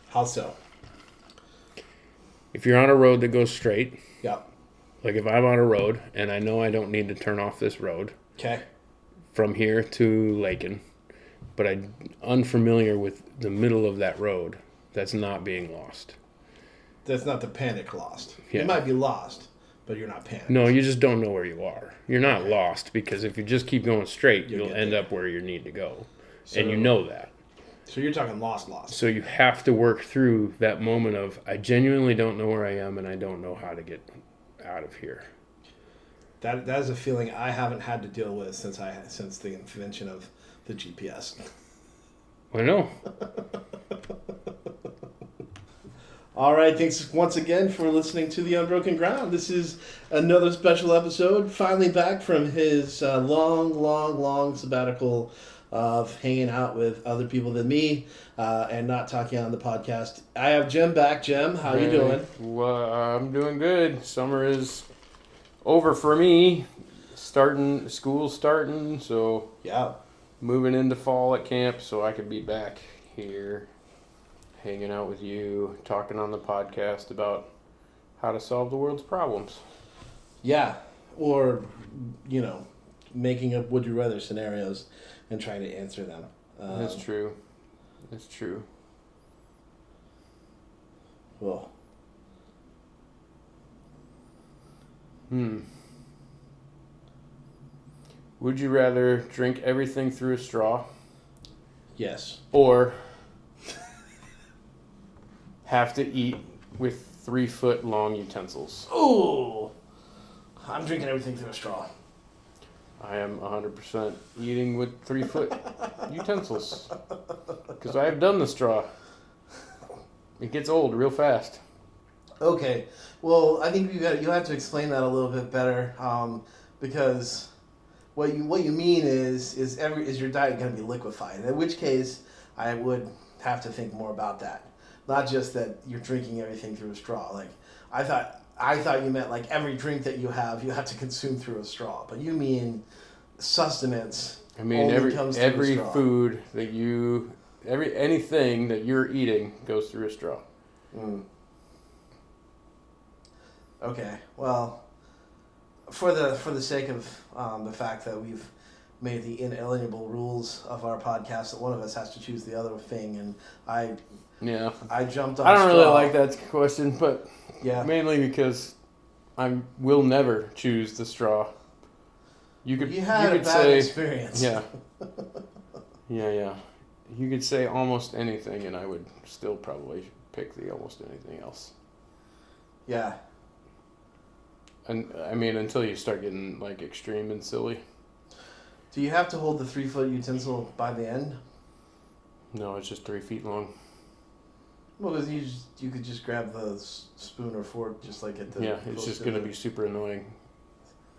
How so? If you're on a road that goes straight, Yeah. like if I'm on a road and I know I don't need to turn off this road Okay. from here to Lakin, but I'm unfamiliar with the middle of that road, that's not being lost. That's not the panic lost. Yeah. You might be lost, but you're not panicked. No, you just don't know where you are. You're not Okay. lost because if you just keep going straight, You'll you'll get end there. up where you need to go. So, And you know that. So you're talking lost. So you have to work through that moment of, I genuinely don't know where I am and I don't know how to get out of here. That is a feeling I haven't had to deal with since the invention of the GPS. I know. All right, thanks once again for listening to The Unbroken Ground. This is another special episode, finally back from his long sabbatical of hanging out with other people than me and not talking on the podcast. I have Jim back. Jim, how you doing? Well, I'm doing good. Summer is over for me. School's starting, so Yeah. moving into fall at camp so I could be back here hanging out with you, talking on the podcast about how to solve the world's problems. Yeah, or, making up would you rather scenarios and trying to answer them. That's true. That's true. Well, Would you rather drink everything through a straw yes. or have to eat with 3-foot long utensils? Oh, I'm drinking everything through a straw. I am 100% eating with 3-foot utensils because I have done the straw. It gets old real fast. Okay, well, I think you have to explain that a little bit better, because what you mean is your diet going to be liquefied? In which case, I would have to think more about that, not just that you're drinking everything through a straw. Like I thought you meant like every drink that you have to consume through a straw, but you mean sustenance. I mean, only every comes through a straw. food that anything that you're eating goes through a straw. Mm. Okay, well, for the sake of the fact that we've made the inalienable rules of our podcast that one of us has to choose the other thing, and I jumped on. I don't really straw. like that question, but Yeah, mainly because I will never choose the straw. You you could had a bad say experience. yeah. You could say almost anything, and I would still probably pick the almost anything else. Yeah. And I mean, until you start getting like extreme and silly. Do you have to hold the 3-foot utensil by the end? No, it's just 3 feet long. Well, because you could just grab the spoon or fork just like at the. Yeah, it's just gonna be super annoying.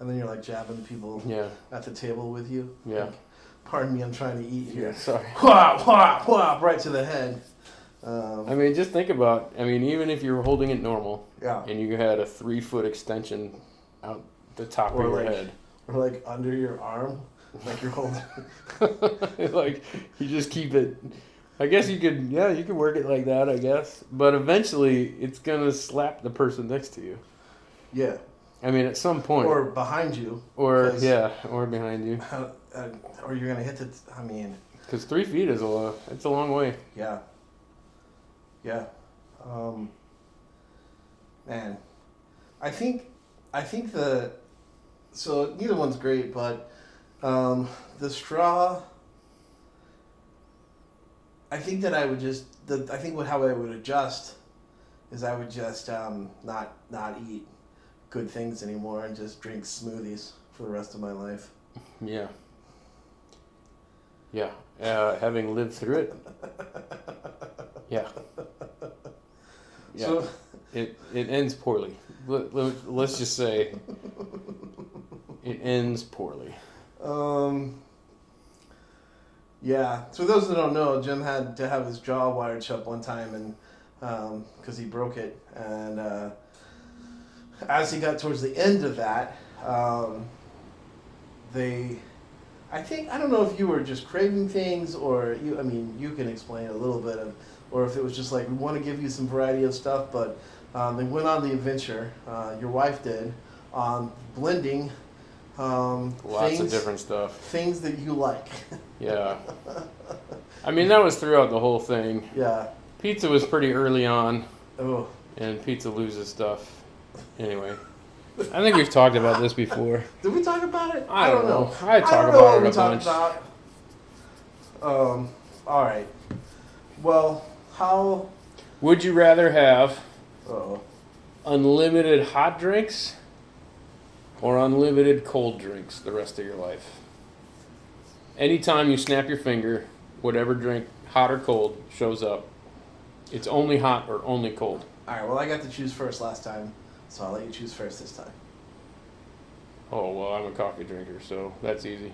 And then you're like jabbing people at the table with you. Yeah. Like, pardon me, I'm trying to eat here. Yeah, sorry. Whop, whop, whop, right to the head. I mean, just think about, even if you were holding it normal Yeah. and you had a 3-foot extension out the top Or of your like- head. Or like under your arm, like you're holding. Like, you just keep it. I guess you could work it like that, I guess. But eventually, it's going to slap the person next to you. Yeah. I mean, at some point. Or behind you. Or 'cause- or behind you. Or you're gonna hit the. I mean. Because 3 feet is it's a long way. Yeah. Yeah. Man, I think so neither one's great, but the straw. I think that I would how I would adjust is I would just not eat good things anymore and just drink smoothies for the rest of my life. Yeah. Yeah. Having lived through it. Yeah. Yeah. So, it ends poorly. Let's just say it ends poorly. Yeah. So for those that don't know, Jim had to have his jaw wired shut one time, and because he broke it, and as he got towards the end of that, I don't know if you were just craving things or you can explain a little bit of or if it was just like we want to give you some variety of stuff. But they went on the adventure. Your wife did on blending Lots of different stuff. things that you like. Yeah. I mean, that was throughout the whole thing. Yeah. Pizza was pretty early on, Oh. and pizza loses stuff. Anyway, I think we've talked about this before. Did we talk about it? I don't know. I talk don't know about what it we a talked bunch. about. All right. Well, how? Would you rather have Oh. unlimited hot drinks or unlimited cold drinks the rest of your life? Anytime you snap your finger, whatever drink, hot or cold, shows up. It's only hot or only cold. All right. Well, I got to choose first last time, so I'll let you choose first this time. Oh, well, I'm a coffee drinker, so that's easy.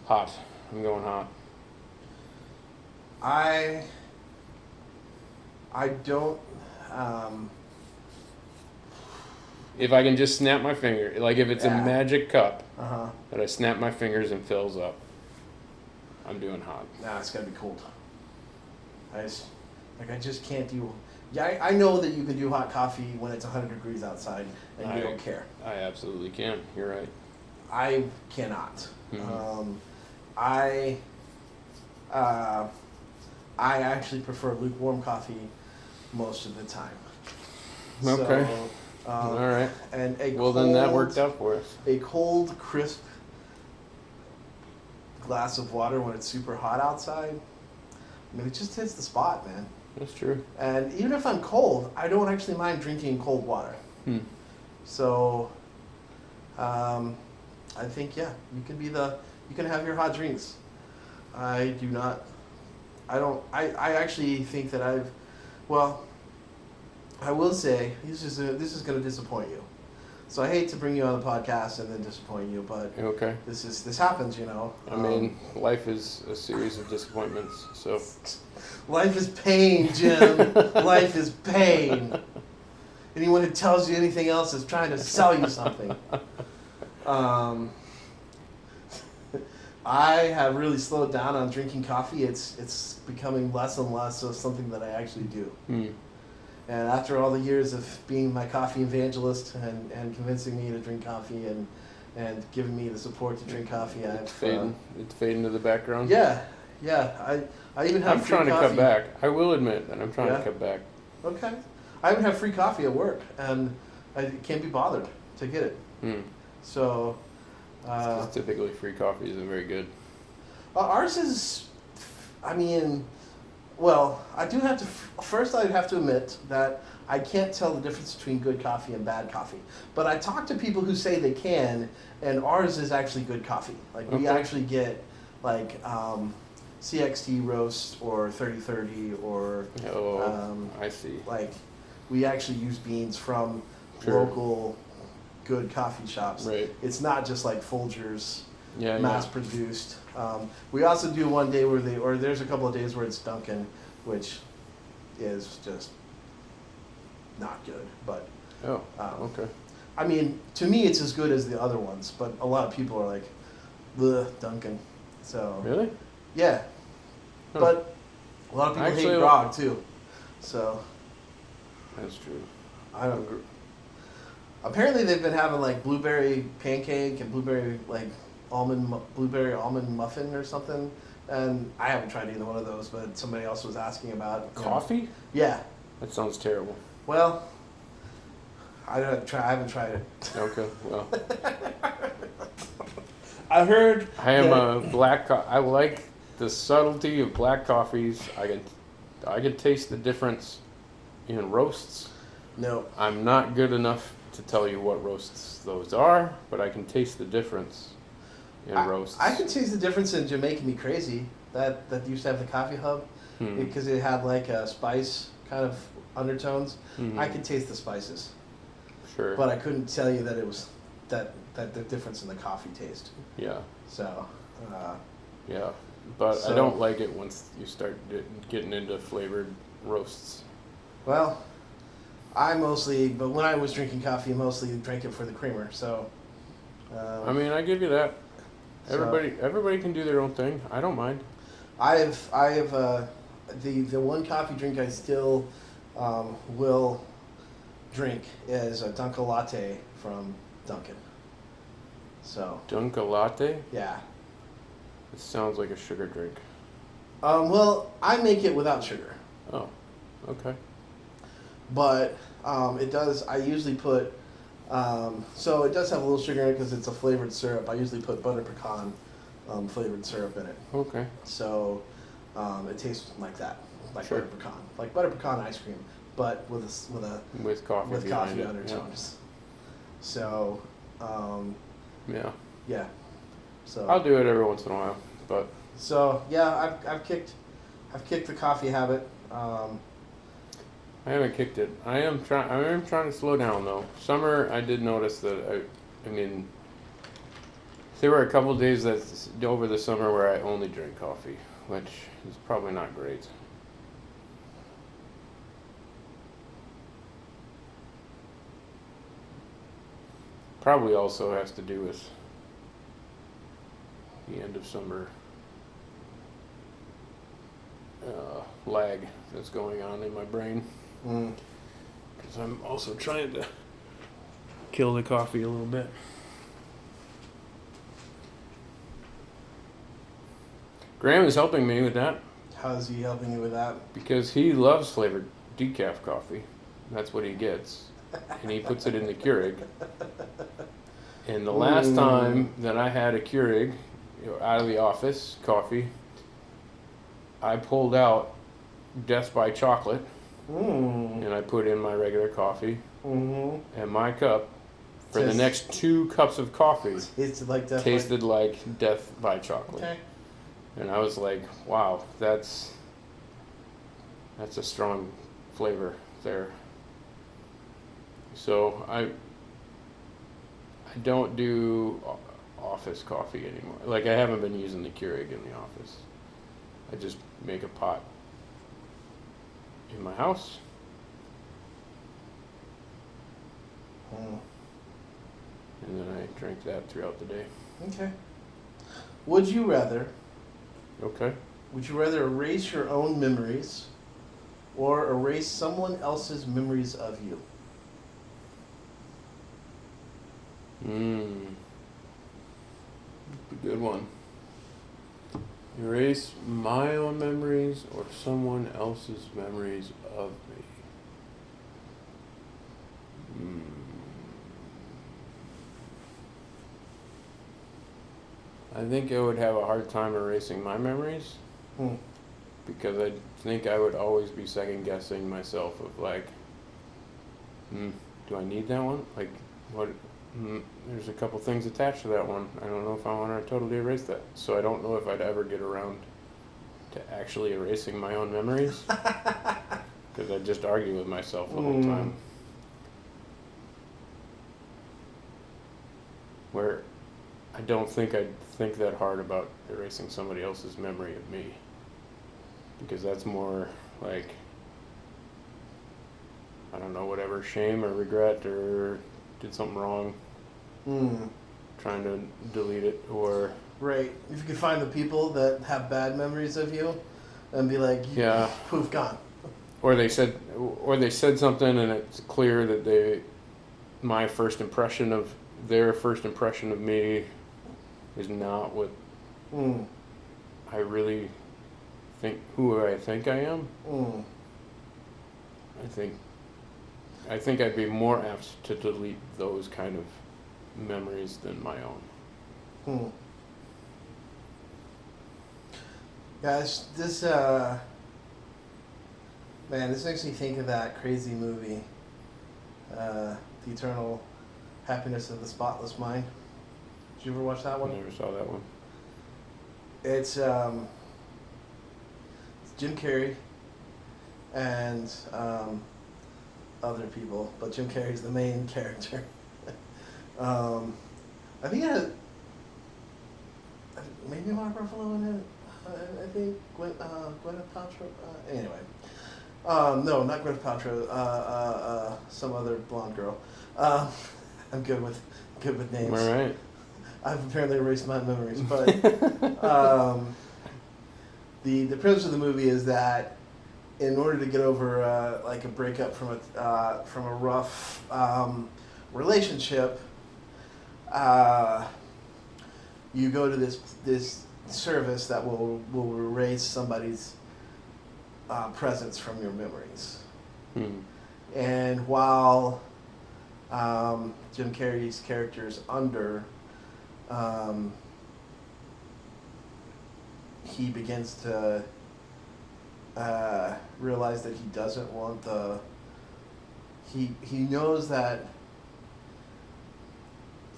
Hot. I'm going hot. I don't. If I can just snap my finger, like if it's a Yeah. magic cup Uh-huh. that I snap my fingers and fills up, I'm doing hot. Nah, it's gotta be cold. I just can't do. Yeah, I know that you can do hot coffee when it's 100 degrees outside and you don't care. I absolutely can. You're right. I cannot. Mhm. I actually prefer lukewarm coffee most of the time. Okay. So, All right. And a Well, then that worked out for us. A cold, crisp glass of water when it's super hot outside. I mean, it just hits the spot, man. That's true. And even if I'm cold, I don't actually mind drinking cold water. Hmm. So, I think you can have your hot drinks. I do not. I don't. I actually think that I will say this is going to disappoint you. So I hate to bring you on the podcast and then disappoint you, but Okay. this happens, you know. I mean, life is a series of disappointments, so. Life is pain, Jim. Life is pain. Anyone who tells you anything else is trying to sell you something. I have really slowed down on drinking coffee. It's becoming less and less of something that I actually do. Hmm. And after all the years of being my coffee evangelist and convincing me to drink coffee and giving me the support to drink coffee, It's fading to the background. yeah. I even have I'm free trying to coffee. cut back. I will admit that I'm trying Yeah? to cut back. Okay. I even have free coffee at work, and I can't be bothered to get it. Hmm. So, 'Cause typically free coffee isn't very good. ours is, I mean, well, I do have to, first I'd have to admit that I can't tell the difference between good coffee and bad coffee. But I talk to people who say they can, and ours is actually good coffee. Like, we Okay. actually get, like, CXT roast or 3030 or, Oh, I see. like, we actually use beans from Sure. local good coffee shops. Right. It's not just like Folgers Yeah, mass yeah. produced. We also do one day or there's a couple of days where it's Dunkin', which is just not good. But Oh, um, okay. I mean, to me, it's as good as the other ones. But a lot of people are like, "Ugh, Dunkin'." So Really? yeah, Huh. but a lot of people Actually, hate grog too. So That's true. I don't. Apparently, they've been having like blueberry pancake and blueberry almond muffin or something. And I haven't tried either one of those, but somebody else was asking about Coffee? Yeah. That sounds terrible. Well, I haven't tried it. Okay, well. I heard. I am that- a black. I like the subtlety of black coffees. I can taste the difference in roasts. No. I'm not good enough to tell you what roasts those are, but I can taste the difference in roasts. I can taste the difference in Jamaican Me Crazy. That used to have the coffee hub Hmm. because it had like a spice kind of undertones. Mhm. I could taste the spices, Sure. but I couldn't tell you that it was that the difference in the coffee taste. Yeah. So, Yeah. But I So- don't like it once you start getting into flavored roasts. well, but when I was drinking coffee, I mostly drank it for the creamer. So, I mean, I give you that. So- Everybody can do their own thing. I don't mind. I have the one coffee drink I still will drink is a Dunkin' Latte from Dunkin'. So Dunkin' Latte? yeah. It sounds like a sugar drink. Well, I make it without sugar, Oh, okay. but it does. I usually put. So it does have a little sugar in it because it's a flavored syrup. I usually put butter pecan flavored syrup in it. Okay. So it tastes like that, like Sure. butter pecan, like butter pecan ice cream, but with With coffee with behind coffee it. undertones. So Yeah. yeah, so I'll do it every once in a while, but yeah, I've kicked the coffee habit. I haven't kicked it. I am trying to slow down though. Summer, I did notice that I mean, there were a couple of days over the summer where I only drank coffee, which is probably not great. Probably also has to do with the end of summer lag that's going on in my brain. Mm. Because I'm also trying to kill the coffee a little bit. Graham is helping me with that How's he helping you with that? because he loves flavored decaf coffee. That's what he gets. And he puts it in the Keurig. And the last time that I had a Keurig out of the office coffee, I pulled out Death by Chocolate and I put in my regular coffee. Mm-hmm. And my cup, for the next 2 cups of coffee, It's like that. tasted like Death by Chocolate. Okay. And I was like, wow, that's a strong flavor there. So I don't do office coffee anymore. Like I haven't been using the Keurig in the office. I just make a pot in my house. Mm. And then I drink that throughout the day. Okay. Would you rather Okay. erase your own memories or erase someone else's memories of you? Good one. Erase my own memories or someone else's memories of me. I think I would have a hard time erasing my memories because I think I would always be second guessing myself of like, do I need that one? Like, what? There's a couple things attached to that one. I don't know if I want to totally erase that. So I don't know if I'd ever get around to actually erasing my own memories because I just argue with myself the whole time. Where I don't think I'd think that hard about erasing somebody else's memory of me because that's more like, I don't know, whatever, shame or regret or did something wrong. Trying to delete it or... Right. If you could find the people that have bad memories of you and be like, Yeah. poof, gone. Or they said something and it's clear that their first impression of me is not what I really think, who I think I am. I think I'd be more apt to delete those kind of memories than my own. Guys, this makes me think of that crazy movie, The Eternal Happiness of the Spotless Mind. Did you ever watch that one? I never saw that one. It's Jim Carrey and other people, but Jim Carrey's the main character. I think it had maybe Mark Ruffalo in it. I think Gwyneth Paltrow. Anyway, no, not Gwyneth Paltrow. Some other blonde girl. I'm good with names. All right. I've apparently erased my memories, but the premise of the movie is that in order to get over like a breakup from a rough relationship, you go to this service that will erase somebody's presence from your memories. Hmm. And while Jim Carrey's character is under, he begins to realize that he doesn't want he knows that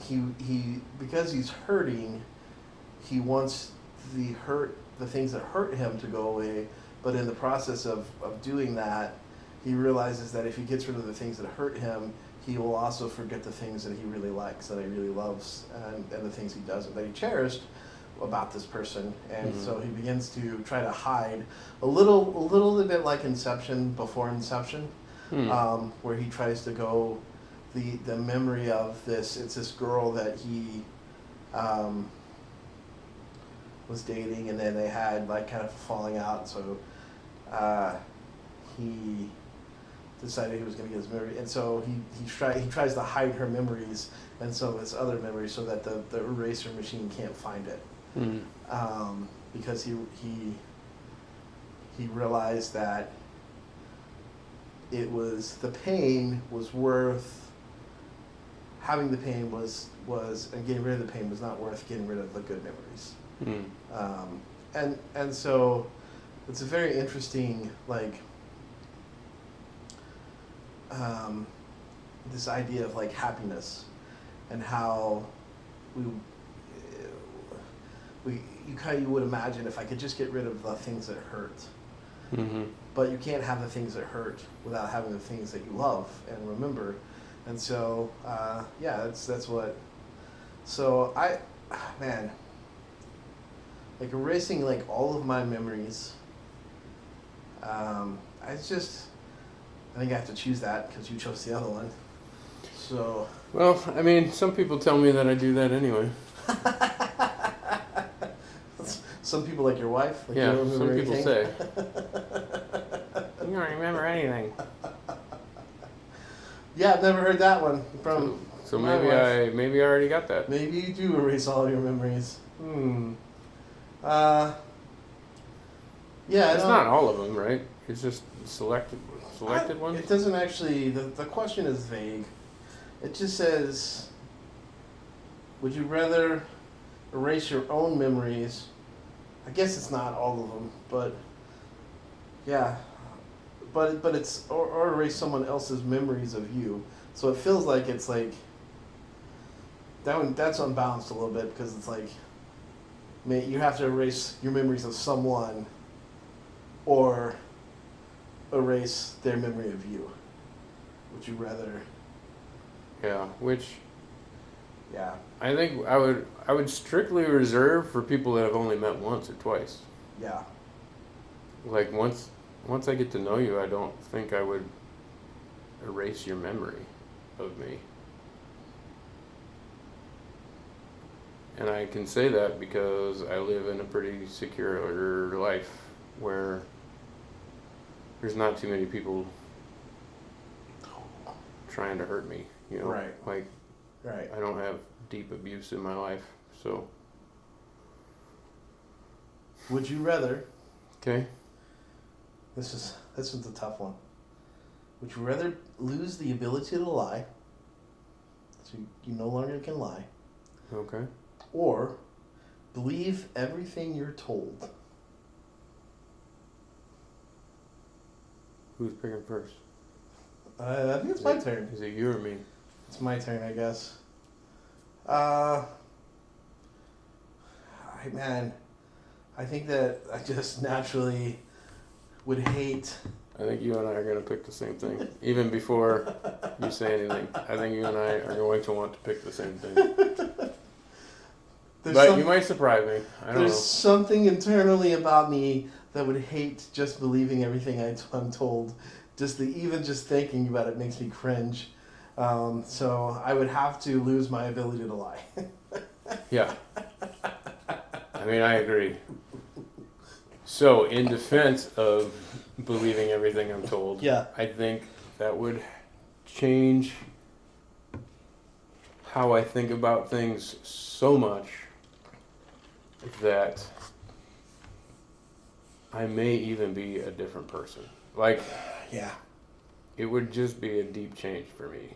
he because he's hurting, he wants the things that hurt him to go away, but in the process of doing that, he realizes that if he gets rid of the things that hurt him, he will also forget the things that he really likes, that he really loves, and the things he doesn't, that he cherished about this person. And so he begins to try to hide a little bit like Inception before Inception, where he tries to go the memory of it's this girl that he was dating, and then they had like kind of falling out, so he decided he was going to get his memory, and so he tries to hide her memories and some of its other memories so that the eraser machine can't find it. Because he realized that the pain was worth having, the pain was and getting rid of the pain was not worth getting rid of the good memories. And so it's a very interesting, like, this idea of like happiness and how you would imagine if I could just get rid of the things that hurt. But you can't have the things that hurt without having the things that you love and remember. And so that's what. So man, like erasing like all of my memories. I think I have to choose that because you chose the other one. So. Well, I mean, some people tell me that I do that anyway. Some people, like your wife? Like Yeah, you don't some remember people anything? say. You don't remember anything. Yeah, I've never heard that one from. So my maybe wife. I already got that. Maybe you do erase all of your memories. Yeah, It's not all of them, right? It's just selected ones. It doesn't actually. The question is vague. It just says, would you rather erase your own memories? I guess it's not all of them, but yeah, but it's or erase someone else's memories of you. So it feels like it's like that's unbalanced a little bit because it's like you have to erase your memories of someone or erase their memory of you. Would you rather? Yeah, which Yeah. I think I would strictly reserve for people that I've only met once or twice. Yeah. Like once I get to know you, I don't think I would erase your memory of me. And I can say that because I live in a pretty secure life where there's not too many people trying to hurt me, you know? Right. Like, Right. I don't have deep abuse in my life, so. Would you rather? Okay. This one's a tough one. Would you rather lose the ability to lie, so you no longer can lie, Okay. or believe everything you're told? Who's picking first? I think it's my turn. Is it you or me? It's my turn, I guess. Man, I think that I just naturally would hate. I think you and I are going to pick the same thing. Even before you say anything, I think you and I are going to want to pick the same thing. But you might surprise me. I don't know. There's something internally about me that would hate just believing everything I'm told. Even just thinking about it makes me cringe. So I would have to lose my ability to lie. Yeah. I mean, I agree. So, in defense of believing everything I'm told, Yeah. I think that would change how I think about things so much that I may even be a different person. Like, Yeah. it would just be a deep change for me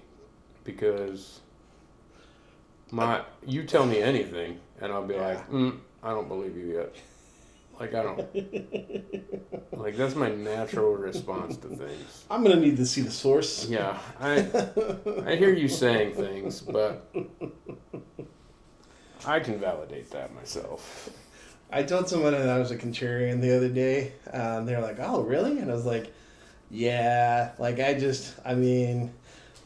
because you tell me anything and I'll be like, I don't believe you yet. Like, I don't. Like, that's my natural response to things. I'm gonna need to see the source. Yeah, I hear you saying things, but I can validate that myself. I told someone that I was a contrarian the other day. They were like, "Oh, really?" And I was like, "Yeah." Like, I mean,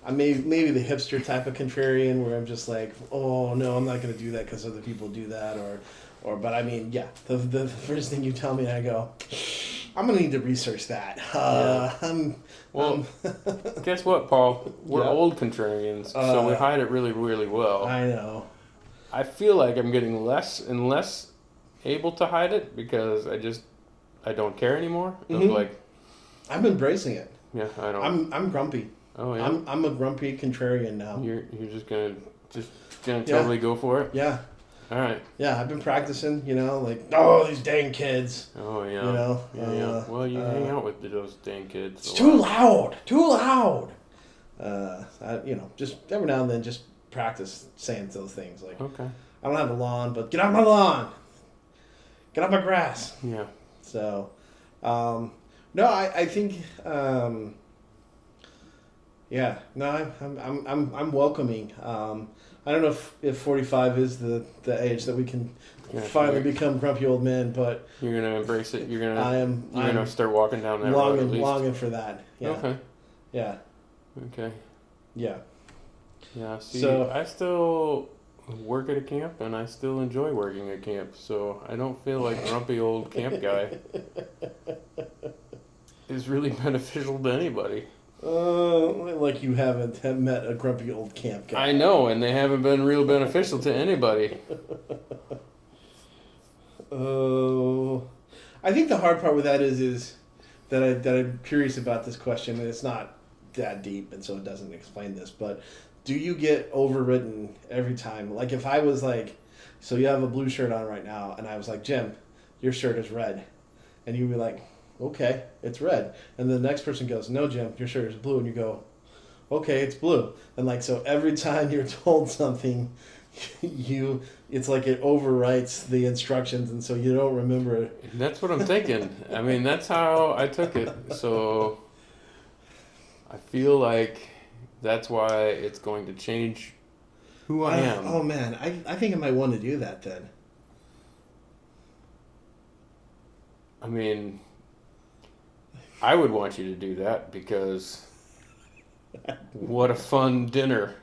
I maybe the hipster type of contrarian where I'm just like, "Oh no, I'm not gonna do that because other people do that," or. But I mean, yeah. The first thing you tell me, I go, "I'm gonna need to research that." Guess what, Paul? We're Yeah. old contrarians, so we hide it really, really well. I know. I feel like I'm getting less and less able to hide it because I don't care anymore. Mhm. Like, I'm embracing it. yeah, I don't. I'm grumpy. Oh yeah. I'm a grumpy contrarian now. You're just gonna totally go for it. Yeah. All right. Yeah, I've been practicing, like, oh, these dang kids. Oh yeah. You know, Yeah. Well, you hang out with those dang kids. It's too loud. Too loud. Just every now and then, just practice saying those things. Like, Okay. I don't have a lawn, but get off my lawn. Get off my grass. Yeah. So, no, I think, yeah, no, I'm welcoming. I don't know if 45 is the age that we can finally become grumpy old men, but you're gonna embrace it. You're gonna I'm gonna start walking down that road at least. longing for that. Yeah. Okay. Yeah. Okay. Yeah. Yeah. See, So- I still work at a camp, and I still enjoy working at camp. So I don't feel like grumpy old camp guy is really beneficial to anybody. Like you haven't met a grumpy old camp guy. I know, and they haven't been real beneficial to anybody. Oh, I think the hard part with that is that I'm curious about this question, and it's not that deep, and so it doesn't explain this. But do you get overridden every time? Like if I was like, so you have a blue shirt on right now, and I was like, Jim, your shirt is red, and you'd be like, okay, it's red, and the next person goes, no, Jim, your shirt is blue, and you go, okay, it's blue, and like so every time you're told something. It's like it overwrites the instructions, and so you don't remember it. That's what I'm thinking. I mean, that's how I took it. So I feel like that's why it's going to change who I am. Oh man, I think I might want to do that then. I mean, I would want you to do that because what a fun dinner.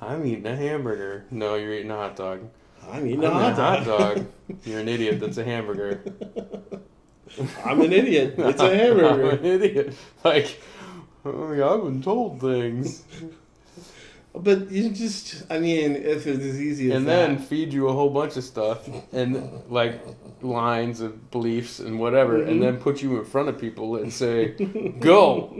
I'm eating a hamburger. No, you're eating a hot dog. I'm eating a hot dog. You're an idiot. That's a hamburger. I'm an idiot. It's a hamburger. I'm an idiot. Like, oh, I've been told things. But you just, I mean, if it's as easy as and that. then feed you a whole bunch of stuff and like lines of beliefs and whatever, Mm-hmm. and then put you in front of people and say, "Go!"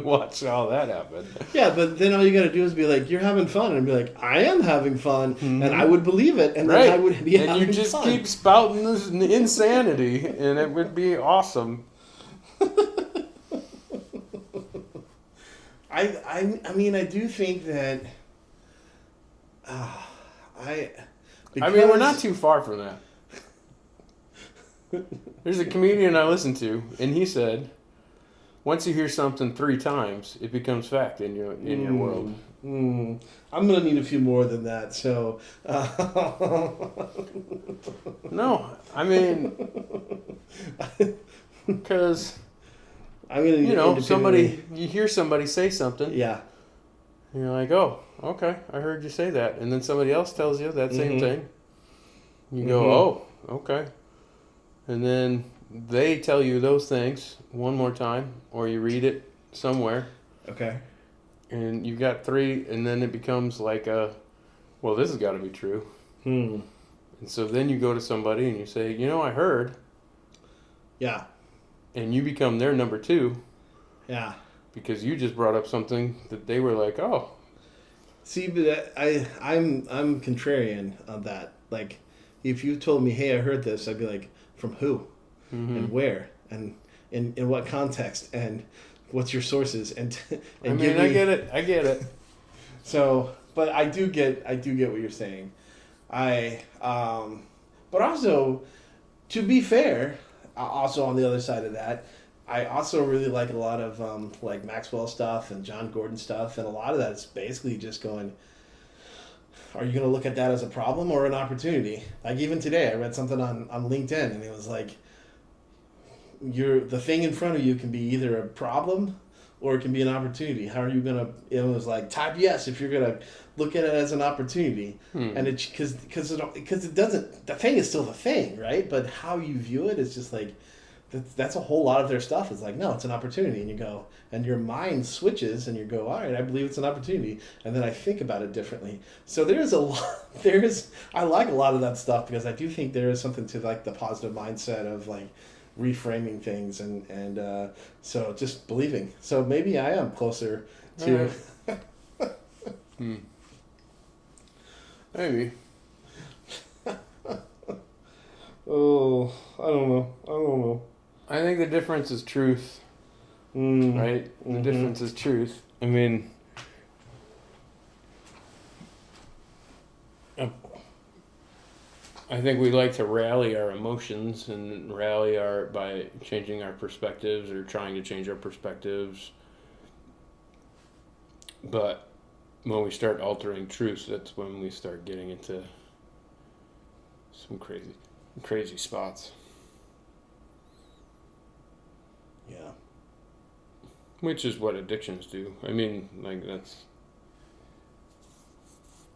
Watch all that happen. Yeah, but then all you got to do is be like, "You're having fun," and be like, "I am having fun," and I would believe it, and then I would be and having you just fun. keep spouting this insanity, and it would be awesome. I mean, I do think that. I mean, we're not too far from that. There's a comedian I listen to, and he said, once you hear something 3 times, it becomes fact in your world. I'm gonna need a few more than that. So. No, I mean, because I'm gonna need you hear somebody say something, Yeah. and you're like, oh, okay, I heard you say that, and then somebody else tells you that same thing. You go, oh, okay, and then they tell you those things one more time, or you read it somewhere, Okay. and you got 3, and then it becomes like well, this has got to be true. And so then you go to somebody and you say, I heard, Yeah. and you become their number two Yeah. because you just brought up something that they were like, oh. See, but I'm contrarian on that. Like, if you told me, hey, I heard this, I'd be like, from who? Mm-hmm. And where? And in what context? And what's your sources? And I get it. So, but I do get what you're saying. But also, to be fair, also on the other side of that, I also really like a lot of like Maxwell stuff and John Gordon stuff, and a lot of that is basically just going, are you going to look at that as a problem or an opportunity? Like even today, I read something on LinkedIn, and it was like, the thing in front of you can be either a problem or it can be an opportunity. How are you going to, it was like, type yes if you're going to look at it as an opportunity. And it, because it doesn't, the thing is still the thing, right? But how you view it is just like, that's a whole lot of their stuff. It's like, no, it's an opportunity. And you go, and your mind switches and you go, all right, I believe it's an opportunity. And then I think about it differently. So I like a lot of that stuff because I do think there is something to like the positive mindset of like reframing things and so just believing. So maybe I am closer to. Right. Maybe. Oh, I don't know. I think the difference is truth, right? The difference is truth. I mean, I think we like to rally our emotions and by changing our perspectives or trying to change our perspectives. But when we start altering truths, that's when we start getting into some crazy spots. Yeah. Which is what addictions do. I mean, like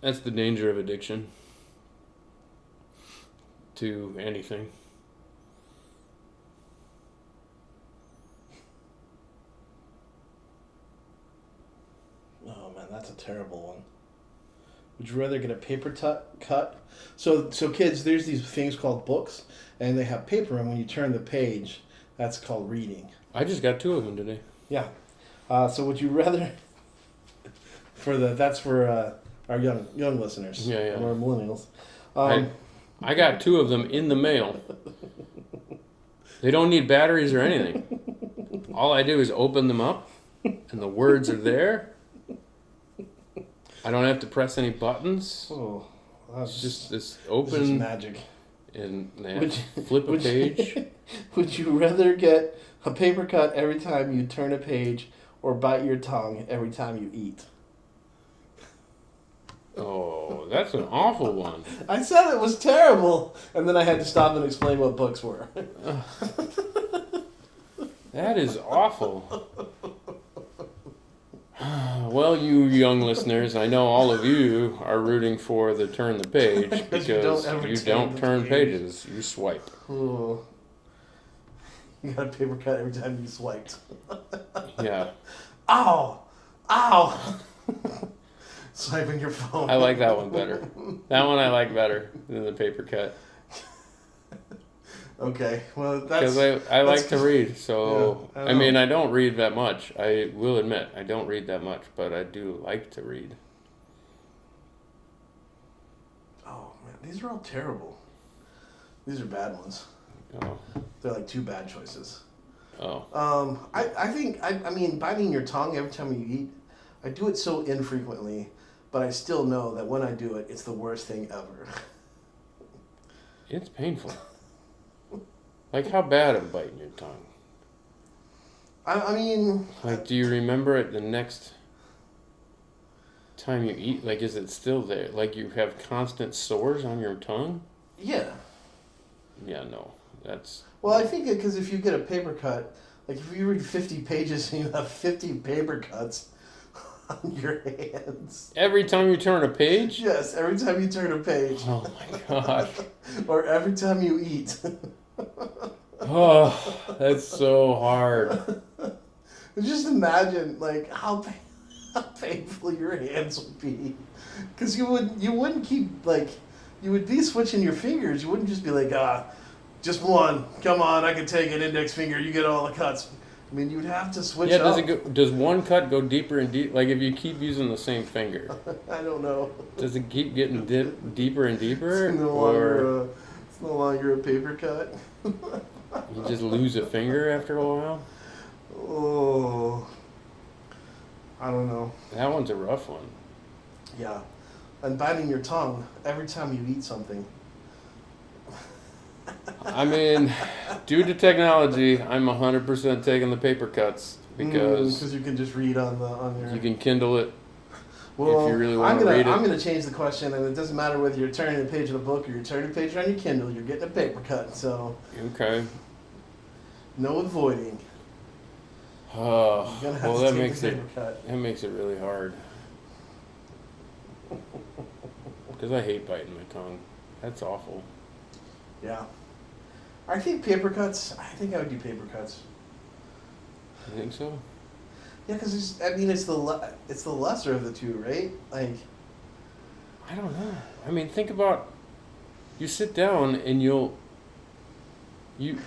that's the danger of addiction to anything. Oh man, that's a terrible one. Would you rather get a paper cut? So kids, there's these things called books, and they have paper, and when you turn the page, that's called reading. I just got 2 of them today. Yeah. So would you rather? That's for our young listeners. Yeah. Or millennials. I got 2 of them in the mail. They don't need batteries or anything. All I do is open them up, and the words are there. I don't have to press any buttons. Oh, it's just this open. This is magic. And they have to flip a page. Would you rather get a paper cut every time you turn a page or bite your tongue every time you eat? Oh, that's an awful one. I said it was terrible, and then I had to stop and explain what books were. That is awful. Well, you young listeners, I know all of you are rooting for the turn the page because you don't turn pages, you swipe. Ooh. You got a paper cut every time you swiped. Yeah. Ow! Swiping your phone. I like that one better. That one I like better than the paper cut. Okay, well that's... Because I like to read, so... Yeah, I mean, I don't read that much. I will admit, I don't read that much, but I do like to read. Oh, man, these are all terrible. These are bad ones. Oh. They're like 2 bad choices. Oh. I think, I mean, biting your tongue every time you eat, I do it so infrequently, but I still know that when I do it, it's the worst thing ever. It's painful. Like, how bad of biting your tongue? I mean... Like, do you remember it the next time you eat? Like, is it still there? Like, you have constant sores on your tongue? Yeah. Yeah, no. That's... Well, I think because if you get a paper cut, like if you read 50 pages and you have 50 paper cuts on your hands. Every time you turn a page? Yes, every time you turn a page. Oh my gosh. Or every time you eat. Oh, that's so hard. Just imagine, like, how painful your hands would be. Because you wouldn't keep, like, You would be switching your fingers. You wouldn't just be like, just one. Come on, I can take an index finger. You get all the cuts. I mean, you'd have to switch Yeah, up. does one cut go deeper and deep? Like if you keep using the same finger, I don't know. does it keep getting deeper and deeper, It's no longer a paper cut. you just lose a finger after a while? Oh, I don't know. That one's a rough one. Yeah, and biting your tongue every time you eat something. I mean, due to technology, I'm 100% taking the paper cuts because you can just read on your. you can Kindle it. Well, if you really want to read it. I'm gonna change the question, and it doesn't matter whether you're turning a page of a book or you're turning a page on your Kindle. You're getting a paper cut, so Okay. no avoiding. Oh, You're gonna have well, to that take makes the it paper cut. really hard. Because I hate biting my tongue. That's awful. Yeah, I think paper cuts. I think I would do paper cuts. You think so? Yeah, because it's the lesser of the two, right? Like, I don't know. I mean, think about, you sit down and when you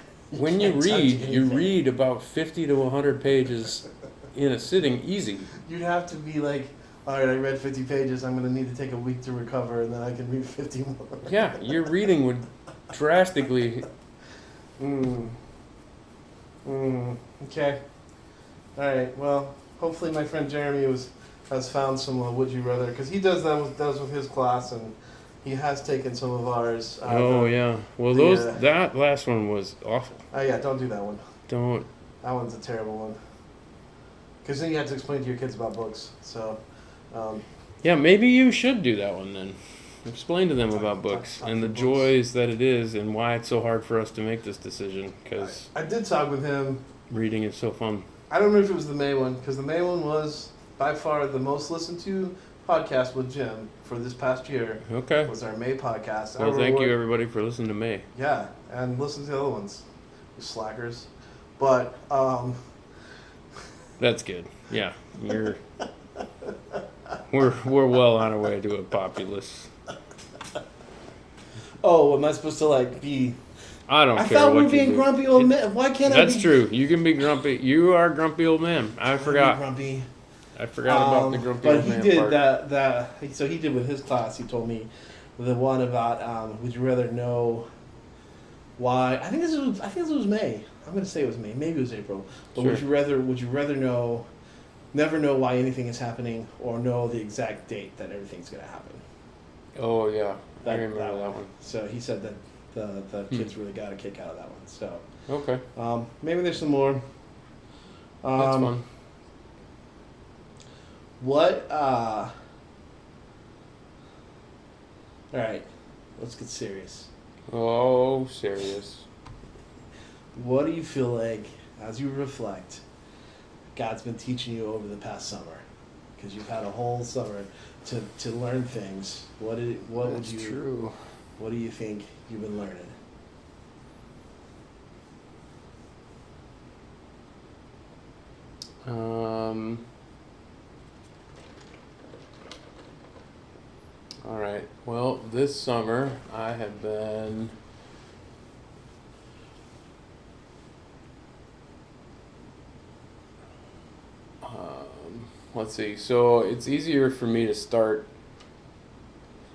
can't touch read, you anything. read about 50 to 100 pages in a sitting easy. you'd have to be like, all right, I read 50 pages. I'm gonna need to take a week to recover, and then I can read 50 more. Yeah, your reading would drastically. Okay. All right. Well, hopefully my friend Jeremy has found some would you rather, because he does with his class, and he has taken some of ours. Yeah. Well, that last one was awful. Oh yeah, don't do that one. Don't. That one's a terrible one. Because then you have to explain to your kids about books. So. Yeah, maybe you should do that one then. Explain to them about books talk and the books. joys that it is and why it's so hard for us to make this decision, because I did talk with him. reading is so fun. I don't know if it was the May one, because the May one was by far the most listened to podcast with Jim for this past year. Okay. Was our May podcast. Well, thank you everybody for listening to May. Yeah, and listen to the other ones, you slackers. But That's good. Yeah, we're well on our way to a populace. oh, am I supposed to like be? I don't I care thought we what were being you do. grumpy old men. Why can't I? That's be, true. You can be grumpy. You are a grumpy old man. I forgot. Grumpy. I forgot about the grumpy but old he man did part. So he did with his class. He told me the one about would you rather know why? I think this was May. I'm gonna say it was May. Maybe it was April. But Sure. would you rather never know why anything is happening, or know the exact date that everything's gonna happen? Oh yeah, I That remember that one. So he said that the kids really got a kick out of that one. So Okay, maybe there's some more. that's fun. What? All right, let's get serious. Oh, serious. What do you feel like, as you reflect, God's been teaching you over the past summer? Because you've had a whole summer to learn things. That's true. What do you think you've been learning? All right. Well, this summer I have been let's see. So it's easier for me to start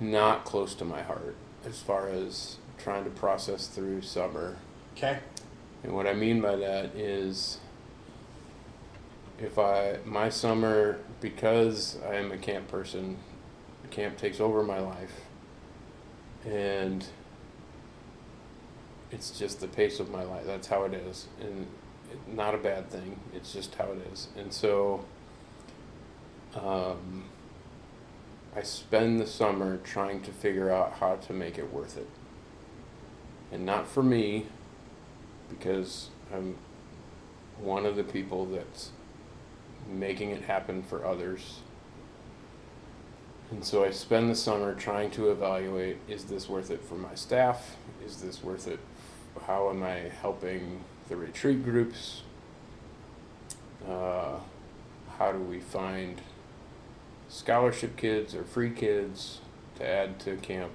not close to my heart as far as trying to process through summer. Okay. And what I mean by that is my summer, because I am a camp person, camp takes over my life, and it's just the pace of my life. That's how it is, and not a bad thing. It's just how it is. And so I spend the summer trying to figure out how to make it worth it. And not for me, because I'm one of the people that's making it happen for others. And so I spend the summer trying to evaluate, is this worth it for my staff? Is this worth it? How am I helping the retreat groups? How do we find scholarship kids or free kids to add to camp?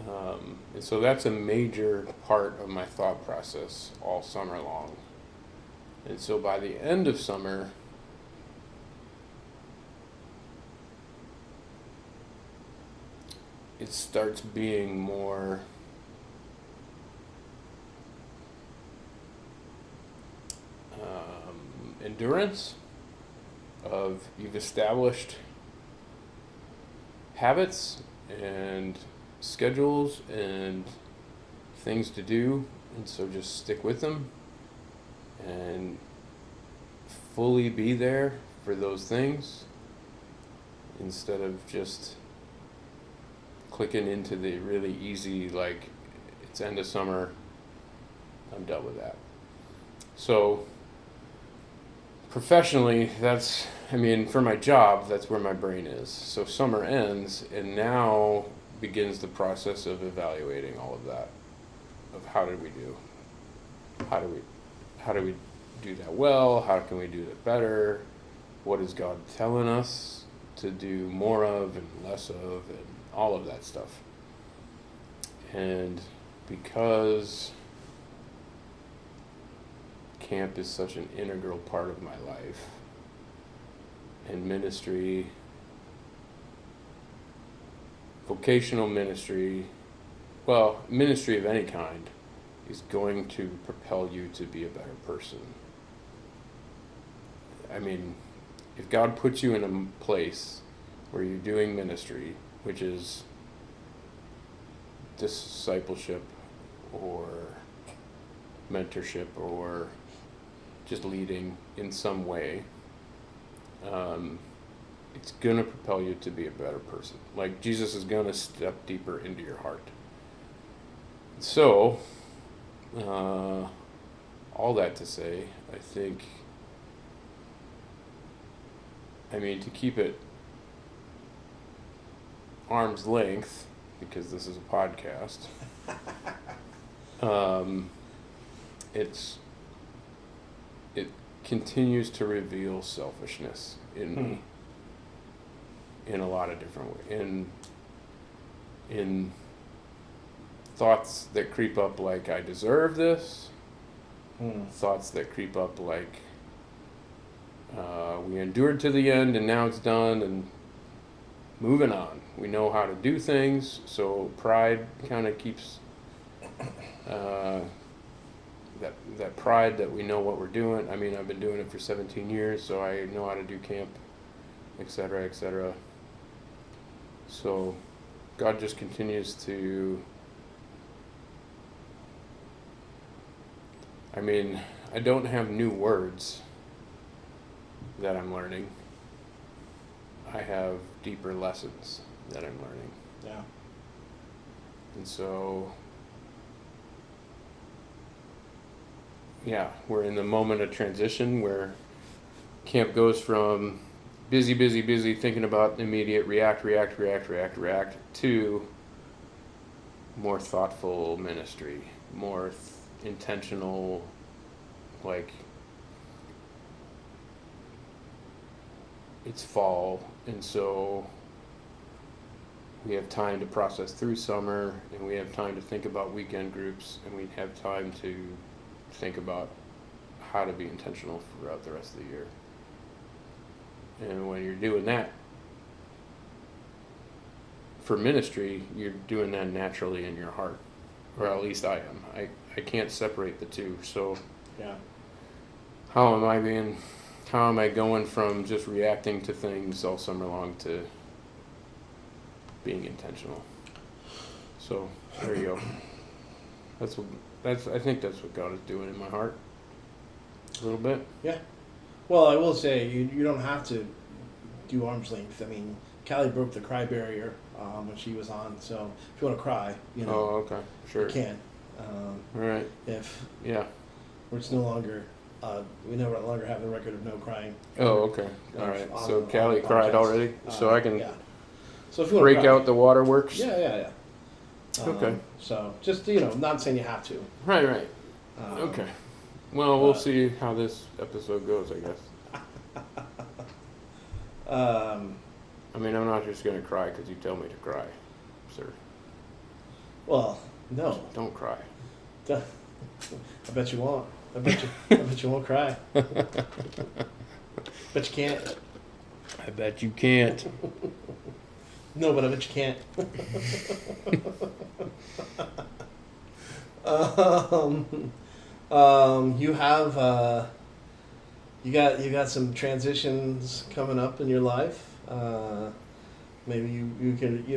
And so that's a major part of my thought process all summer long. And so by the end of summer, it starts being more endurance of you've established habits and schedules and things to do, and so just stick with them and fully be there for those things instead of just clicking into the really easy, like, it's end of summer, I'm done with that. So professionally, for my job, that's where my brain is. So summer ends, and now begins the process of evaluating all of that, of how did we do? How do we do that well? How can we do that better? What is God telling us to do more of and less of, and all of that stuff. And because camp is such an integral part of my life, and ministry, vocational ministry, well, ministry of any kind, is going to propel you to be a better person. I mean, if God puts you in a place where you're doing ministry, which is discipleship or mentorship or just leading in some way, it's going to propel you to be a better person. Like, Jesus is going to step deeper into your heart. So, all that to say, I think, to keep it arm's length, because this is a podcast, it continues to reveal selfishness in me in a lot of different ways. In thoughts that creep up like I deserve this, thoughts that creep up like we endured to the end and now it's done and moving on. We know how to do things, so pride kind of keeps that pride that we know what we're doing. I've been doing it for 17 years, so I know how to do camp, etc., etc. So God just continues to, I don't have new words that I'm learning. I have deeper lessons that I'm learning. Yeah. And so, we're in the moment of transition where camp goes from busy, thinking about immediate react, to more thoughtful ministry, more intentional, like, it's fall, and so we have time to process through summer, and we have time to think about weekend groups, and we have time to think about how to be intentional throughout the rest of the year. And when you're doing that for ministry, you're doing that naturally in your heart, or at least I am. I can't separate the two. So how am I going from just reacting to things all summer long to being intentional? So there you go. I think that's what God is doing in my heart. A little bit. Yeah. Well, I will say you don't have to do arm's length. Callie broke the cry barrier when she was on. So if you want to cry, Oh, okay, sure. you can. All right. Where it's no longer. We no longer have the record of no crying. Oh, okay. All right. So Callie cried already, so I can So if you want break to cry, out the waterworks. Yeah. Okay. So just not saying you have to. Right. Okay. Well, we'll see how this episode goes, I guess. Um, I'm not just gonna cry because you tell me to cry, sir. Well, no. Don't cry. Duh. I bet you won't. I bet you won't cry. Bet you can't. I bet you can't. No, but I bet you can't. You have you got some transitions coming up in your life. Maybe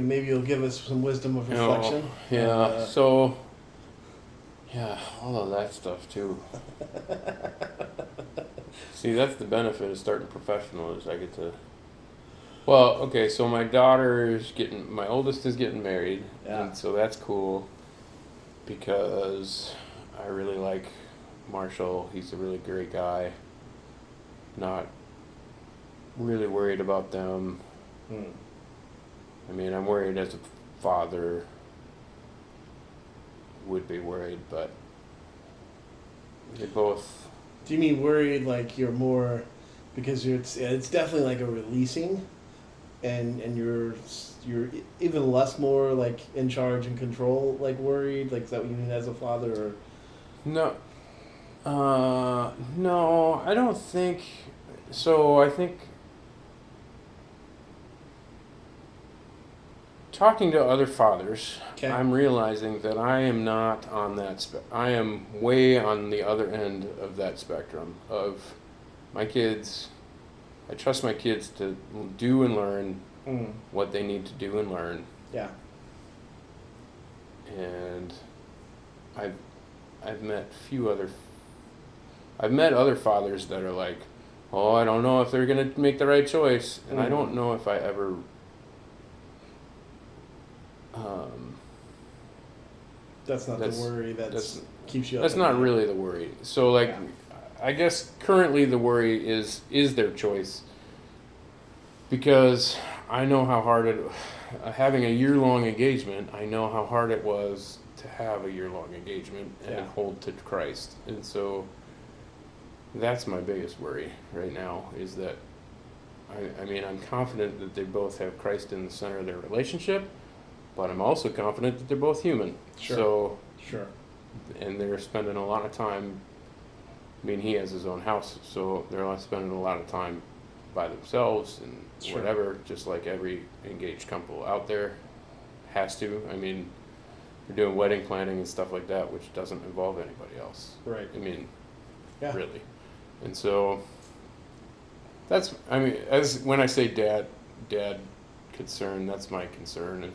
maybe you'll give us some wisdom of reflection. Yeah. So. Yeah, all of that stuff too. See, that's the benefit of starting professional is I get to. Well, okay, so my my oldest is getting married, Yeah. and so that's cool because I really like Marshall. He's a really great guy. Not really worried about them. I mean, I'm worried as a father would be worried, but they both. Do you mean worried like you're more because it's definitely like a releasing, and you're even less more like in charge and control, like worried, like is that what you mean as a father? Or No, no, I don't think so. I think talking to other fathers, okay. I'm realizing that I am not on that I am way on the other end of that spectrum of my kids. I trust my kids to do and learn what they need to do and learn. Yeah. And I've met other fathers that are like, oh, I don't know if they're gonna make the right choice, and I don't know if I ever. That's not the worry that's keeps you up. That's not really the worry. So like, yeah. I guess currently the worry is their choice, because I know how hard having a year-long engagement. I know how hard it was to have a year-long engagement and hold to Christ, and so that's my biggest worry right now. Is that I mean I'm confident that they both have Christ in the center of their relationship. But I'm also confident that they're both human. Sure. So, sure. And they're spending a lot of time. I mean, he has his own house, so they're spending a lot of time by themselves and whatever. Just like every engaged couple out there has to. I mean, they're doing wedding planning and stuff like that, which doesn't involve anybody else. Right. I mean, really. And so that's. I mean, as when I say dad concern, that's my concern. And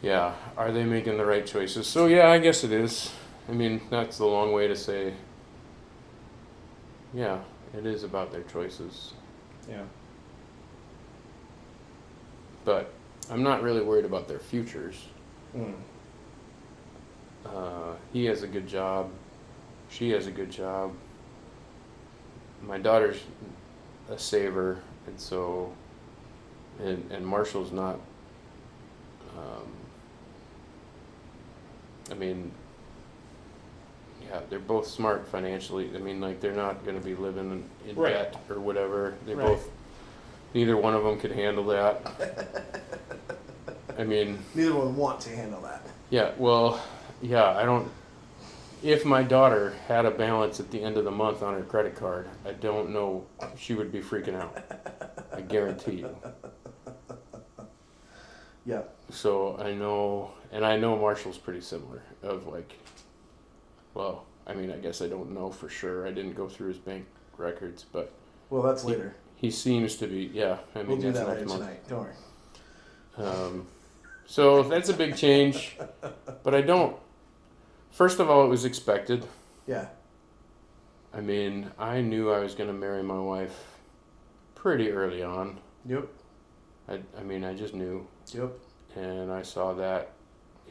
yeah, are they making the right choices? So yeah, I guess it is. I mean, that's the long way to say, yeah, it is about their choices. Yeah. But I'm not really worried about their futures. He has a good job. She has a good job. My daughter's a saver, and so, and Marshall's not. I mean, yeah, they're both smart financially. I mean, like, they're not going to be living in debt or whatever. They both, neither one of them could handle that. I mean, neither one want to handle that. Yeah, well, yeah, I don't. If my daughter had a balance at the end of the month on her credit card, I don't know, she would be freaking out. I guarantee you. Yeah. So I know Marshall's pretty similar. Of like, well, I mean, I guess I don't know for sure. I didn't go through his bank records, but. Well, that's later. He seems to be, yeah. I mean, we'll do that's that later next month. Tonight. Don't worry. So that's a big change, but I don't. First of all, it was expected. Yeah. I mean, I knew I was going to marry my wife pretty early on. Yep. I mean, I just knew. Yep. And I saw that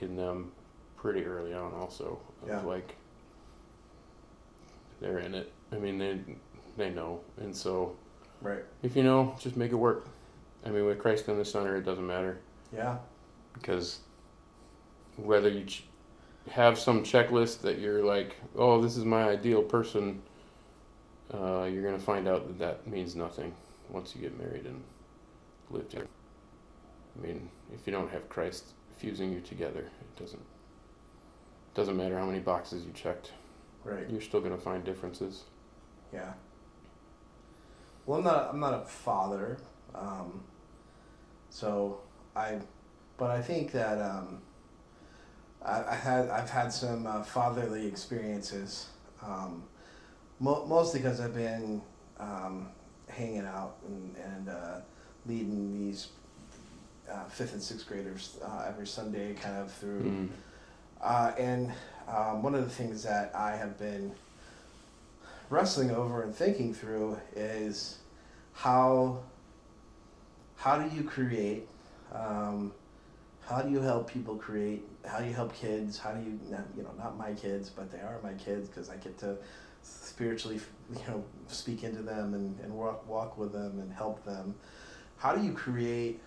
in them pretty early on also. Of like, they're in it. I mean, they know. And so, if you know, just make it work. I mean, with Christ in the center, it doesn't matter. Yeah. Because whether you have some checklist that you're like, oh, this is my ideal person, you're going to find out that means nothing once you get married and live together. I mean, if you don't have Christ fusing you together. It doesn't matter how many boxes you checked. Right. You're still going to find differences. Yeah. Well, I'm not a father, but I think that I've had some fatherly experiences, mostly because I've been hanging out and leading these fifth and sixth graders every Sunday, kind of through. And one of the things that I have been wrestling over and thinking through is how do you create, how do you help people create, how do you help kids, how do you, not my kids, but they are my kids because I get to spiritually, speak into them and walk with them and help them. How do you create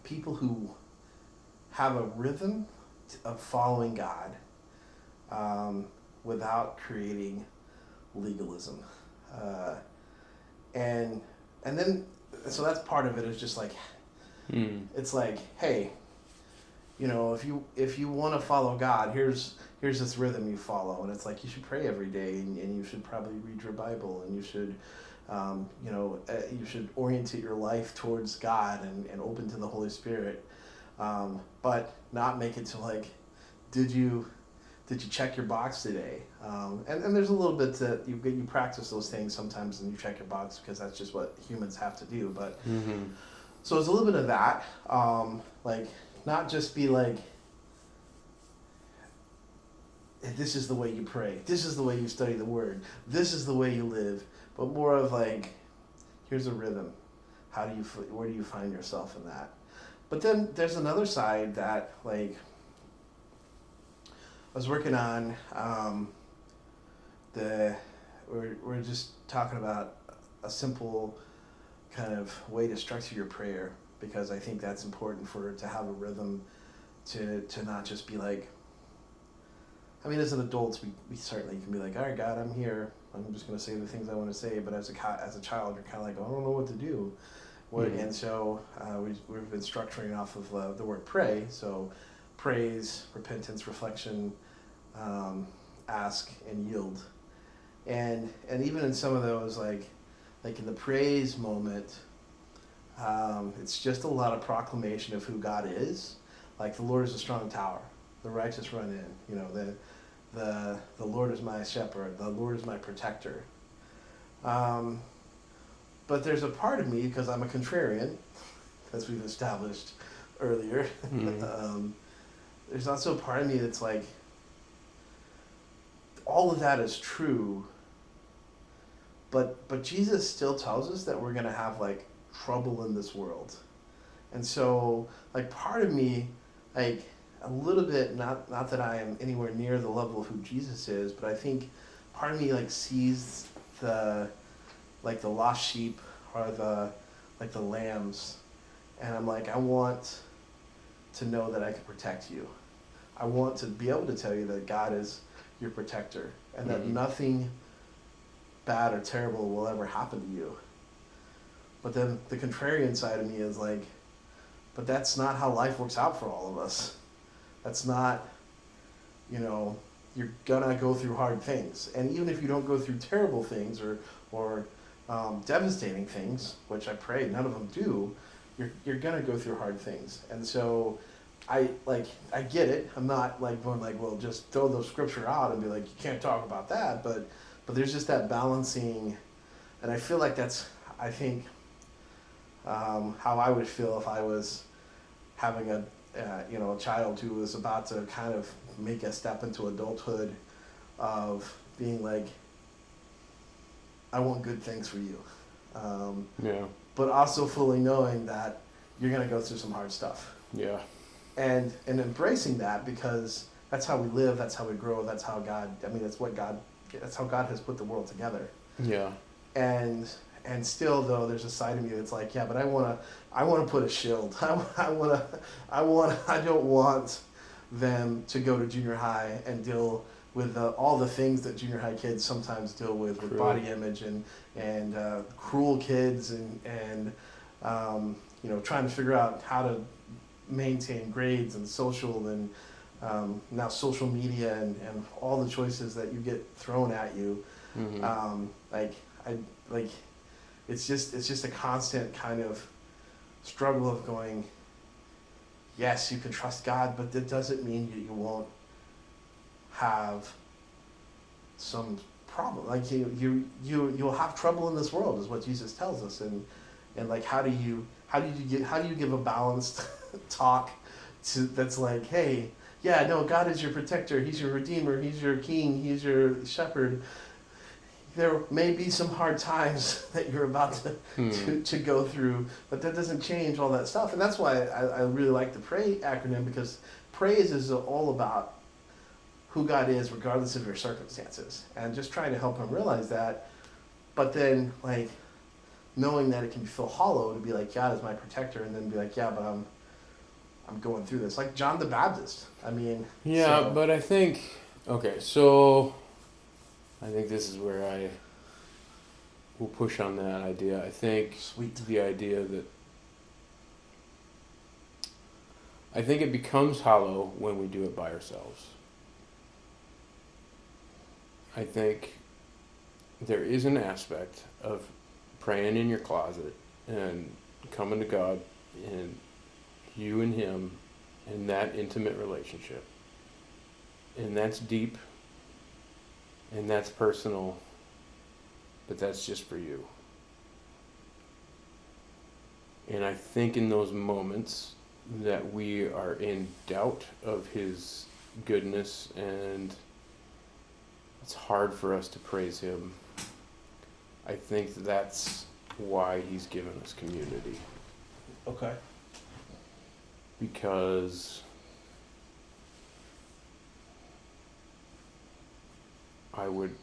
people who have a rhythm of following God without creating legalism, and then so that's part of it. Is just like it's like, hey, if you want to follow God, here's this rhythm you follow, and it's like you should pray every day, and you should probably read your Bible, and you should you should orientate your life towards God and open to the Holy Spirit, but not make it to like, did you check your box today? And there's a little bit that you practice those things sometimes, and you check your box because that's just what humans have to do. But so it's a little bit of that, like not just be like, this is the way you pray, this is the way you study the Word, this is the way you live, but more of like, here's a rhythm. Where do you find yourself in that? But then there's another side that, like, I was working on we're just talking about a simple kind of way to structure your prayer, because I think that's important to have a rhythm, to not just be like, I mean, as an adult, we certainly can be like, all right, God, I'm here. I'm just going to say the things I want to say. But as a child, you're kind of like, I don't know what to do. And so we've been structuring off of the word pray. So praise, repentance, reflection, ask, and yield. And even in some of those, like in the praise moment, it's just a lot of proclamation of who God is. Like, the Lord is a strong tower, the righteous run in. The Lord is my shepherd, the Lord is my protector. But there's a part of me, because I'm a contrarian, as we've established earlier, there's also a part of me that's like, all of that is true, but Jesus still tells us that we're going to have like trouble in this world. And so, like, part of me, like, a little bit, not that I am anywhere near the level of who Jesus is, but I think part of me like sees the lost sheep, or the lambs, and I'm like, I want to know that I can protect you. I want to be able to tell you that God is your protector, and that nothing bad or terrible will ever happen to you. But then the contrarian side of me is like, but that's not how life works out for all of us. That's not, you're gonna go through hard things. And even if you don't go through terrible things or devastating things, which I pray none of them do, you're gonna go through hard things. And so I get it. I'm not like going like, well, just throw the scripture out and be like, you can't talk about that. But there's just that balancing, and I feel like that's, I think, how I would feel if I was having a child who was about to kind of make a step into adulthood, of being like, I want good things for you. But also fully knowing that you're going to go through some hard stuff. Yeah. And embracing that, because that's how we live, that's how we grow, that's how that's how God has put the world together. Yeah. And still, though, there's a side of me that's like, yeah, but I want to put a shield. I don't want them to go to junior high and deal with all the things that junior high kids sometimes deal with True. body image and cruel kids and trying to figure out how to maintain grades and social and now social media and all the choices that you get thrown at you. Mm-hmm. Like it's just a constant kind of struggle of going, yes, you can trust God, but that doesn't mean you won't have some problem. Like you'll have trouble in this world, is what Jesus tells us. And like how do you give a balanced talk to that's like, hey, yeah, no, God is your protector, He's your redeemer, He's your king, He's your shepherd. There may be some hard times that you're about to go through, but that doesn't change all that stuff. And that's why I really like the PRAY acronym, because praise is all about who God is regardless of your circumstances, and just trying to help him realize that. But then like knowing that it can feel hollow to be like, God is my protector, and then be like, yeah, but I'm going through this. Like John the Baptist. I mean, Yeah, so, but I think, okay, so I think this is where I will push on that idea. I think sweet. the idea that I think it becomes hollow when we do it by ourselves. I think there is an aspect of praying in your closet and coming to God and you and Him in that intimate relationship. And that's deep and that's personal, but that's just for you. And I think in those moments that we are in doubt of His goodness and it's hard for us to praise Him, I think that's why He's given us community. Okay. Because I would...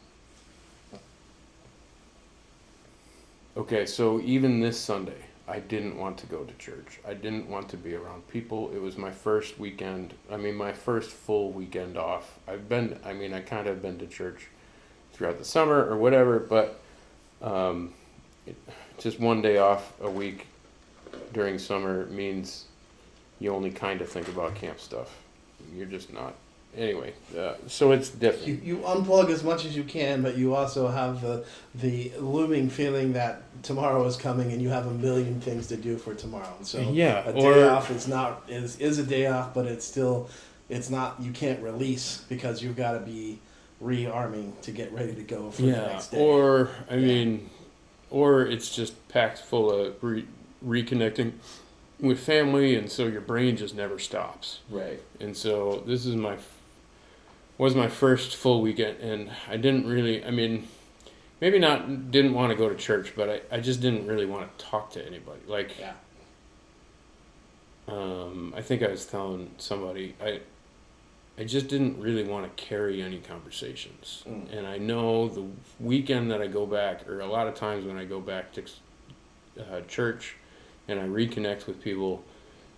Okay, so even this Sunday, I didn't want to go to church. I didn't want to be around people. It was my first weekend, my first full weekend off. I kind of been to church throughout the summer or whatever, but just one day off a week during summer means you only kind of think about camp stuff. You're just not. Anyway, so it's different. You unplug as much as you can, but you also have the looming feeling that tomorrow is coming, and you have a million things to do for tomorrow. And so Yeah, a day off is a day off, but it's not. You can't release because you've got to be rearming to get ready to go for the next day. Or it's just packed full of reconnecting with family, and so your brain just never stops. Right. And so this is was my first full weekend, and I didn't really, didn't want to go to church, but I just didn't really want to talk to anybody. Like, yeah. I think I was telling somebody, I just didn't really want to carry any conversations. And I know the weekend that I go back, or a lot of times when I go back to church and I reconnect with people,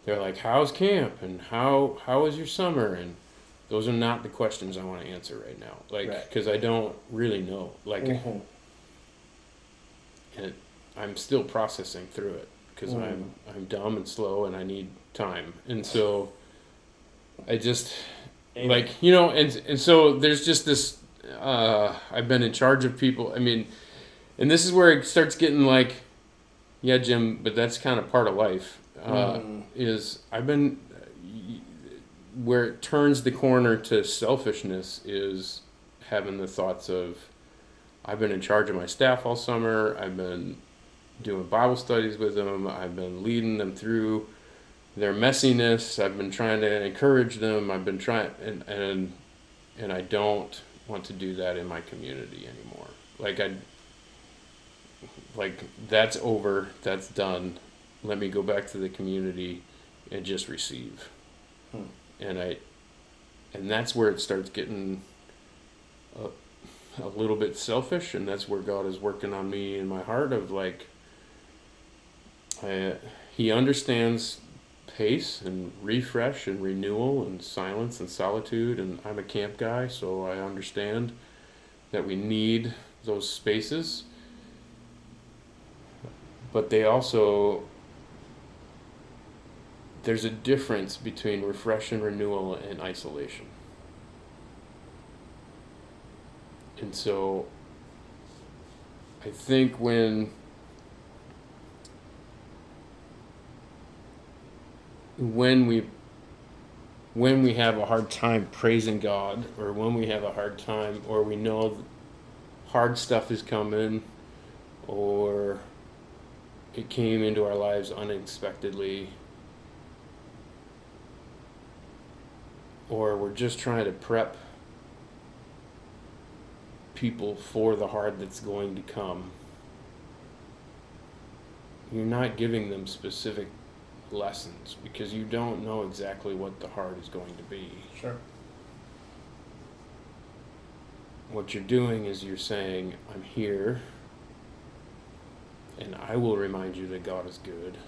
they're like, how's camp? And how was your summer? And those are not the questions I want to answer right now. Like, because I don't really know. Like, and I'm still processing through it because I'm dumb and slow and I need time. And so I just... and so there's just this, I've been in charge of people. And this is where it starts getting like, yeah, Jim, but that's kind of part of life, where it turns the corner to selfishness is having the thoughts of, I've been in charge of my staff all summer. I've been doing Bible studies with them. I've been leading them through their messiness. I've been trying to encourage them. I've been trying, and I don't want to do that in my community anymore. That's over. That's done. Let me go back to the community and just receive. And that's where it starts getting a little bit selfish, and that's where God is working on me in my heart of like, He understands pace and refresh and renewal and silence and solitude, and I'm a camp guy, so I understand that we need those spaces, but they also there's a difference between refresh and renewal and isolation. And so I think when we have a hard time praising God, or when we have a hard time, or we know hard stuff is coming, or it came into our lives unexpectedly, or we're just trying to prep people for the hard that's going to come, you're not giving them specific lessons because you don't know exactly what the hard is going to be. Sure. What you're doing is you're saying, I'm here, and I will remind you that God is good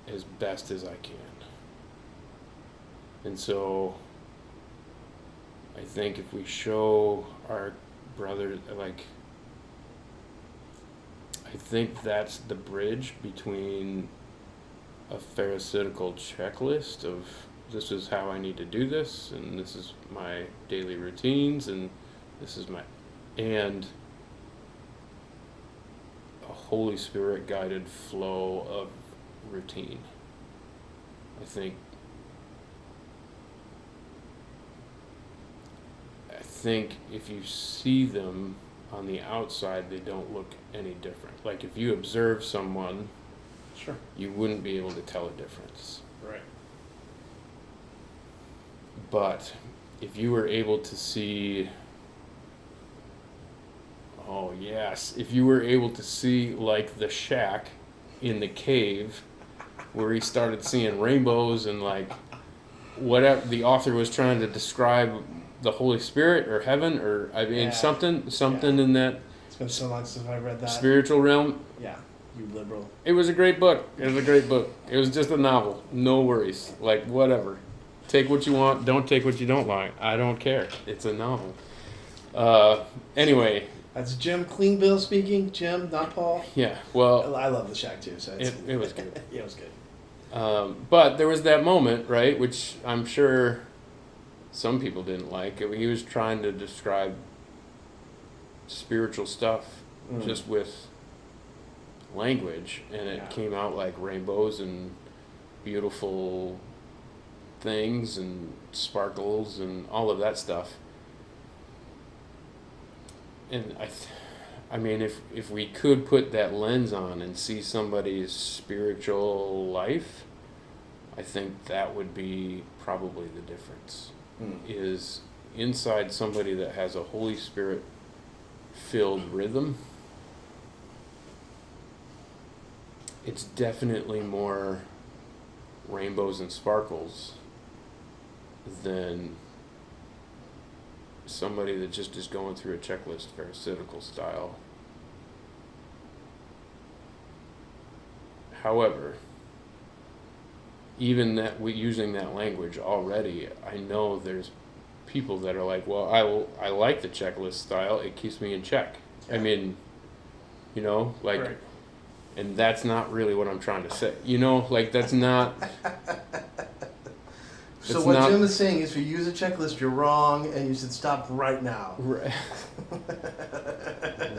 as best as I can. And so I think if we show our brother, like, I think that's the bridge between a pharisaical checklist of this is how I need to do this, and this is my daily routines, and this is my, and a Holy Spirit guided flow of routine. I think if you see them on the outside, they don't look any different. Like if you observe someone, Sure. you wouldn't be able to tell a difference. Right. But if you were able to see, oh yes, if you were able to see like the shack in the cave where he started seeing rainbows and like whatever the author was trying to describe, the Holy Spirit or heaven, or I mean Yeah. something Yeah. in that It's been so long since I read that. spiritual realm. Yeah, you liberal. It was a great book. It was just a novel. No worries. Like whatever. Take what you want. Don't take what you don't like. I don't care. It's a novel. Anyway. That's Jim Cleanbill speaking. Jim, not Paul. Yeah. Well, I love the Shack too. So it was good. Yeah, it was good. But there was that moment, right, which I'm sure some people didn't like. He was trying to describe spiritual stuff just with language, and it came out like rainbows and beautiful things and sparkles and all of that stuff. And I mean, if we could put that lens on and see somebody's spiritual life, I think that would be probably the difference. Is inside somebody that has a Holy Spirit filled rhythm, it's definitely more rainbows and sparkles than somebody that just is going through a checklist, pharisaical style. However, even that using that language already, I know there's people that are like, well, I like the checklist style. It keeps me in check. Yeah. I mean, you know, like, Right. and that's not really what I'm trying to say. You know, like that's not. So what Jim is saying is, if you use a checklist, you're wrong, and you should stop right now. Right.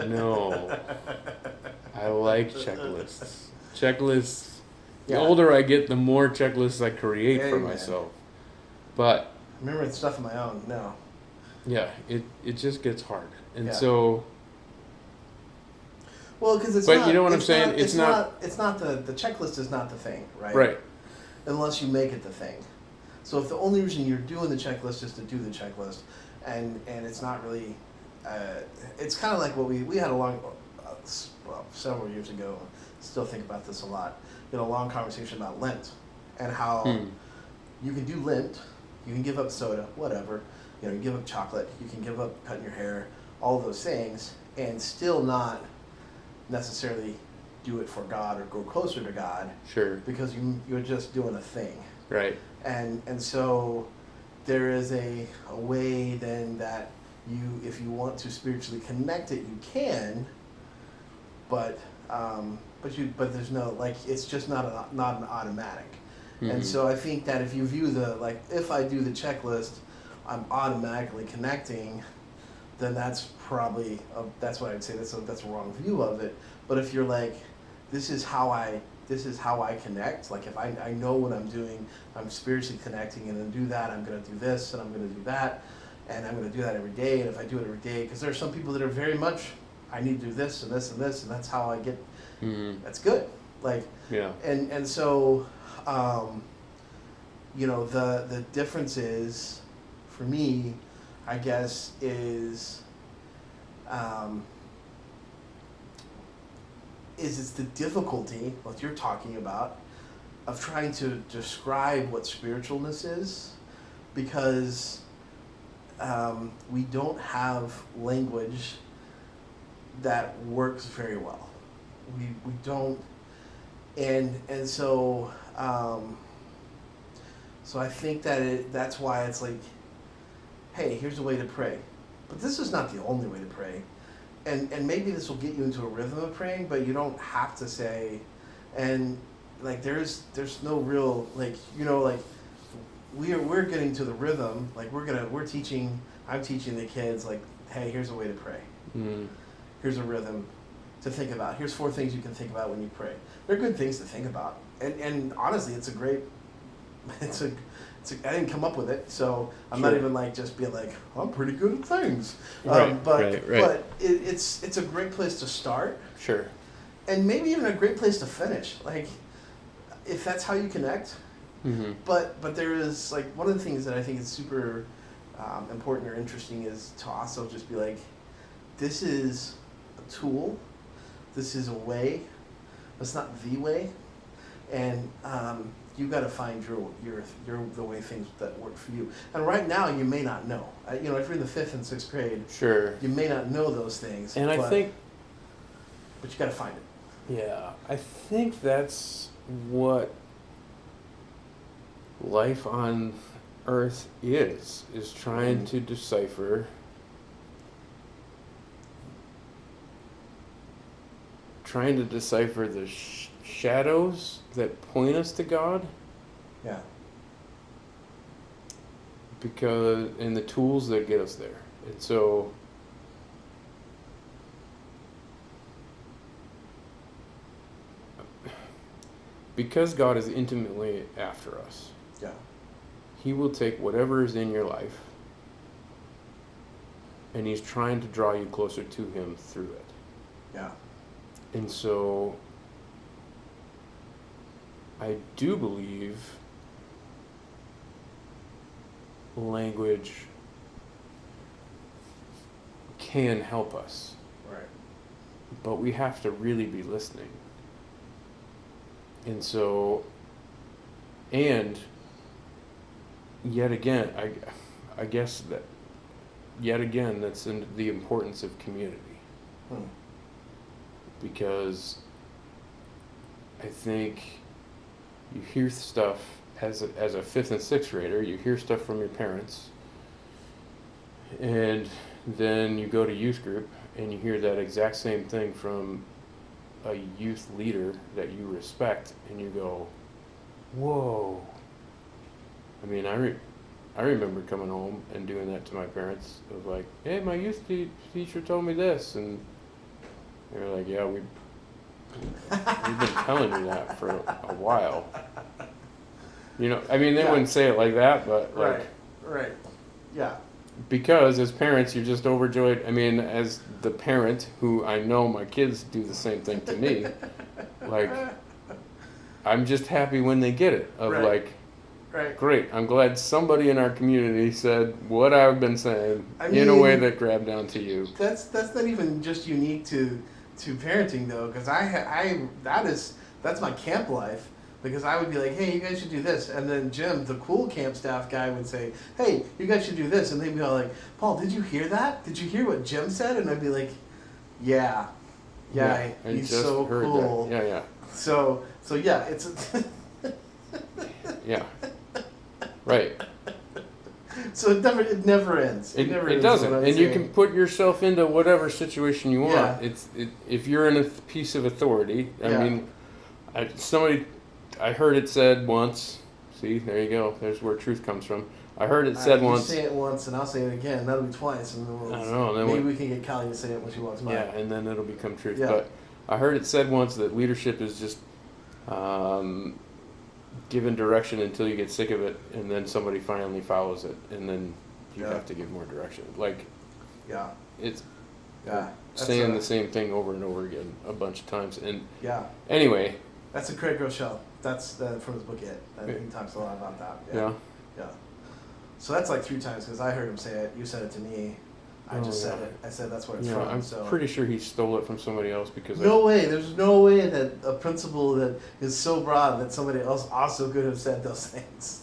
No, I like checklists. Checklists. The older I get, the more checklists I create for myself. But I remember it's stuff of my own. No. yeah, it just gets hard, and Yeah. so. Well, because it's But not. you know what I'm it's saying? Not, It's not. It's not the checklist is not the thing, right? Right. Unless you make it the thing. So if the only reason you're doing the checklist is to do the checklist, and it's not really, it's kind of like what we had a long, several years ago. Still think about this a lot. We had a long conversation about Lent, and how you can do Lent, you can give up soda, whatever. You know, you give up chocolate, you can give up cutting your hair, all of those things, and still not necessarily do it for God or go closer to God. Sure. Because you're just doing a thing. Right. And so there is a way then that you, if you want to spiritually connect it, you can, but but there's no, like, it's just not an automatic. And Mhm. so I think that if you view if I do the checklist, I'm automatically connecting, then that's probably, that's what I'd say, that's a wrong view of it. But if you're like, this is how I connect, like if I know what I'm doing, I'm spiritually connecting, and to do that, I'm going to do this, and I'm going to do that, and I'm going to do that every day. And if I do it every day, because there are some people that are very much, I need to do this and this and this, and that's how I get, Mhm. that's good. Like, Yeah. and so, the difference is, for me, I guess, is it's the difficulty, what you're talking about, of trying to describe what spiritualness is, because we don't have language that works very well. We don't, and so so I think that that's why it's like, hey, here's a way to pray, but this is not the only way to pray, and maybe this will get you into a rhythm of praying, but you don't have to say, and like there's no real, like, like we're getting to the rhythm, like I'm teaching the kids, like, hey, here's a way to pray. Mhm. Here's a rhythm to think about. Here's 4 things you can think about when you pray. They're good things to think about. And honestly, it's I didn't come up with it, so I'm not Sure. even like just being like, I'm pretty good at things. Right, But right. but it's a great place to start, Sure. and maybe even a great place to finish. Like, if that's how you connect. Mhm. But there is, like, one of the things that I think is super important or interesting is to also just be like, this is a tool, this is a way, it's not the way, and you got to find your the way things that work for you. And right now you may not know. If you're in the 5th and 6th grade, Sure. you may not know those things. And I think, but you got to find it. yeah, I think that's what life on Earth is trying to decipher the shadows that point us to God, Yeah. and the tools that get us there. And so because God is intimately after us, Yeah. He will take whatever is in your life and He's trying to draw you closer to Him through it. Yeah. And so I do believe language can help us, Right. but we have to really be listening. And so, and yet again, I guess that yet again, that's in the importance of community. Hmm. Because I think you hear stuff as a 5th and 6th grader, you hear stuff from your parents, and then you go to youth group and you hear that exact same thing from a youth leader that you respect, and you go, whoa. I mean, I remember coming home and doing that to my parents, of like, hey, my youth teacher told me this, and they were like, yeah, we've been telling you that for a while. I mean, they Yeah. wouldn't say it like that, but like, Right. Yeah. because as parents, you're just overjoyed. I mean, as the parent who I know my kids do the same thing to me, like, I'm just happy when they get it. Of Right. like, Right. great, I'm glad somebody in our community said what I've been saying in a mean, way that grabbed onto you. That's not even just unique to parenting though, because that's my camp life. Because I would be like, hey, you guys should do this, and then Jim, the cool camp staff guy, would say, hey, you guys should do this, and they'd be all like, Paul, did you hear that? Did you hear what Jim said? And I'd be like, yeah, I he's just so heard cool. that. Yeah. So yeah, it's Yeah. Right. So it never ends. It, never it ends, doesn't, is what I'm and you saying. can put yourself into whatever situation you want. Yeah. If you're in a piece of authority. I Yeah. mean, I heard it said once. See, there you go. There's where truth comes from. I heard it said You once. say it once, and I'll say it again. That'll be twice, and then I don't know. Then maybe we can get Callie to say it when she walks by. yeah, and then it'll become truth. Yeah. But I heard it said once that leadership is just given direction until you get sick of it, and then somebody finally follows it, and then you Yeah. have to give more direction. Like Yeah. it's Yeah. That's saying a- the same thing over and over again a bunch of times. And Yeah. anyway, That's a Craig Groeschel. That's from his book It. I think he talks a lot about that. yeah. Yeah. So that's like 3 times because I heard him say it. You said it to me. I Oh, just said yeah. it. I said that's what it's Yeah, from. I'm so pretty sure he stole it from somebody else because no way. There's no way that a principle that is so broad that somebody else also could have said those things.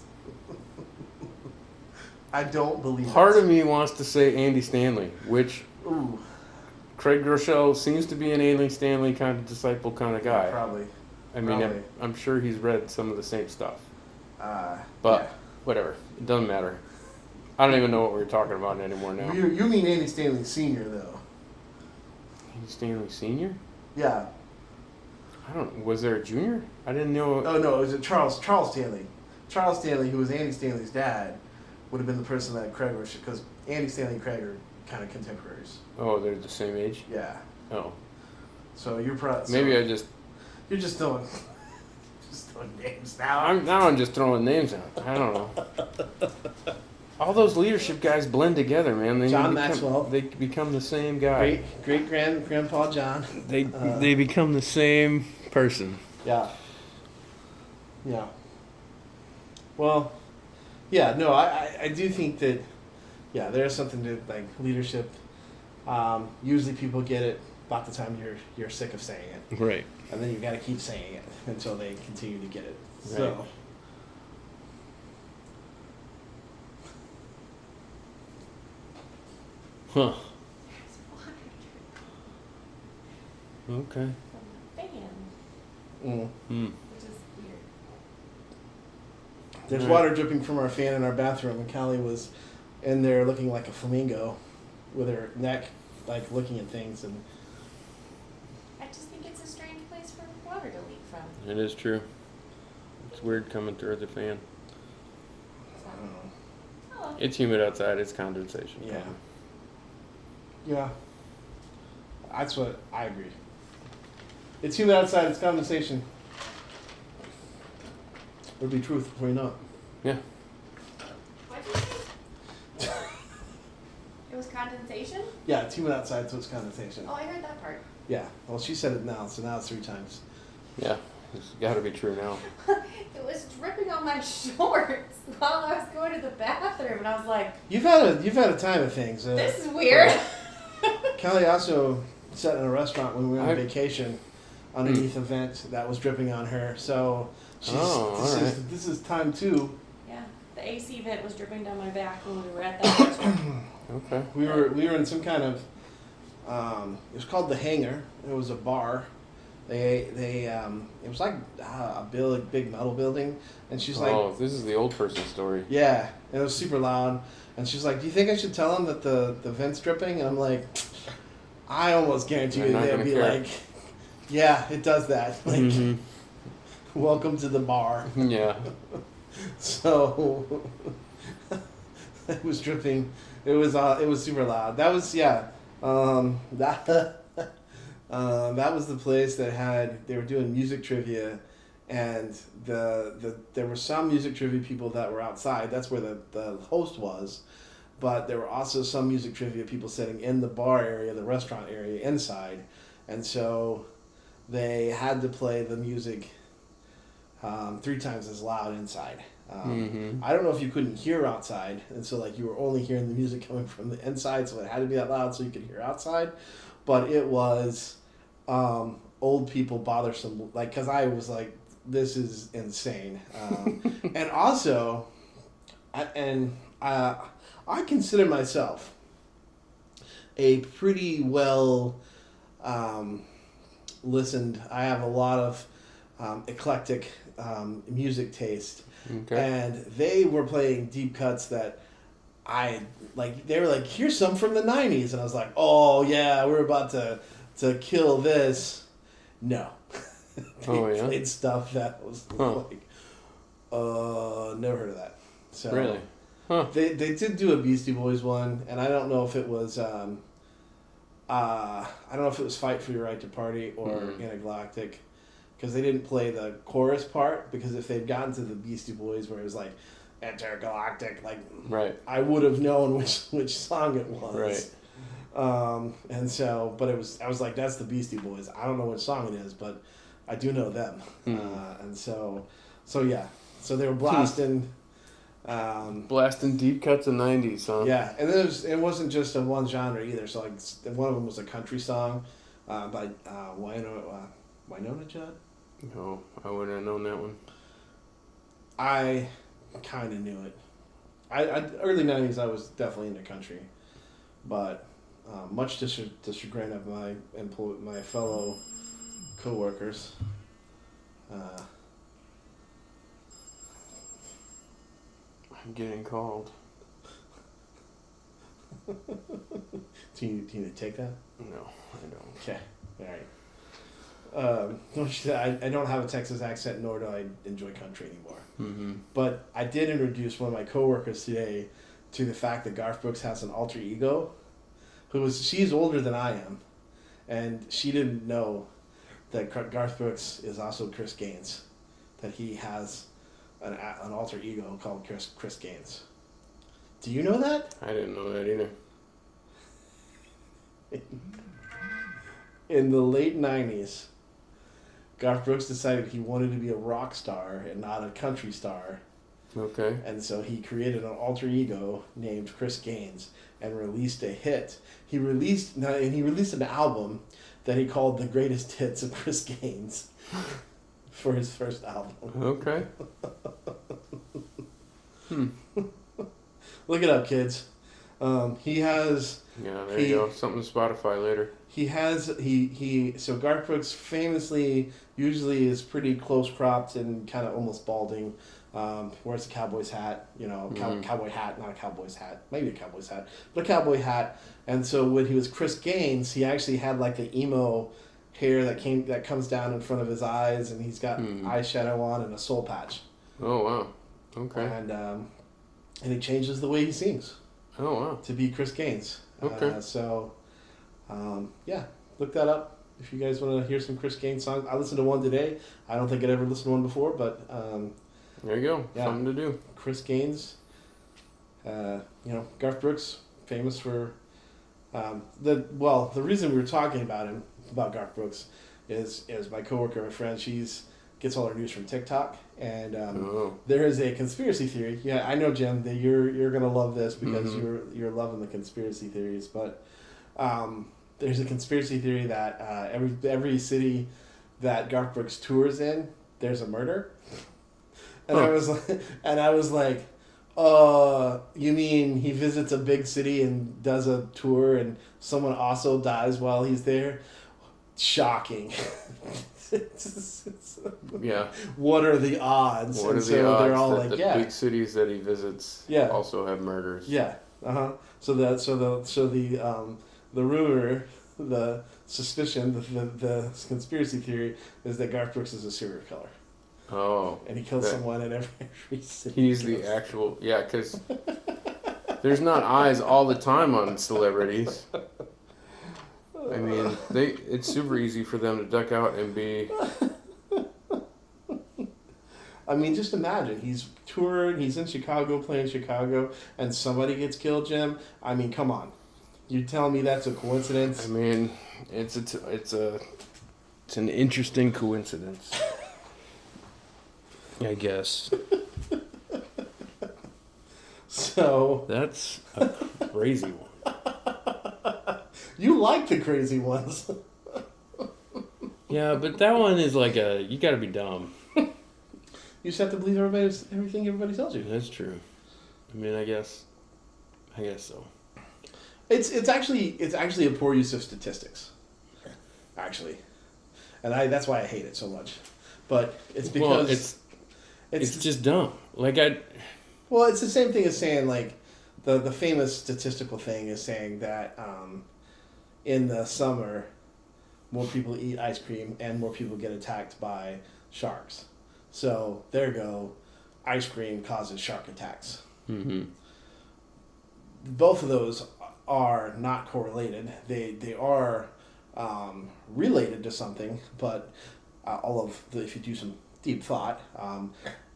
I don't believe part it. of me wants to say Andy Stanley, which Ooh, Craig Groeschel seems to be an Andy Stanley kind of disciple kind of guy. probably. I mean, probably. I'm sure he's read some of the same stuff, Uh, but whatever. It doesn't matter. I don't even know what we're talking about anymore now. You mean Andy Stanley Sr. though? Andy Stanley Sr.? Yeah. I don't. Was there a junior? I didn't know. Oh no, it was Charles Stanley. Charles Stanley, who was Andy Stanley's dad, would have been the person that Craig was, because Andy Stanley and Craig are kind of contemporaries. Oh, they're the same age. Yeah. Oh, So you're probably maybe I just. you're just throwing names now. I'm just throwing names out. I don't know. All those leadership guys blend together, man. John Maxwell. They become the same guy. Great grandpa John. They become the same person. Yeah. Yeah. Well, yeah, no, I do think that, yeah, there's something to, like, leadership. Usually people get it about the time you're sick of saying it. Right. And then you got to keep saying it until they continue to get it. So, Right. Huh. Okay. From the fan, mm. which is weird. There's Right. water dripping from our fan in our bathroom, and Callie was in there looking like a flamingo with her neck, like, looking at things. And I just think it's a strange place for water to leak from. It is true. It's weird coming through the fan. I don't know. Oh, It's humid outside. It's condensation. Yeah. Yeah. That's what I agree. It's humid outside, it's condensation. It'll be truth before you know it. Yeah. what'd you say? It was condensation? Yeah, it's humid outside, so it's condensation. Oh, I heard that part. Yeah. Well, she said it now, so now it's 3 times. Yeah. It's got to be true now. It was dripping on my shorts while I was going to the bathroom, and I was like, You've had a time of things. this is weird. Callie also sat in a restaurant when we were on I- vacation underneath a vent that was dripping on her. So she's, Oh, this is time 2. Yeah, the AC vent was dripping down my back when we were at that restaurant. Okay. We were in some kind of it was called the Hangar. It was a bar. It was like a big metal building, and she's like, Oh, this is the old person story. yeah, and it was super loud. And she's like, do you think I should tell them that the vent's dripping? And I'm like, I almost guarantee They're you not they'd gonna be care. like, yeah, it does that. Like, Mhm. welcome to the bar. Yeah. So it was dripping. It was super loud. That was that was the place that they were doing music trivia, and there were some music trivia people that were outside. That's where the host was, but there were also some music trivia people sitting in the bar area, the restaurant area inside, and so they had to play the music 3 times as loud inside. Mhm. I don't know if you couldn't hear outside, and so like you were only hearing the music coming from the inside, so it had to be that loud so you could hear outside. But it was old people bothersome, like, because I was like, this is insane. And also, I consider myself a pretty well listened. I have a lot of eclectic music taste. Okay. And they were playing deep cuts that they were like, here's some from the 90s, and I was like, oh yeah, we're about to kill this. No. They played stuff that was like, never heard of that. So Really? Huh. They did do a Beastie Boys one, and I don't know if it was I don't know if it was Fight for Your Right to Party or Intergalactic, because they didn't play the chorus part, because if they'd gotten to the Beastie Boys where it was like Intergalactic, like Right. I would have known which song it was. Right. And so, but I was like, that's the Beastie Boys. I don't know which song it is, but I do know them. And so yeah. So they were blasting. Blasting deep cuts of 90s, huh? Yeah, and it wasn't just a one genre either. So like one of them was a country song by Wynonna Judd. No, I wouldn't have known that one. I kind of knew it. I early 90s I was definitely into country, but much to the chagrin of my fellow co-workers. I'm getting called. Do you need to take that? No, I don't. Okay, all right. I don't have a Texas accent, nor do I enjoy country anymore. Mm-hmm. But I did introduce one of my coworkers today to the fact that Garth Brooks has an alter ego, she's older than I am, and she didn't know that Garth Brooks is also Chris Gaines, that he has an alter ego called Chris Gaines. Do you know that? I didn't know that either. In the late 90s, Garth Brooks decided he wanted to be a rock star and not a country star. Okay. And so he created an alter ego named Chris Gaines and released a hit. He released an album that he called The Greatest Hits of Chris Gaines for his first album. Okay. Look it up, kids. He has... Yeah, there you go. Something to Spotify later. So Garth Brooks famously usually is pretty close cropped and kind of almost balding. Wears a cowboy's hat, cowboy hat, not a cowboy's hat, maybe a cowboy's hat, but a cowboy hat. And so when he was Chris Gaines, he actually had like the emo hair that comes down in front of his eyes, and he's got eyeshadow on and a soul patch. Oh wow. Okay. And he changes the way he sings. Oh wow. To be Chris Gaines. Okay. Yeah, look that up if you guys want to hear some Chris Gaines songs. I listened to one today. I don't think I'd ever listened to one before, but there you go. Yeah. Something to do. Chris Gaines. Garth Brooks, famous for the reason we were talking about Garth Brooks is my coworker, my friend. She's gets all her news from TikTok, and there is a conspiracy theory. Yeah, I know, Jim, that you're gonna love this because you're loving the conspiracy theories. But there's a conspiracy theory that every city that Garth Brooks tours in, there's a murder. And I was like, you mean he visits a big city and does a tour and someone also dies while he's there? Shocking. Yeah. What are the odds? What are the odds they're all that the big cities that he visits also have murders? Yeah. So the rumor, the suspicion, the conspiracy theory is that Garth Brooks is a serial killer. Oh. And he kills someone in every city. He's the actual, because there's not eyes all the time on celebrities. I mean, it's super easy for them to duck out and be... I mean, just imagine. He's touring, he's in Chicago, playing Chicago, and somebody gets killed, Jim. I mean, come on. You telling me that's a coincidence? I mean, it's an interesting coincidence. I guess. So... That's a crazy one. You like the crazy ones. Yeah, but that one is like you gotta be dumb. You just have to believe everything everybody tells you. That's true. I mean, I guess so. It's actually a poor use of statistics. Actually. And that's why I hate it so much. But it's because it's just dumb. Well, it's the same thing as saying like the famous statistical thing is saying that in the summer, more people eat ice cream and more people get attacked by sharks. So there you go, ice cream causes shark attacks. Mm-hmm. Both of those are not correlated. They are related to something, but if you do some deep thought,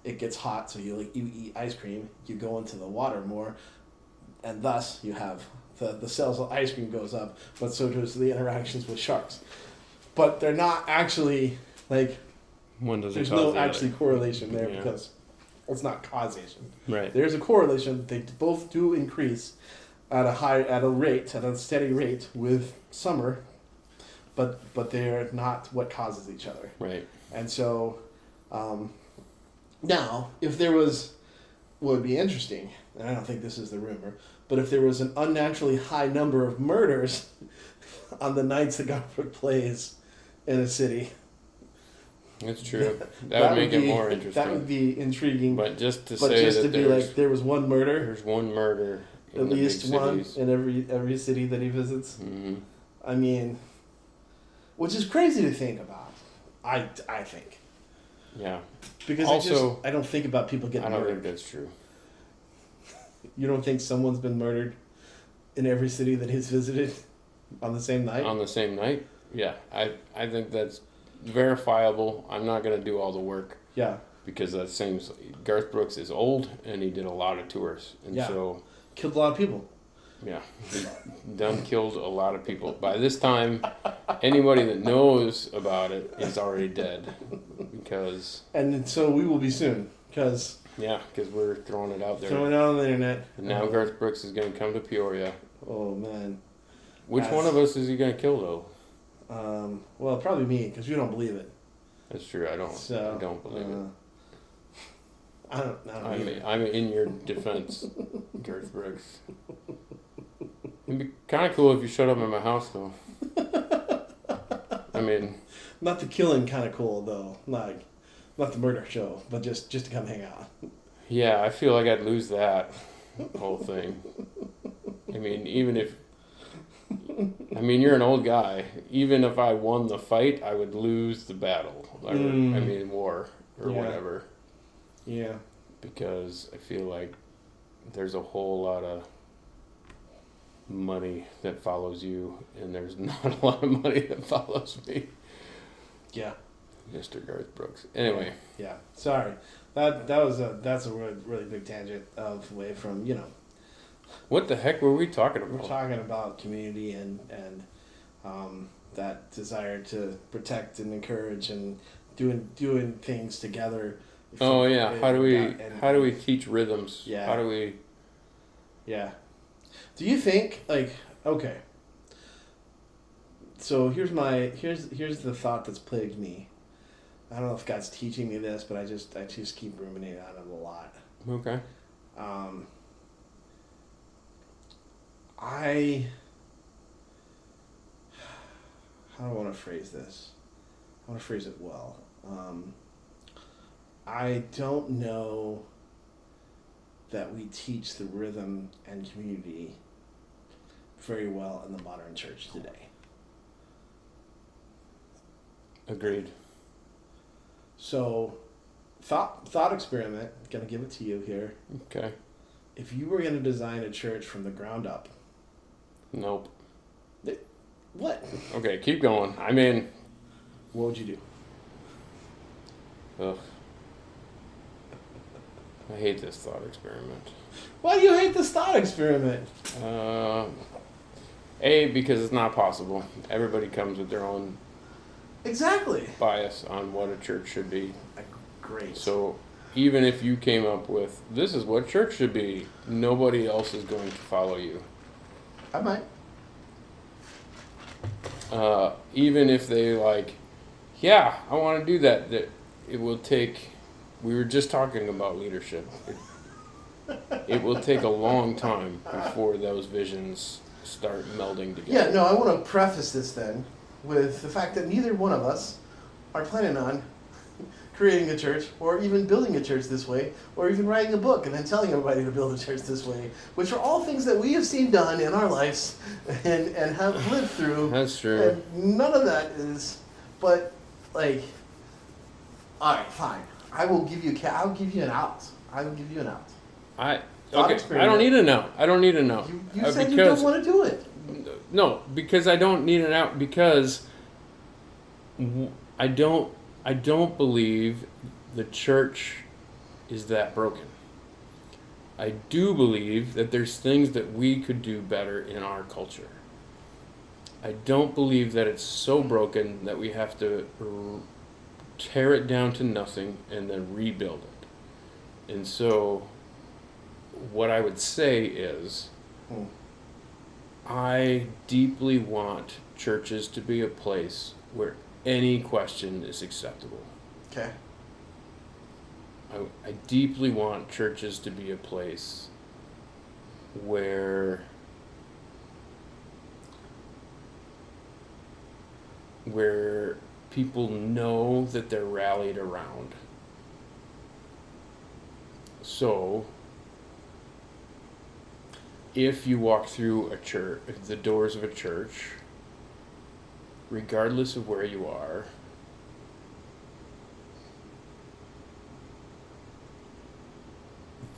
it gets hot, so you eat ice cream, you go into the water more, and thus you have the sales of ice cream goes up, but so does the interactions with sharks. But they're not actually like One doesn't there's cause no the actually other. correlation there Yeah. because it's not causation. Right. There's a correlation. They both do increase at a steady rate with summer, but they're not what causes each other. Right. And so, now if there was, what would be interesting, and I don't think this is the rumor, but if there was an unnaturally high number of murders on the nights that Garfield plays in a city, That's true. That would make it more interesting. That would be intriguing. But just to But say just that to be there's, like there was one murder, there's one murder in at the least big one cities. in every city that he visits. Mm-hmm. I mean, which is crazy to think about. I think Yeah. because Also, I don't think about people I getting don't murdered. think that's true. You don't think someone's been murdered in every city that he's visited on the same night? On the same night? Yeah. I think that's verifiable. I'm not going to do all the work Yeah, because that seems Garth Brooks is old and he did a lot of tours. And Yeah. so, killed a lot of people. yeah, he done killed a lot of people. By this time, anybody that knows about it is already dead because, And so we will be soon, because we're throwing it out there. throwing it out on the internet. And now Garth Brooks is going to come to Peoria. Oh, man. Which That's- one of us is he going to kill, though? Well, probably me, because you don't believe it. That's true. I don't believe it. I don't either. I'm in your defense, Garth Brooks. It'd be kind of cool if you showed up at my house, though. I mean, Not the killing kind of cool, though. Like, not the murder show, but just to come hang out. yeah, I feel like I'd lose that whole thing. I mean, you're an old guy. Even if I won the fight, I would lose the battle. Or, war or Yeah. whatever. Yeah. Because I feel like there's a whole lot of money that follows you, and there's not a lot of money that follows me, Yeah. Mr. Garth Brooks. Anyway, Yeah. Sorry. That's a really, really big tangent away from, what the heck were we talking we're about? talking about community and that desire to protect and encourage and doing things together. Oh yeah, how do we And- teach rhythms? Yeah. How do we? Yeah. Do you think okay? So here's the thought that's plagued me. I don't know if God's teaching me this, but I just keep ruminating on it a lot. Okay. How do I want to phrase this? I want to phrase it well. I don't know that we teach the rhythm and community very well in the modern church today. Agreed. So, thought experiment. Gonna give it to you here. Okay. If you were gonna design a church from the ground up, Nope. what Okay, keep going. I mean, what would you do? ugh. I hate this thought experiment. Why do you hate this thought experiment? Because it's not possible. Everybody comes with their own Exactly. bias on what a church should be. Great. So even if you came up with, this is what church should be, nobody else is going to follow you. I might. Even if they I want to do that, it will take, we were just talking about leadership. It will take a long time before those visions start melding together. Yeah, no, I want to preface this then with the fact that neither one of us are planning on creating a church, or even building a church this way, or even writing a book and then telling everybody to build a church this way, which are all things that we have seen done in our lives and have lived through. That's true. And none of that is, but like, all right, fine. I'll give you an out. I will give you an out. Thought Okay. experiment. I don't need an out. I don't need an out. You said you don't want to do it. No, because I don't need an out because I don't believe the church is that broken. I do believe that there's things that we could do better in our culture. I don't believe that it's so broken that we have to tear it down to nothing and then rebuild it. And so what I would say is I deeply want churches to be a place where any question is acceptable. Okay. I deeply want churches to be a place where people know that they're rallied around. So if you walk through a church, the doors of a church, regardless of where you are,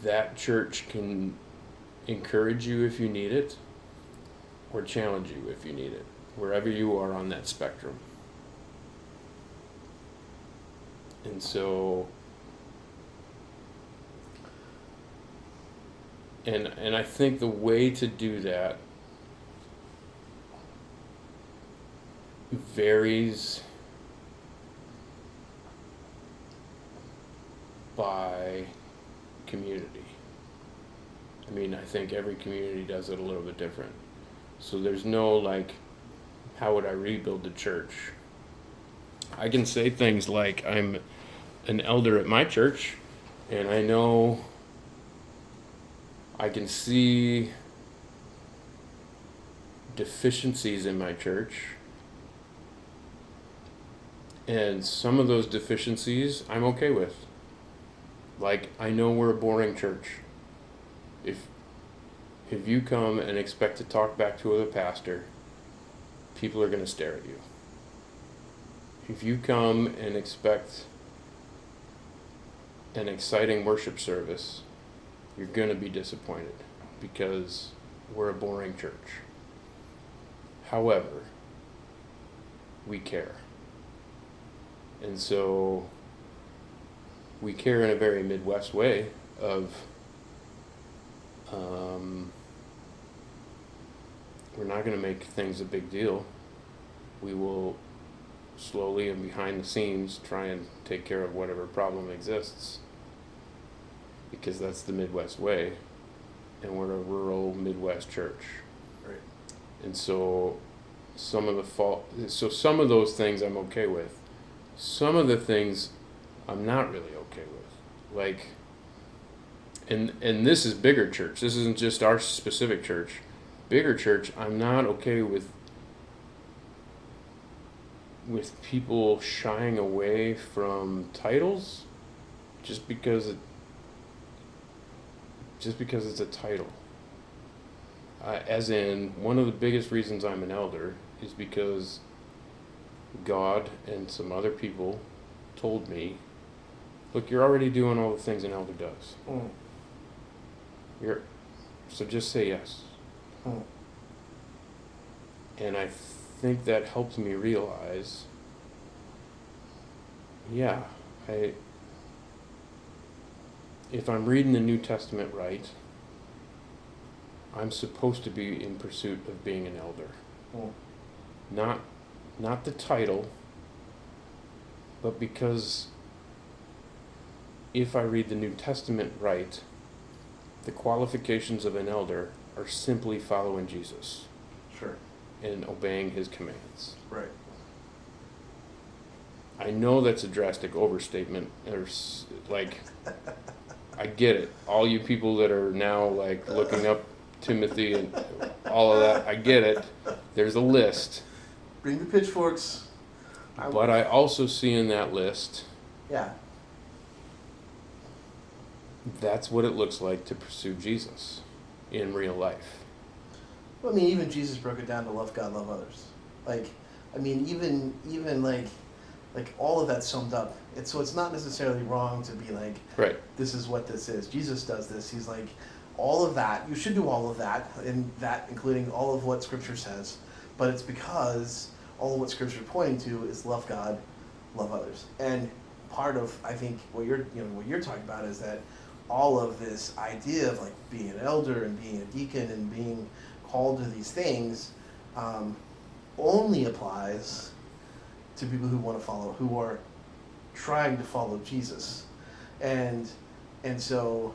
that church can encourage you if you need it, or challenge you if you need it, wherever you are on that spectrum. And so, and I think the way to do that varies by community. I mean, I think every community does it a little bit different. So there's no like, how would I rebuild the church? I can say things like, I'm an elder at my church, and I know I can see deficiencies in my church, and some of those deficiencies I'm okay with. Like, I know we're a boring church. If you come and expect to talk back to a pastor, people are going to stare at you. If you come and expect an exciting worship service, you're going to be disappointed because we're a boring church. However, we care. And so we care in a very Midwest way of we're not going to make things a big deal. We will slowly and behind the scenes try and take care of whatever problem exists, because that's the Midwest way, and we're a rural Midwest church. Right. And so some of those things I'm okay with. Some of the things I'm not really okay with. Like, and this is bigger church. This isn't just our specific church. Bigger church, I'm not okay with people shying away from titles just because it's a title. As in, one of the biggest reasons I'm an elder is because God and some other people told me, look, you're already doing all the things an elder does. So just say yes. And I think that helped me realize, if I'm reading the New Testament right, I'm supposed to be in pursuit of being an elder. Not the title, but because if I read the New Testament right, the qualifications of an elder are simply following Jesus. Sure. And obeying his commands. Right. I know that's a drastic overstatement. Like, I get it. All you people that are now like looking up Timothy and all of that, I get it. There's a list. Bring the pitchforks. But I also see in that list Yeah. That's what it looks like to pursue Jesus in real life. Well, I mean, even Jesus broke it down to love God, love others. Like, I mean, even like all of that summed up. It's not necessarily wrong to be like, Right. this is what this is. Jesus does this. He's like, all of that. You should do all of that, and that including all of what Scripture says. But it's because all of what Scripture is pointing to is love God, love others. And part of, I think, what you're talking about is that all of this idea of like being an elder and being a deacon and being called to these things only applies to people who want to follow, who are trying to follow Jesus, and so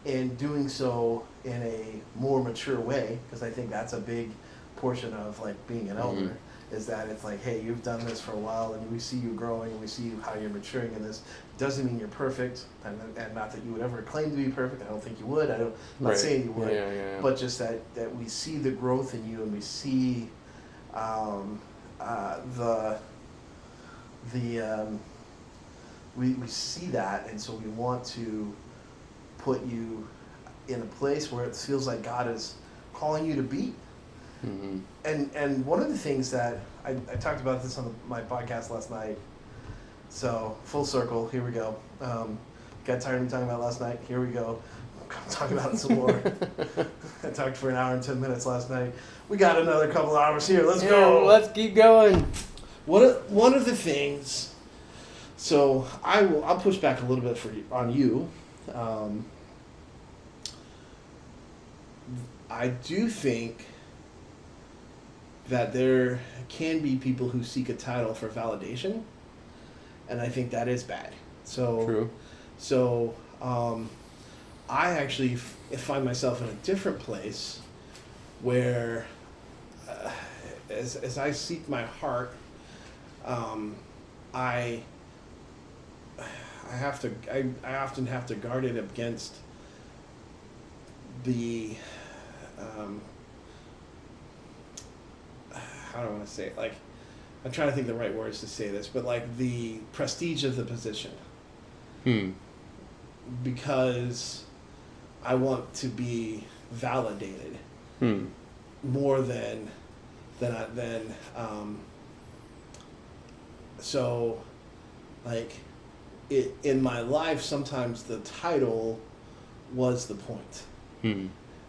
in doing so in a more mature way, because I think that's a big portion of like being an elder, is that it's like, hey, you've done this for a while, and we see you growing, and we see how you're maturing in this. Doesn't mean you're perfect, and not that you would ever claim to be perfect. I don't think you would. I'm not saying you would, but just that we see the growth in you, and we see we see that, and so we want to put you in a place where it feels like God is calling you to be. Mm-hmm. And one of the things that I talked about this on my podcast last night. So full circle, here we go. Got tired of me talking about it last night. Here we go. I'm talking about it some more. I talked for an hour and 10 minutes last night. We got another couple hours here. Let's go. Let's keep going. One of the things. So I'll push back a little bit on you. I do think that there can be people who seek a title for validation, and I think that is bad. So True. So I actually find myself in a different place where, as I seek my heart, I often have to guard it against the how do I want to say it? Like, I'm trying to think of the right words to say this, but like the prestige of the position. Because I want to be validated more than so like it in my life sometimes the title was the point.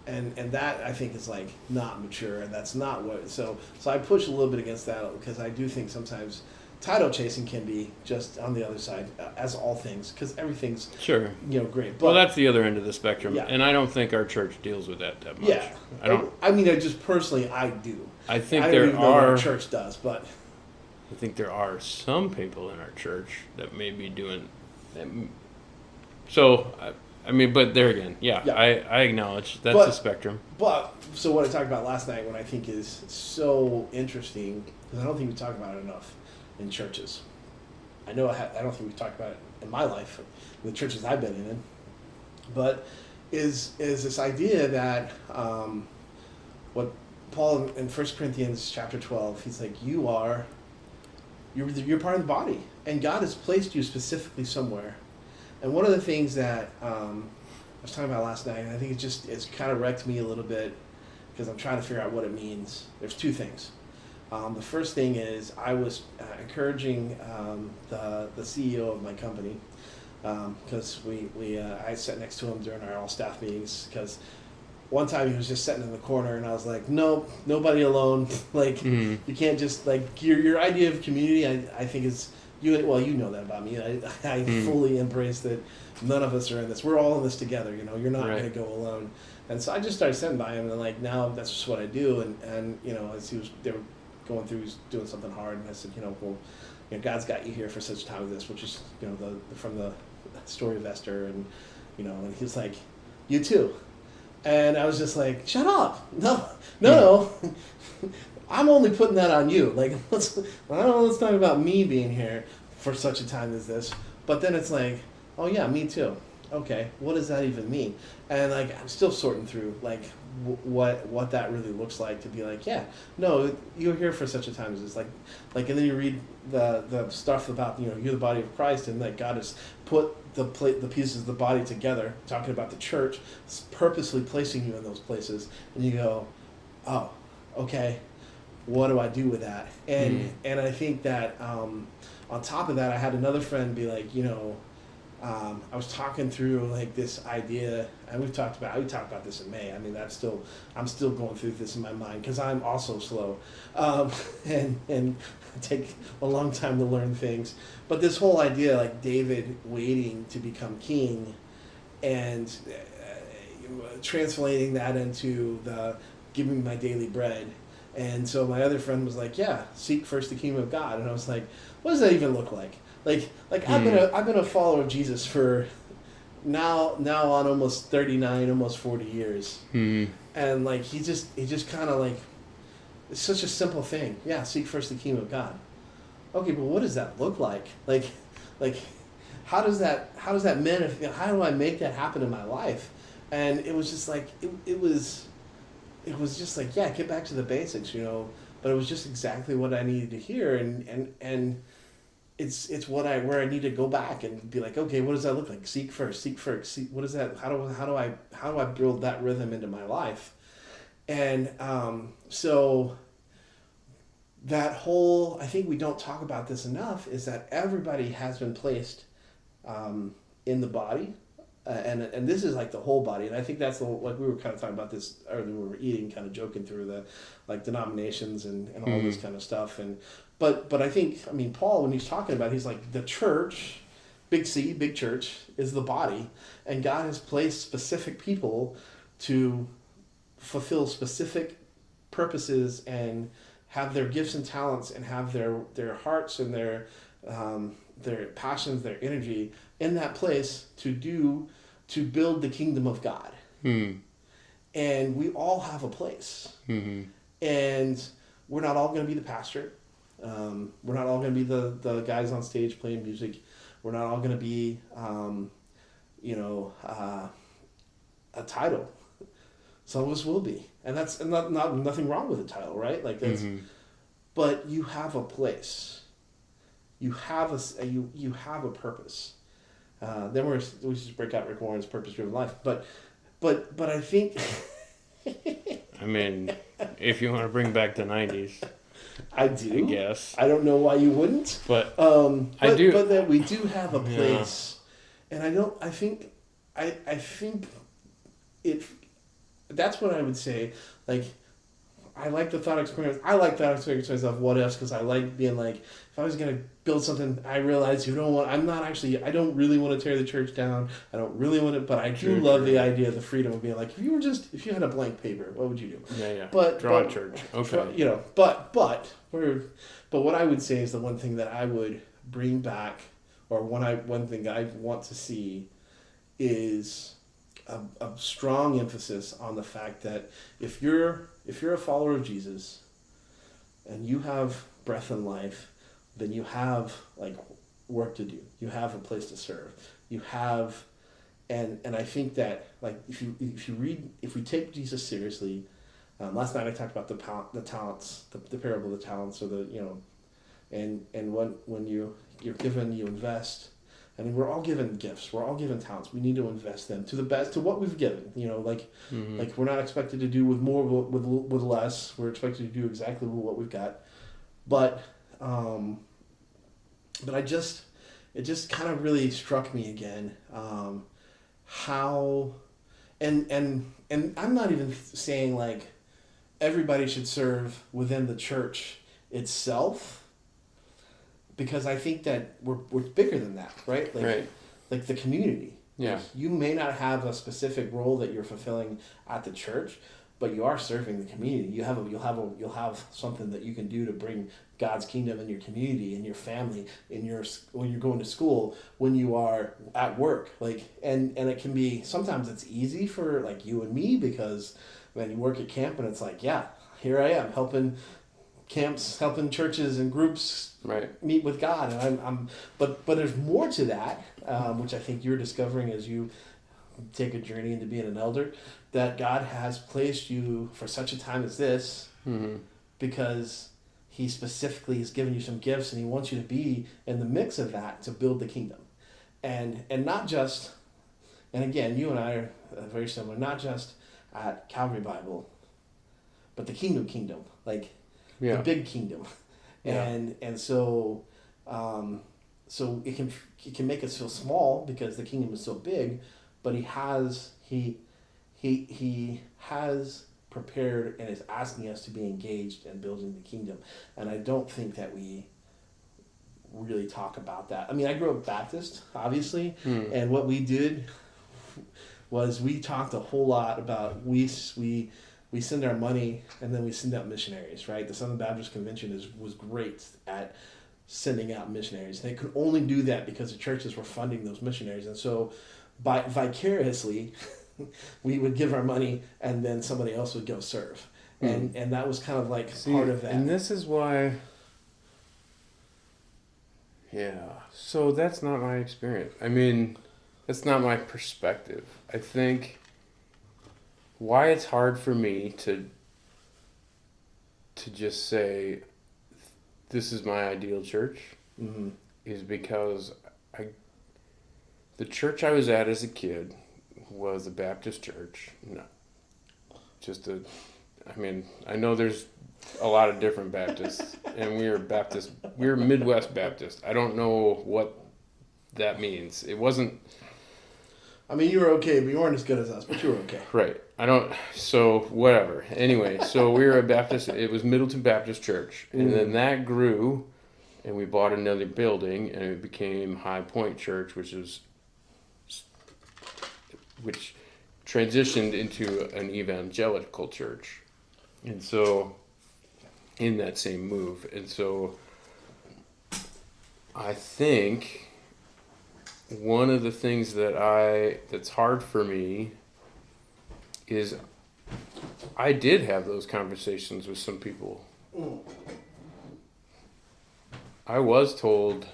And that I think is like not mature, and that's not what. So I push a little bit against that because I do think sometimes title chasing can be just on the other side, as all things, because everything's great. But, well, that's the other end of the spectrum, yeah. And I don't think our church deals with that much. Yeah, I don't. I mean, I just personally, I do. I think I don't there even know what are. our church does, but I think there are some people in our church that may be doing. So. I mean, but there again, I acknowledge that's a spectrum. But, so what I talked about last night, what I think is so interesting, because I don't think we talk about it enough in churches. I know I don't think we talked about it in my life, in the churches I've been in, but is this idea that what Paul in 1 Corinthians chapter 12, he's like, you're part of the body, and God has placed you specifically somewhere. And one of the things that I was talking about last night, and I think it's kind of wrecked me a little bit because I'm trying to figure out what it means. There's two things. The first thing is I was encouraging the CEO of my company because I sat next to him during our all staff meetings because one time he was just sitting in the corner and I was like, nope, nobody alone. Like you can't just like your idea of community. I think is. You know that about me. I fully embrace that none of us are in this. We're all in this together, You're not going to go alone. And so I just started sitting by him, and like now that's just what I do. And as they were going through, he was doing something hard, and I said, God's got you here for such a time as this, which is from the story of Esther, and and he was like, you too. And I was just like, shut up, no. I'm only putting that on you. Like, let's talk about me being here for such a time as this. But then it's like, oh yeah, me too. Okay, what does that even mean? And like, I'm still sorting through like what that really looks like, to be like, yeah, no, you're here for such a time as this. And then you read the stuff about, you're the body of Christ, and that God has put the pieces of the body together, talking about the church, purposely placing you in those places, and you go, oh, okay, what do I do with that? And I think that on top of that, I had another friend be like, I was talking through like this idea, and we talked about this in May. I mean, I'm still going through this in my mind, because I'm also slow, and take a long time to learn things. But this whole idea, like David waiting to become king, and translating that into the "give me my daily bread." And so my other friend was like, "Yeah, seek first the kingdom of God." And I was like, "What does that even look like?" I've been a follower of Jesus for now on almost 39, almost 40 years. And like he just kind of like, it's such a simple thing. Yeah, seek first the kingdom of God. Okay, but what does that look like? Like how does that manifest? How do I make that happen in my life? And it was just like it was just like, yeah, get back to the basics, But it was just exactly what I needed to hear, and it's where I need to go back and be like, okay, what does that look like? Seek first. What is that? How do I build that rhythm into my life? And so that whole, I think we don't talk about this enough, is that everybody has been placed in the body, and this is like the whole body. And I think that's like we were kind of talking about this earlier when we were eating, kind of joking through the like denominations and all this kind of stuff. But I think, Paul, when he's talking about it, he's like, the church, big C, big church, is the body, and God has placed specific people to fulfill specific purposes and have their gifts and talents and have their hearts and their passions, their energy in that place to build the kingdom of God. And we all have a place. And we're not all going to be the pastor. We're not all going to be the guys on stage playing music. We're not all going to be, a title. Some of us will be, and that's nothing wrong with a title, right? Like that's, but you have a place. You have you have a purpose. Then we should break out Rick Warren's purpose-driven life, but I think. If you want to bring back the 90s. I do. I guess. I don't know why you wouldn't. But I do. But that we do have a place, and I think it. That's what I would say. Like, I like the thought experience. I like that experience of what ifs, because I like being like, if I was gonna build something, I realize I don't really want to tear the church down. I don't really want to, but I do love the idea of the freedom of being like, if you had a blank paper, what would you do? Yeah. But draw a church. Okay. But what I would say is the one thing that I would bring back, or one thing I want to see, is a strong emphasis on the fact that if you're a follower of Jesus and you have breath and life, then you have like work to do. You have a place to serve. You have, and I think that like if we take Jesus seriously, last night I talked about the talents, the parable of the talents, or and when you're given, you invest. I mean, we're all given gifts. We're all given talents. We need to invest them to the best, to what we've given. Like we're not expected to do with more with less. We're expected to do exactly what we've got. But it just kind of really struck me again how, and I'm not even saying like everybody should serve within the church itself. Because I think that we're bigger than that, right? Like the community. Yeah. Like you may not have a specific role that you're fulfilling at the church, but you are serving the community. You'll have something that you can do to bring God's kingdom in your community, in your family, when you're going to school, when you are at work. And it can be, sometimes it's easy for like you and me, because when you work at camp and it's like, yeah, here I am helping camps, helping churches and groups meet with God, and but there's more to that, which I think you're discovering as you take a journey into being an elder, that God has placed you for such a time as this Mm-hmm. because he specifically has given you some gifts and he wants you to be in the mix of that to build the kingdom. And not just, and again, you and I are very similar, not just at Calvary Bible, but the kingdom, like Yeah. the big kingdom. Yeah. And so so it can make us feel small because the kingdom is so big, but he has prepared and is asking us to be engaged in building the kingdom. And I don't think that we really talk about that. I mean, I grew up Baptist, obviously, and what we did was we talked a whole lot about we send our money and then we send out missionaries, right? The Southern Baptist Convention was great at sending out missionaries. They could only do that because the churches were funding those missionaries. And so vicariously, we would give our money and then somebody else would go serve. And that was kind of like part of that. And this is why... Yeah. So that's not my experience. I mean, that's not my perspective. I think why it's hard for me to just say this is my ideal church is because the church I was at as a kid was a Baptist church. No. I know there's a lot of different Baptists, and we were Midwest Baptist. I don't know what that means. It wasn't... I mean, you were okay, but you weren't as good as us, but you were okay. Right. So whatever. Anyway, so we were a Baptist, it was Middleton Baptist Church, and then that grew, and we bought another building, and it became High Point Church, which transitioned into an evangelical church. And so, in that same move. And so, I think one of the things that's hard for me is I did have those conversations with some people. I was told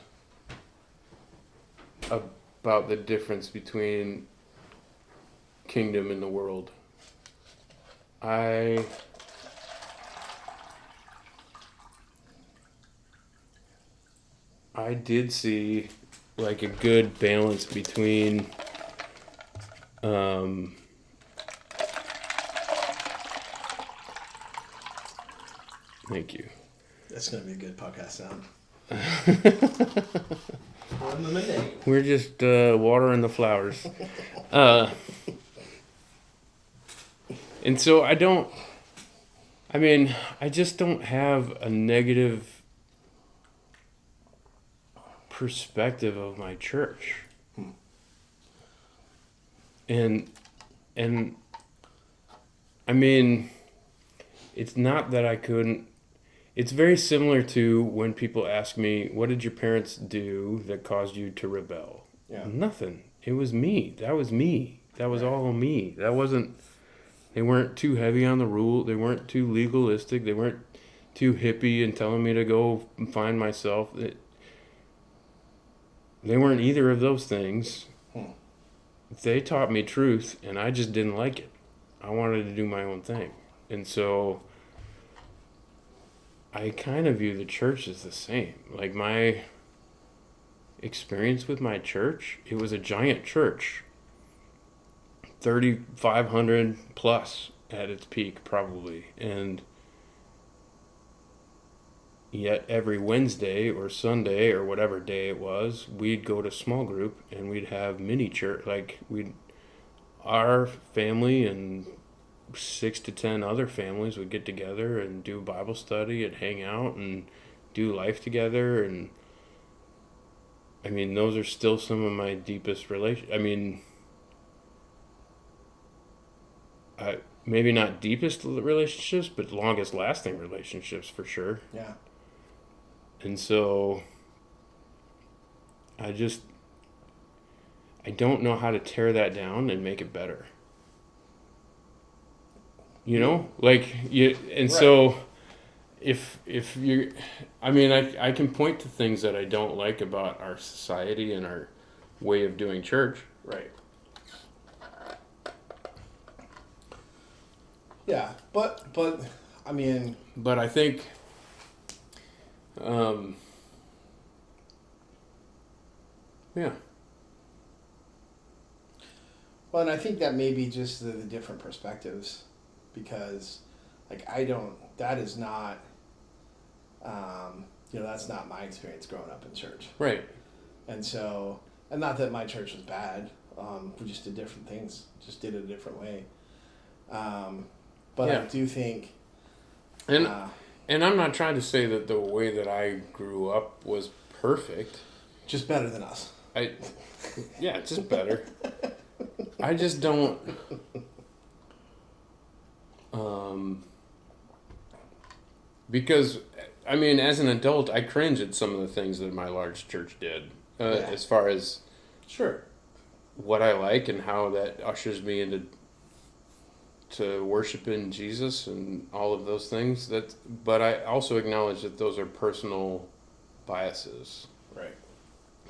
about the difference between kingdom and the world. I did see like a good balance between thank you. That's going to be a good podcast sound. We're just watering the flowers. And so I just don't have a negative perspective of my church. And I mean, it's not that I couldn't. It's very similar to when people ask me, what did your parents do that caused you to rebel? Yeah. Nothing. It was me. That was me. That was all me. That wasn't, they weren't too heavy on the rule. They weren't too legalistic. They weren't too hippie and telling me to go and find myself. They weren't either of those things. They taught me truth, and I just didn't like it. I wanted to do my own thing. And so I kind of view the church as the same. Like my experience with my church, it was a giant church. 3,500 plus at its peak, probably. And yet every Wednesday or Sunday or whatever day it was, we'd go to small group and we'd have mini church. Like our family and 6 to 10 other families would get together and do Bible study and hang out and do life together. And I mean, those are still some of my deepest maybe not deepest relationships, but longest lasting relationships for sure. Yeah. And so I don't know how to tear that down and make it better. You know, like you, and right. So if you, I mean, I can point to things that I don't like about our society and our way of doing church. Right. Yeah, but I mean, But I think, yeah, well, and I think that may be just the different perspectives, because, like, I don't. That is not. That's not my experience growing up in church, right. and so, and not that my church was bad. We just did different things, just did it a different way. But Yeah. I do think. And and I'm not trying to say that the way that I grew up was perfect. Just better than us. Yeah, just better. I just don't. Because, I mean, as an adult, I cringe at some of the things that my large church did, as far as Sure. what I like and how that ushers me into worshiping Jesus and all of those things. But I also acknowledge that those are personal biases. Right.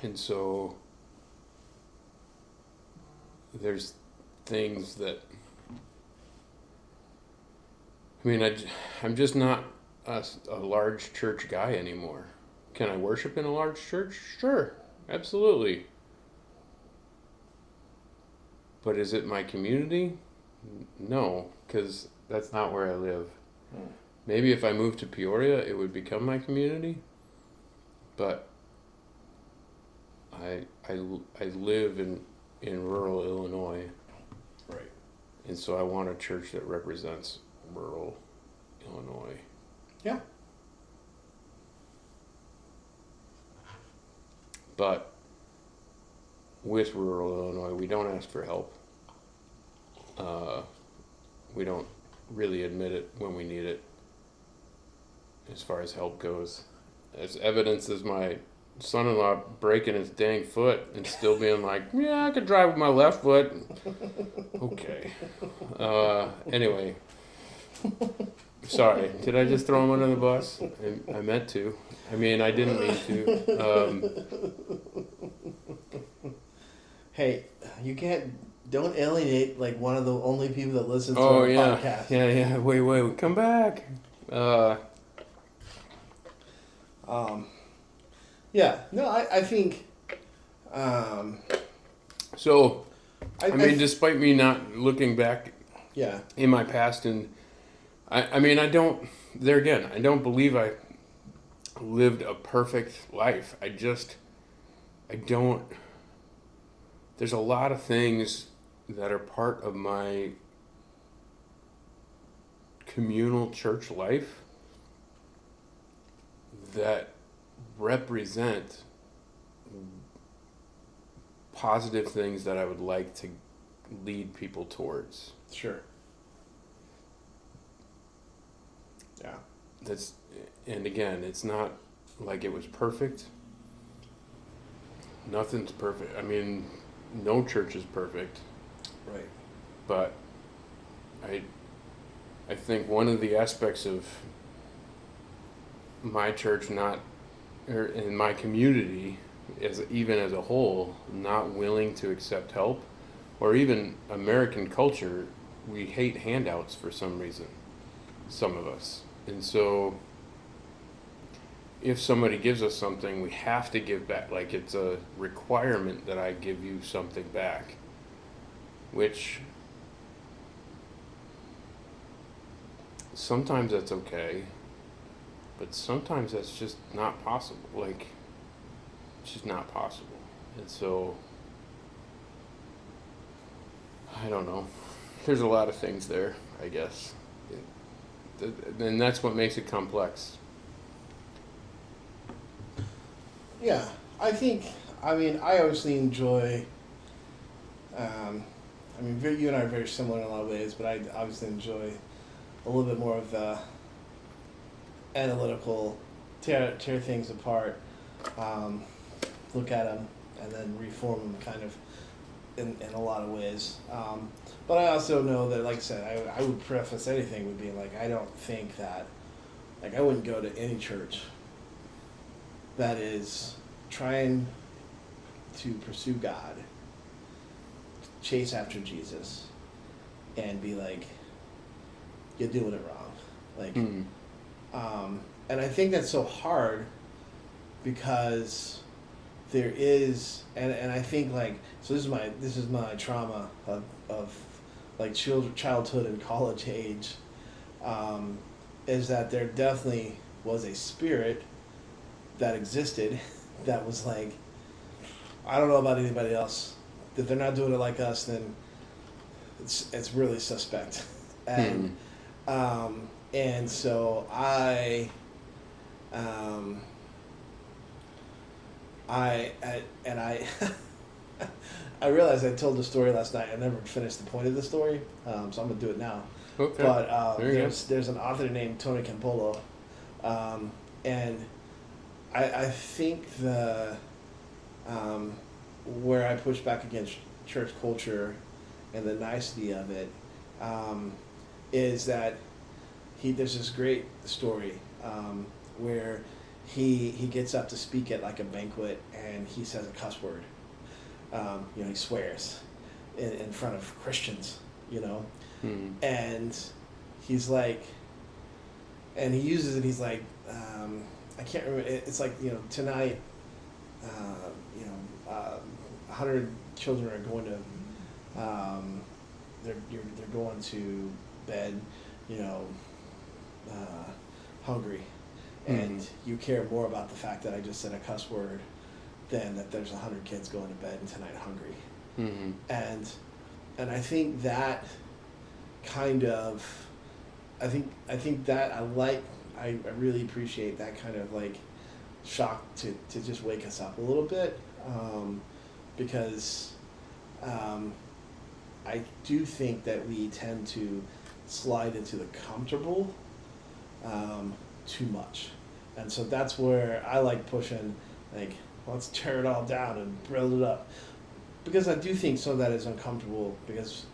And so there's things that, I mean, I'm just not a large church guy anymore. Can I worship in a large church? Sure, absolutely. But is it my community? No, because that's not where I live. Maybe if I moved to Peoria, it would become my community. But I live in rural Illinois. Right. And so I want a church that represents rural Illinois. Yeah. But with rural Illinois, we don't ask for help. We don't really admit it when we need it, as far as help goes. As evidence is my son-in-law breaking his dang foot and still being like, yeah, I could drive with my left foot. Okay. Anyway. Sorry. Did I just throw him under the bus? I meant to. I mean, I didn't mean to. Hey, you don't alienate like one of the only people that listens to our podcast. Yeah. Wait. Come back. Yeah. No, I think. So, I mean, despite me not looking back Yeah. in my past, and I mean, I don't believe I lived a perfect life. I don't. There's a lot of things that are part of my communal church life that represent positive things that I would like to lead people towards. Sure. Yeah. And again, it's not like it was perfect. Nothing's perfect. I mean, no church is perfect. Right. But I think one of the aspects of my church or in my community, even as a whole, not willing to accept help, or even American culture, we hate handouts for some reason, some of us. And so if somebody gives us something, we have to give back. Like, it's a requirement that I give you something back, which sometimes that's okay, but sometimes that's just not possible. Like, it's just not possible. And so, I don't know. There's a lot of things there, I guess. And that's what makes it complex. Yeah. I obviously enjoy. You and I are very similar in a lot of ways, but I obviously enjoy a little bit more of the analytical, tear things apart, look at them, and then reform them kind of in a lot of ways. But I also know that, like I said, I would preface anything with being like, I don't think that, like, I wouldn't go to any church that is trying to pursue God, chase after Jesus, and be like, you're doing it wrong. Like, Mm. and I think that's so hard because there is, and I think like, so this is my trauma of like childhood and college age, is that there definitely was a spirit that existed that was like, I don't know about anybody else. If they're not doing it like us, then it's really suspect. And and so I I realized I told the story last night. I never finished the point of the story, so I'm gonna do it now. Okay. But There you go. there's an author named Tony Campolo, and I think the where I push back against church culture and the nicety of it is that there's this great story where he gets up to speak at like a banquet and he says a cuss word. He swears in front of Christians, Mm. and he's like, and he uses it. He's like, I can't remember. It's like tonight, 100 children are going to, they're going to bed, hungry, and you care more about the fact that I just said a cuss word than that there's 100 kids going to bed tonight hungry. Mm-hmm. And I think that kind of, I think that I really appreciate that kind of like shock to just wake us up a little bit, because I do think that we tend to slide into the comfortable too much. And so that's where I like pushing, like, let's tear it all down and build it up. Because I do think some of that is uncomfortable because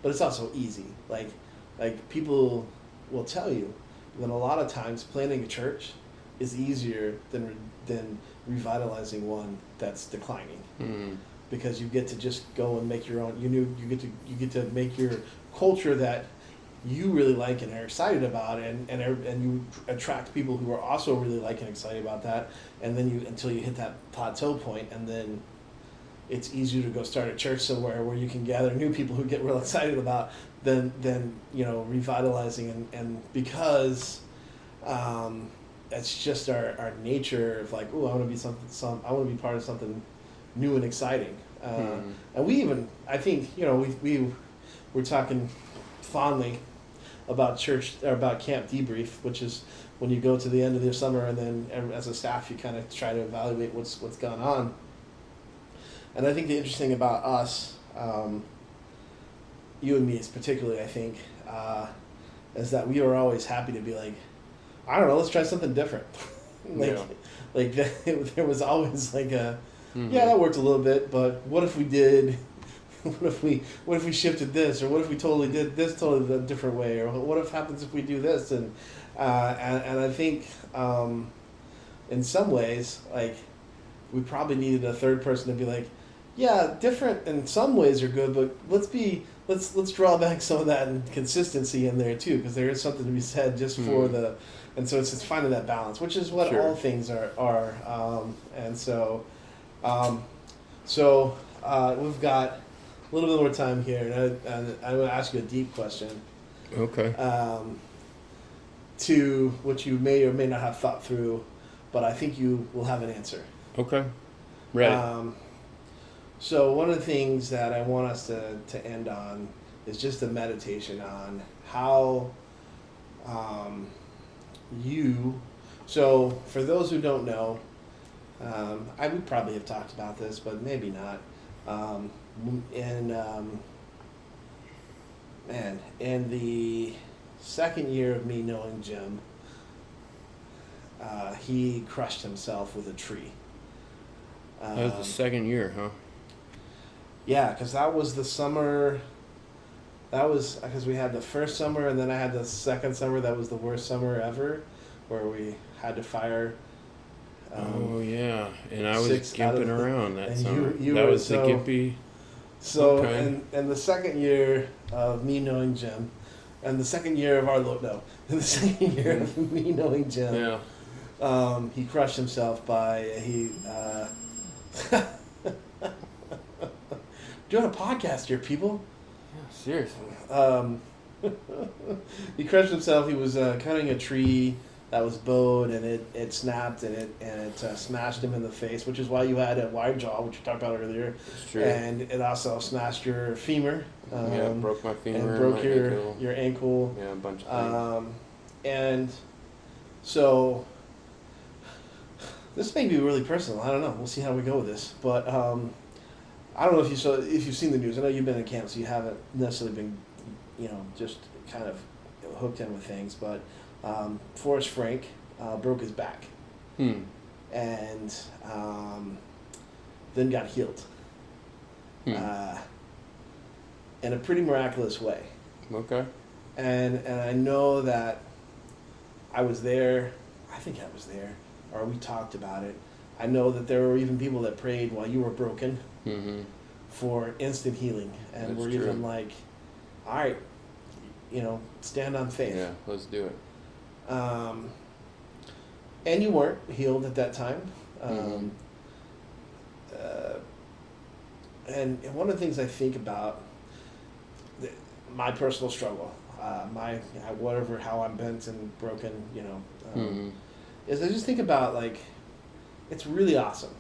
but it's also easy. Like people will tell you that a lot of times planting a church is easier than revitalizing one that's declining. Mm-hmm. Because you get to just go and make your own. You get to make your culture that you really like and are excited about, and you attract people who are also really like and excited about that, and then until you hit that plateau point, and then it's easier to go start a church somewhere where you can gather new people who get real excited about than revitalizing and because it's just our nature of like, oh, I want to be I want to be part of something new and exciting, and we even, I think, we're talking fondly about church or about camp debrief, which is when you go to the end of the summer and then as a staff you kind of try to evaluate what's gone on. And I think the interesting about us, you and me particularly, I think, is that we are always happy to be like, I don't know, let's try something different. There was always like a, yeah, that worked a little bit, but what if we did? What if we shifted this, or what if we totally did this totally a different way, or what if happens if we do this? And I think in some ways, like, we probably needed a third person to be like, yeah, different in some ways are good, but let's draw back some of that consistency in there too, because there is something to be said just for the, and so it's finding that balance, which is what all things are, and so we've got a little bit more time here, and I'm going to ask you a deep question. Okay. To which you may or may not have thought through, but I think you will have an answer. Okay. Right. So one of the things that I want us to end on is just a meditation on how so for those who don't know, I would probably have talked about this, but maybe not. In the second year of me knowing Jim, he crushed himself with a tree. That was the second year, huh? Yeah, because that was the summer. That was because we had the first summer, and then I had the second summer. That was the worst summer ever, where we had to fire. Oh yeah, and I was 6 out of gimping around that and summer. you That were was the gimpy. So, Okay. and the second year of me knowing Jim, And the second year of in the second year of me knowing Jim, he crushed himself by doing a podcast here, people. Yeah, seriously. He crushed himself. He was cutting a tree that was bowed, and it snapped, and it smashed him in the face, which is why you had a wide jaw, which we talked about earlier. It's true. And it also smashed your femur. Broke my femur. And broke my your ankle. your ankle. Yeah, a bunch of things. And so this may be really personal. I don't know. We'll see how we go with this. But I don't know if you've seen the news. I know you've been in camp, so you haven't necessarily been, just kind of hooked in with things. But Forrest Frank broke his back, and then got healed in a pretty miraculous way. Okay. And I know that I was there. I think I was there, or we talked about it. I know that there were even people that prayed while you were broken for instant healing, and That's were true. even like, "All right, stand on faith." Yeah, let's do it. And you weren't healed at that time. And one of the things I think about my personal struggle, how I'm bent and broken, is I just think about, like, it's really awesome.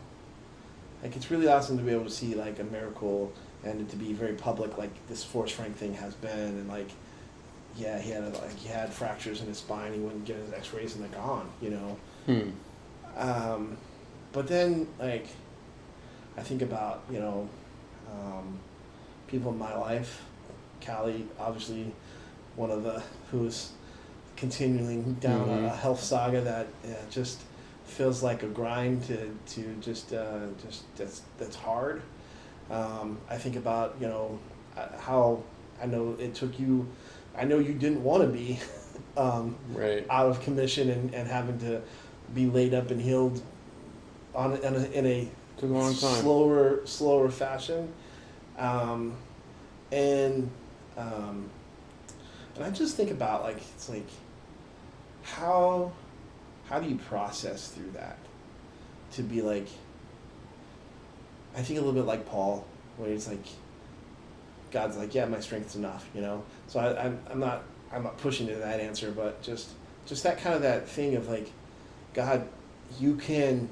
Like, it's really awesome to be able to see, like, a miracle and it to be very public, like this Forrest Frank thing has been, and like, yeah, he had fractures in his spine. He wouldn't get his X-rays, and they're gone. But then, like, I think about people in my life. Callie, obviously, one of the who's continuing down a health saga that just feels like a grind to just that's hard. I think about how I know it took you. I know you didn't want to be Right. out of commission and having to be laid up and healed in a Took a long time. slower fashion, and I just think about, like, it's like how do you process through that to be like, I think a little bit like Paul, where he's like, God's like, yeah, my strength's enough, So I'm not pushing to that answer, but just that kind of that thing of like, God, you can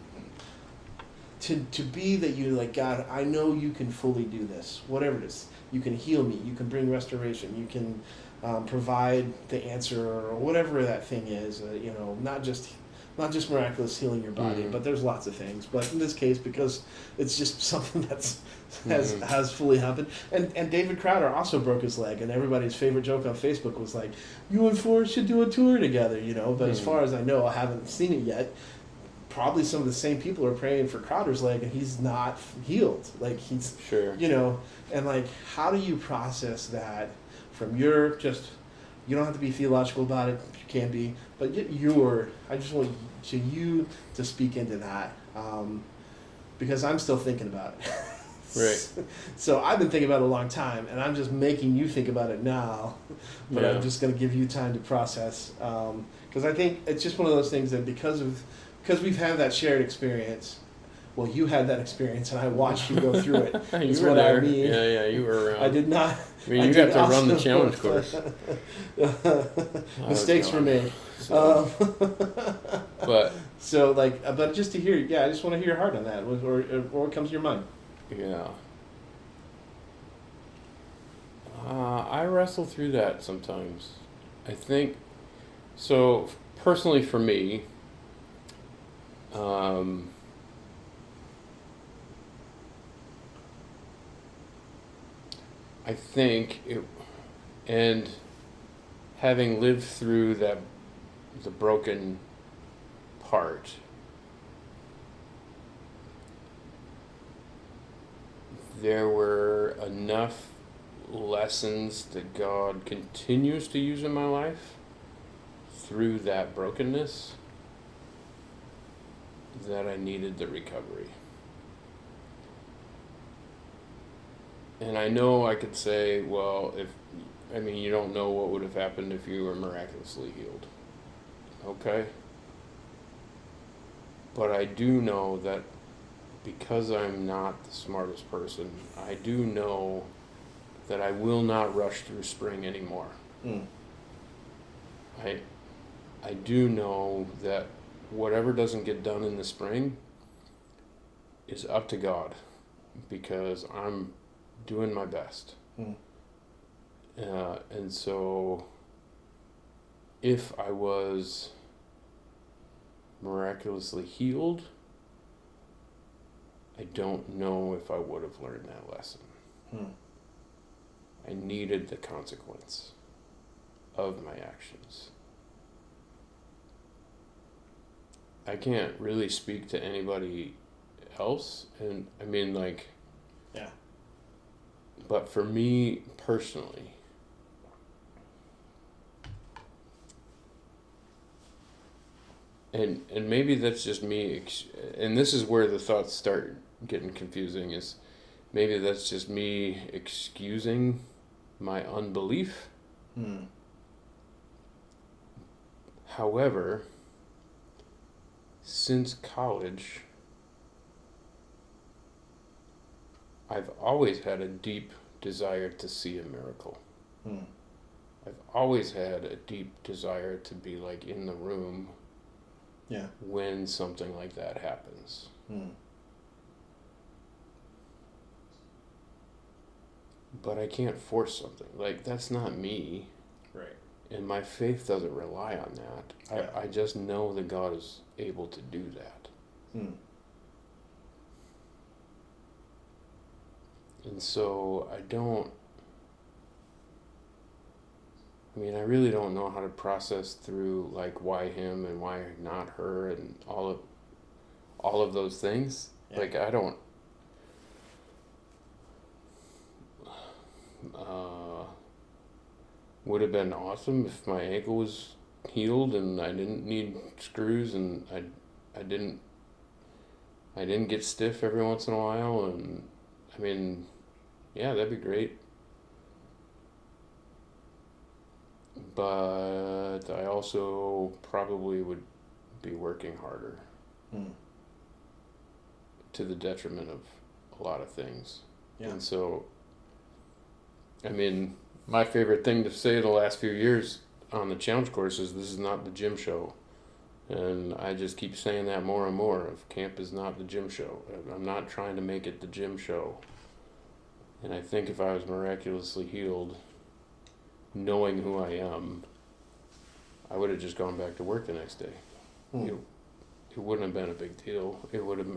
to be that you like, God, I know you can fully do this, whatever it is. You can heal me. You can bring restoration. You can provide the answer or whatever that thing is. Not just miraculous healing your body, but there's lots of things. But in this case, because it's just something that's has fully happened. And David Crowder also broke his leg, and everybody's favorite joke on Facebook was like, "You and Forrest should do a tour together," But as far as I know, I haven't seen it yet. Probably some of the same people are praying for Crowder's leg, and he's not healed. Like, he's Sure. And like, how do you process that from your you don't have to be theological about it, you can be, but I just want you to speak into that, because I'm still thinking about it. Right. So I've been thinking about it a long time, and I'm just making you think about it now, but I'm just going to give you time to process, because I think it's just one of those things that because we've had that shared experience. Well, you had that experience, and I watched you go through it. You Is were what there. I mean. Yeah, you were around. I did not. I mean, you got to run the challenge course. Mistakes were made. So, but So, but just to hear, I just want to hear your heart on that, or what comes to your mind. yeah, I wrestle through that sometimes. I think so. Personally, for me, I think and having lived through the broken part, there were enough lessons that God continues to use in my life through that brokenness that I needed the recovery. And I know I could say, well, if I mean, you don't know what would have happened if you were miraculously healed. Okay? But I do know that because I'm not the smartest person, I do know that I will not rush through spring anymore. Mm. I do know that whatever doesn't get done in the spring is up to God because I'm doing my best. Mm. And so if I was miraculously healed, I don't know if I would have learned that lesson. Mm. I needed the consequence of my actions. I can't really speak to anybody else, and I mean, like, Yeah. but for me personally, and maybe that's just me, and this is where the thoughts start getting confusing, is maybe that's just me excusing my unbelief. Mm. However, since college, I've always had a deep desire to see a miracle. Mm. I've always had a deep desire to be like in the room Yeah. when something like that happens. Mm. But I can't force something. Like, that's not me. Right. And my faith doesn't rely on that. Yeah. I just know that God is able to do that. Mm. And so I really don't know how to process through like why him and why not her and all of those things. Yeah. Like, I don't would have been awesome if my ankle was healed and I didn't need screws and I didn't get stiff every once in a while, and I mean, yeah, that'd be great. But I also probably would be working harder Mm. to the detriment of a lot of things. Yeah. And so, I mean, my favorite thing to say the last few years on the challenge course is this is not the gym show. And I just keep saying that more and more of camp is not the gym show. I'm not trying to make it the gym show. And I think if I was miraculously healed, knowing who I am, I would have just gone back to work the next day. Mm. It wouldn't have been a big deal. It would have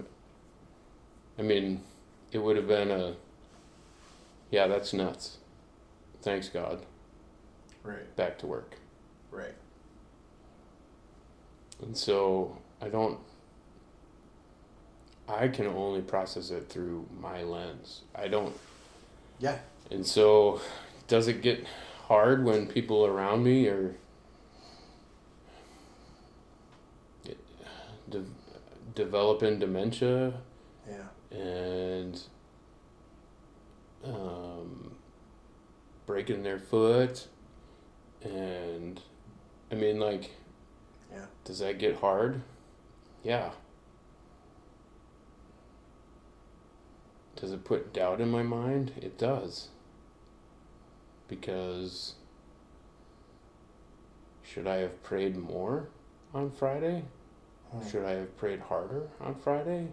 been yeah, that's nuts. Thanks, God. Right. Back to work. Right. And so I can only process it through my lens. Yeah. And so, does it get hard when people around me are developing dementia Yeah. and breaking their foot? And I mean, like, Yeah. does that get hard? Yeah. Does it put doubt in my mind? It does. Because should I have prayed more on Friday? Mm. Should I have prayed harder on Friday?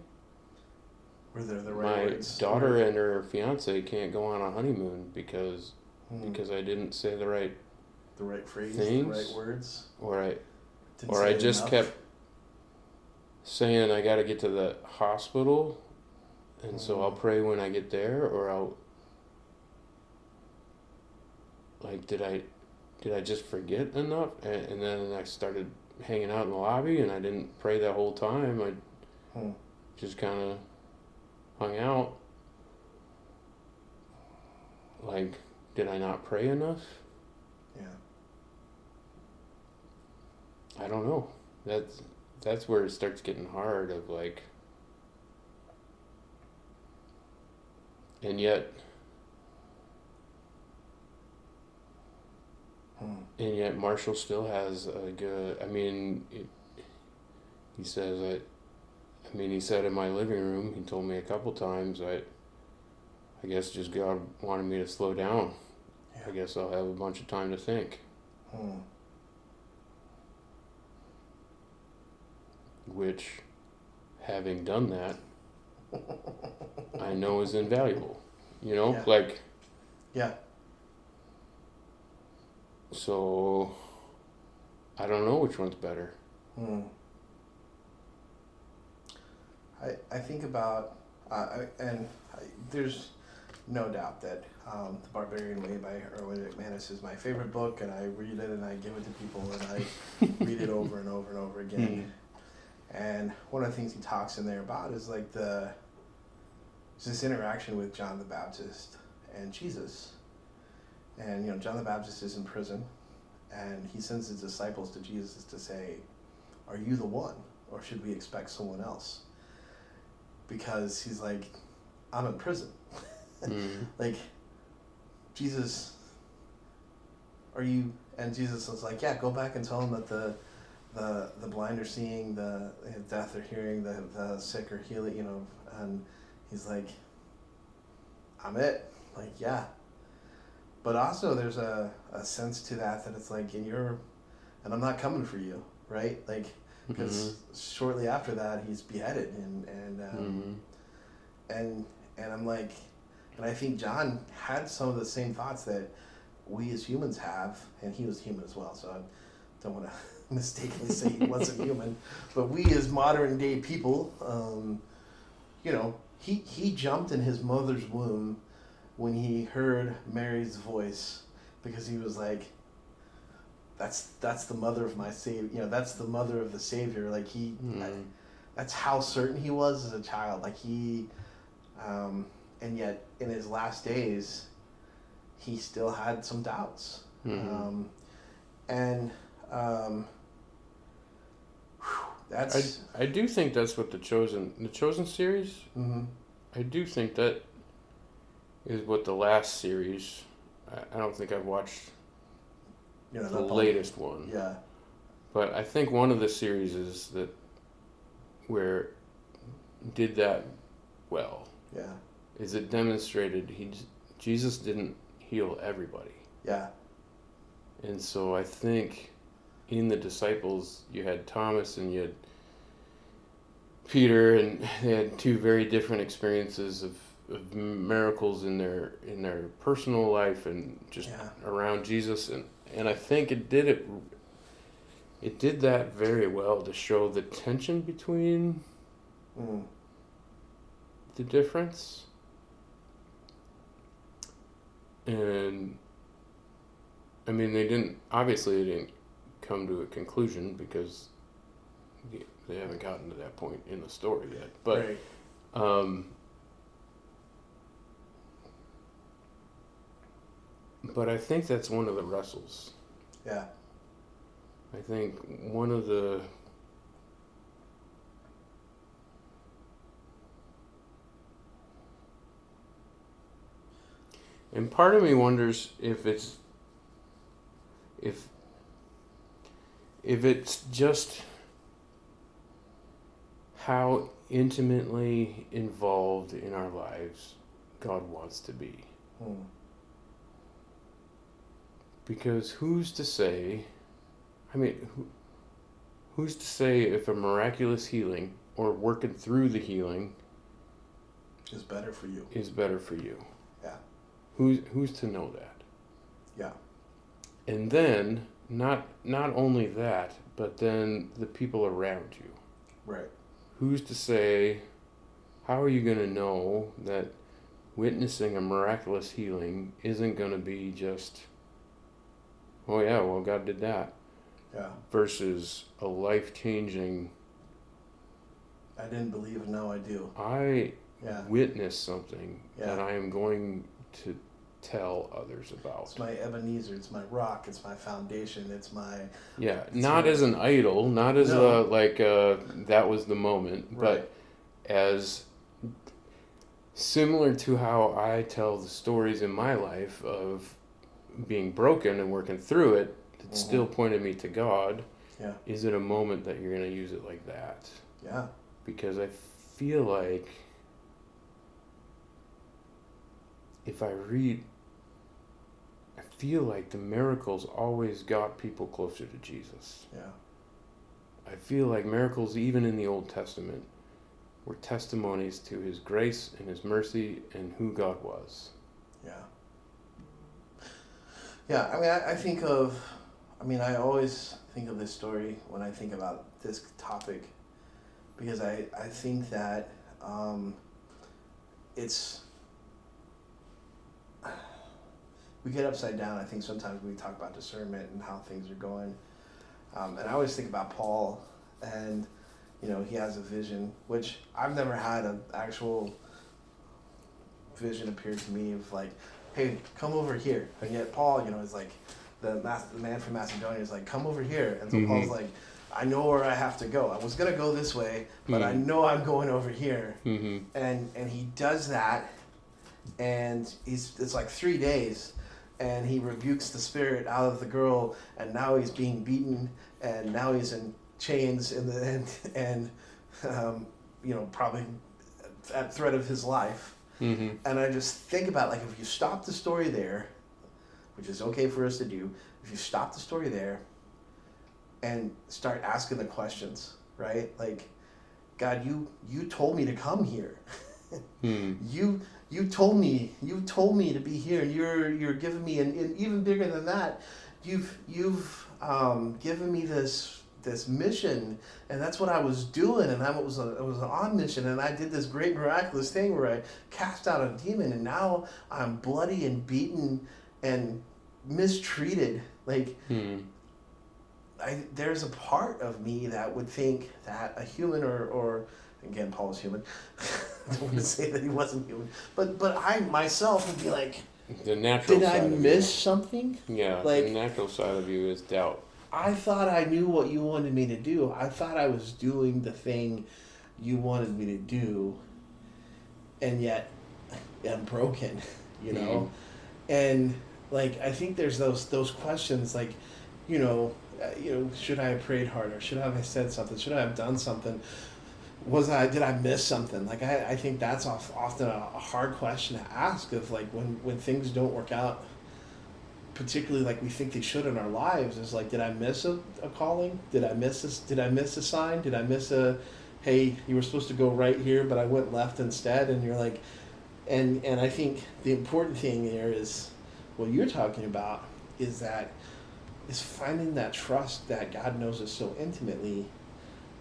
Were there the right My words? daughter and her fiance can't go on a honeymoon because Mm. I didn't say the right, The right phrase, things, the right words. or Didn't I say it just enough. kept saying I got to get to the hospital, and so I'll pray when I get there, or I'll, like, did I just forget enough? And then I started hanging out in the lobby, and I didn't pray that whole time. I Mm. just kind of hung out. Like, did I not pray enough? Yeah. I don't know. That's where it starts getting hard of like, and yet And yet Marshall still has a good. I mean, he says that. I mean, he said in my living room. He told me a couple times that. I guess just God wanted me to slow down. Yeah. I guess I'll have a bunch of time to think. Which, having done that, I know is invaluable. You know, Yeah. like. Yeah. So, I don't know which one's better. I think about, there's no doubt that The Barbarian Way by Erwin McManus is my favorite book, and I read it and I give it to people and I read it over and over and over again. And one of the things he talks in there about is like this interaction with John the Baptist and Jesus. And, John the Baptist is in prison, and he sends his disciples to Jesus to say, are you the one, or should we expect someone else? Because he's like, I'm in prison. Like, Jesus, are you? And Jesus was like, yeah, go back and tell them that the blind are seeing, the deaf are hearing, the sick are healing, and he's like, I'm it. Like, yeah. But also there's a sense to that it's like, and I'm not coming for you, right? Like, because shortly after that he's beheaded, and I'm like, and I think John had some of the same thoughts that we as humans have, and he was human as well, so I don't want to mistakenly say he wasn't human, but we as modern day people, he jumped in his mother's womb when he heard Mary's voice, because he was like, that's the mother of my Savior, that's the mother of the Savior. Like that's how certain he was as a child. Like and yet in his last days, he still had some doubts. That's. I do think that's what the Chosen series. I do think that is what the last series. I don't think I've watched the latest one. Yeah. But I think one of the series is that where did that well. Yeah. Is it demonstrated Jesus didn't heal everybody. Yeah. And so I think in the disciples you had Thomas and you had Peter, and they had two very different experiences of miracles in their personal life and just around Jesus, and I think it did that very well to show the tension between the difference. And I mean, they didn't come to a conclusion because they haven't gotten to that point in the story yet. But right. But I think that's one of the wrestles. Yeah. I think one of the and part of me wonders if it's just how intimately involved in our lives God wants to be. Because who's to say, who's to say if a miraculous healing or working through the healing is better for you? Yeah. Who's to know that? Yeah. And then not only that, but then the people around you. Right. Who's to say, how are you going to know that witnessing a miraculous healing isn't going to be just, oh yeah, well God did that. Yeah. Versus a life-changing, I didn't believe and now I do. I witnessed something that I am going to tell others about. It's my Ebenezer, it's my rock, it's my foundation, it's my... Yeah, not as an idol, not as that was the moment, right. But as similar to how I tell the stories in my life of being broken and working through it, that still pointed me to God. Yeah. Is it a moment that you're going to use it like that? Yeah. Because I feel like if I feel like the miracles always got people closer to Jesus. Yeah. I feel like miracles, even in the Old Testament, were testimonies to his grace and his mercy and who God was. Yeah. Yeah, I mean, I always think of this story when I think about this topic, because I think that we get upside down. I think sometimes when we talk about discernment and how things are going. And I always think about Paul, and, he has a vision, which I've never had an actual vision appear to me of like, hey, come over here. And yet Paul, is like, the man from Macedonia is like, come over here. And so Paul's like, I know where I have to go. I was going to go this way, but I know I'm going over here. And he does that, and it's like 3 days, and he rebukes the spirit out of the girl, and now he's being beaten, and now he's in chains in the end, and probably at threat of his life. And I just think about, like, if you stop the story there, which is okay for us to do, if you stop the story there and start asking the questions, right? Like, God, you told me to come here. You told me to be here, and you're giving me, and even bigger than that, you've given me this mission, and that's what I was doing, and I was on mission, and I did this great miraculous thing where I cast out a demon, and now I'm bloody and beaten and mistreated. Like, there's a part of me that would think that a human, or again, Paul was human. I don't want to say that he wasn't human, but I myself would be like, the natural did side I of miss you. something? Yeah, like, the natural side of you is doubt. I thought I knew what you wanted me to do. I thought I was doing the thing you wanted me to do, and yet I'm broken, And like, I think there's those questions, like, should I have prayed harder? Should I have said something? Should I have done something? Did I miss something? Like, I think that's often a hard question to ask, of like, when things don't work out, particularly like we think they should in our lives, is like, did I miss a calling? Did I miss a sign? Did I miss hey, you were supposed to go right here, but I went left instead? And you're like, and I think the important thing there is what you're talking about, is finding that trust that God knows us so intimately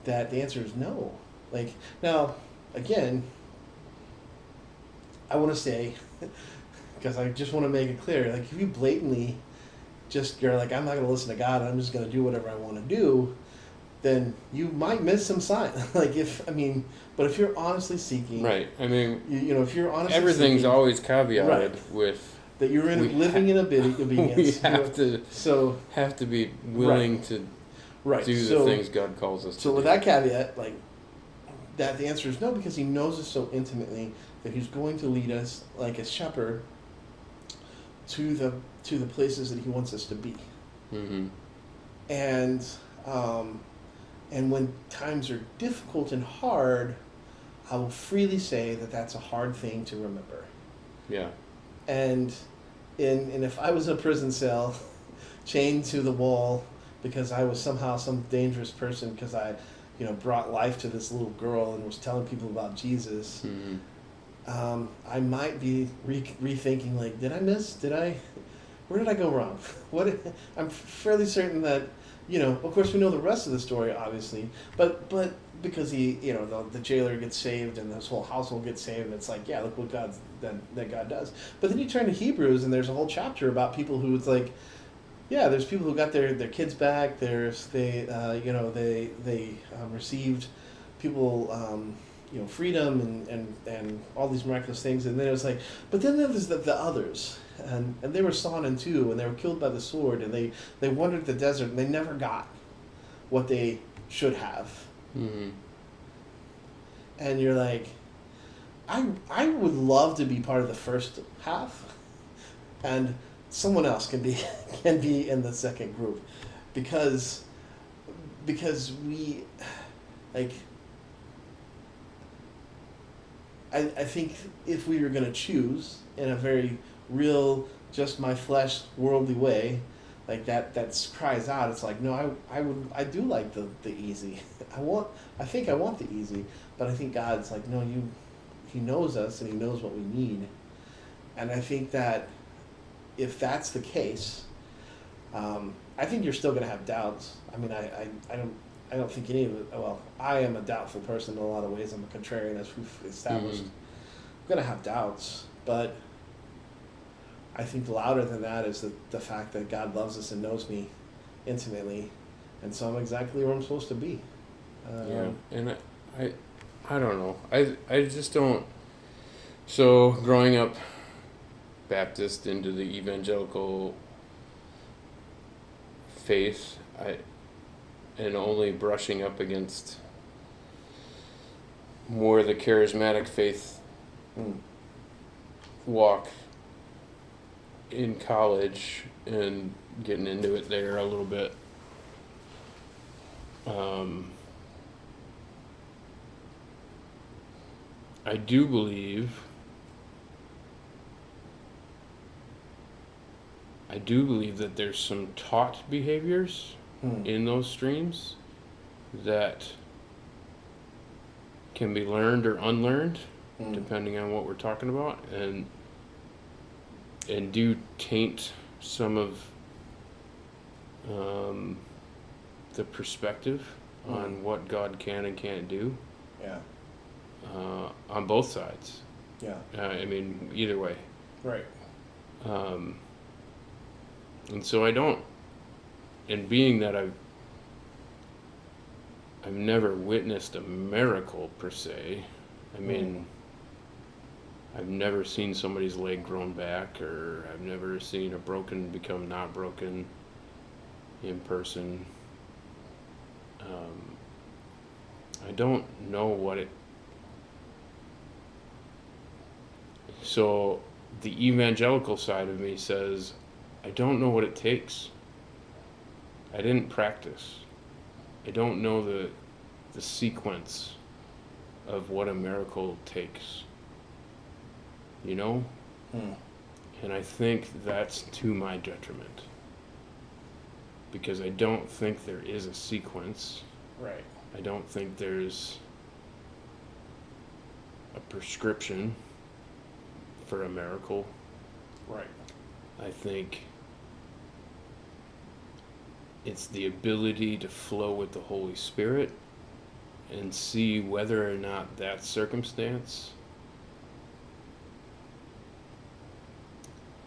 that the answer is no. Like, now, again, I want to say, because I just want to make it clear, like, if you blatantly you're like, I'm not going to listen to God, I'm just going to do whatever I want to do, then you might miss some sign. But if you're honestly seeking, right? I mean, if you're honestly everything's seeking, always caveated right, with that you're living in obedience. We have to be willing to do the things God calls us to do. So with that caveat, like, that the answer is no, because he knows us so intimately that he's going to lead us like a shepherd to the places that he wants us to be. And when times are difficult and hard, I will freely say that that's a hard thing to remember. Yeah. And if I was in a prison cell, chained to the wall because I was somehow some dangerous person, because I brought life to this little girl and was telling people about Jesus, I might be rethinking, like, where did I go wrong? I'm fairly certain that, of course we know the rest of the story, obviously, but because the jailer gets saved and this whole household gets saved, and it's like, yeah, look what that God does. But then you turn to Hebrews, and there's a whole chapter about people who, it's like, yeah, there's people who got their kids back. They received people, freedom and all these miraculous things. And then it was like, but then there's the others, and they were sawn in two, and they were killed by the sword, and they wandered the desert, and they never got what they should have. And you're like, I would love to be part of the first half, and someone else can be can be in the second group, because we like. I think if we were going to choose in a very real, just my flesh, worldly way, like that cries out. It's like, no, I do like the easy. I think I want the easy, but I think God's like, no, He knows us and He knows what we need, and I think that if that's the case, I think you're still going to have doubts. I mean, I don't think any of it. Well, I am a doubtful person in a lot of ways. I'm a contrarian, as we've established. I'm going to have doubts, but I think louder than that is the fact that God loves us and knows me intimately, and so I'm exactly where I'm supposed to be. Yeah, and I don't know. I just don't. So growing up Baptist into the evangelical faith, and only brushing up against more the charismatic faith walk in college and getting into it there a little bit. I do believe that there's some taught behaviors in those streams that can be learned or unlearned depending on what we're talking about, and do taint some of the perspective on what God can and can't do. Yeah. On both sides. Yeah. I mean, either way. Right. And so I don't, and being that I've never witnessed a miracle per se. I mean, I've never seen somebody's leg grown back, or I've never seen a broken become not broken in person. I don't know what it. So the evangelical side of me says, I don't know what it takes. I didn't practice. I don't know the sequence of what a miracle takes. You know? And I think that's to my detriment. Because I don't think there is a sequence. Right. I don't think there's a prescription for a miracle. Right. I think it's the ability to flow with the Holy Spirit and see whether or not that circumstance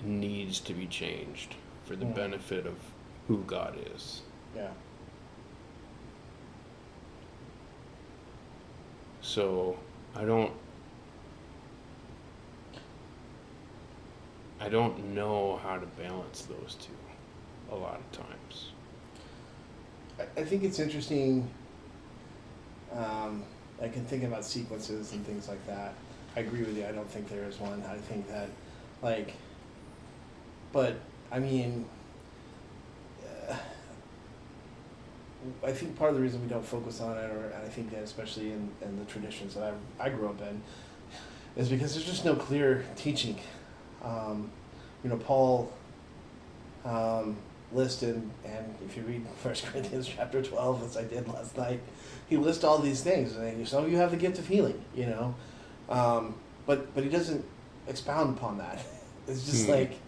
needs to be changed for the benefit of who God is. Yeah. So I don't know how to balance those two a lot of times. I think it's interesting. I can think about sequences and things like that. I agree with you. I don't think there is one. I think that, but I mean, I think part of the reason we don't focus on it, or I think that especially in the traditions that I grew up in, is because there's just no clear teaching. Paul listed, and if you read 1 Corinthians chapter 12, as I did last night, he lists all these things. And some of you have the gift of healing, but he doesn't expound upon that. It's just like,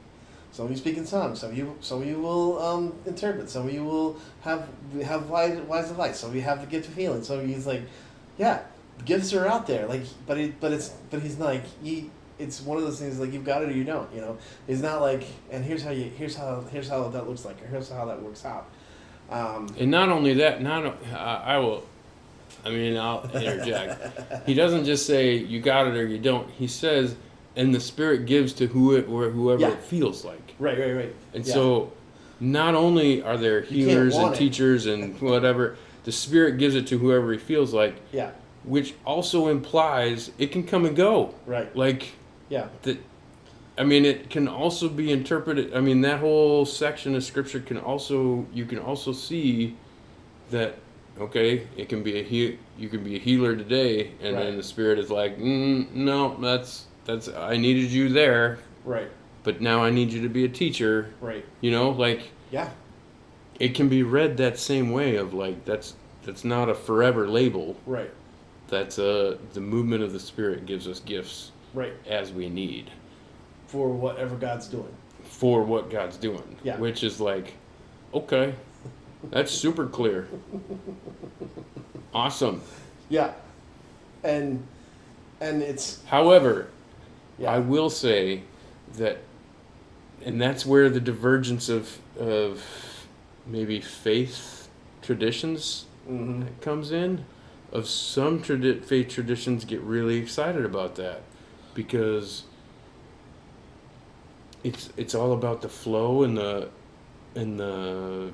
some of you speak in tongues, some of you will interpret, some of you will have wise advice, some of you have the gift of healing, some of you, it's like, yeah, gifts are out there, but he's not like, it's one of those things like, you've got it or you don't, It's not like, and here's how that looks like, or here's how that works out. And not only that, I'll interject. He doesn't just say you got it or you don't. He says, and the Spirit gives to whoever it feels like. Right. And so, not only are there healers and teachers and whatever, the Spirit gives it to whoever he feels like. Yeah. Which also implies it can come and go. Right. Like. Yeah. I mean, it can also be interpreted. I mean, that whole section of scripture you can also see that, okay, it can be you can be a healer today, and Right. then the Spirit is like, no, that's I needed you there, Right. but now I need you to be a teacher. Right. You know, like Yeah. it can be read that same way of like that's not a forever label. Right. That's the movement of the Spirit gives us gifts Right. as we need For whatever God's doing. for what God's doing. Yeah. Which is like, okay, that's super clear. Awesome. Yeah. And it's However, yeah. I will say that, and that's where the divergence of maybe faith traditions Mm-hmm. comes in. Of some faith traditions get really excited about that because it's all about the flow and the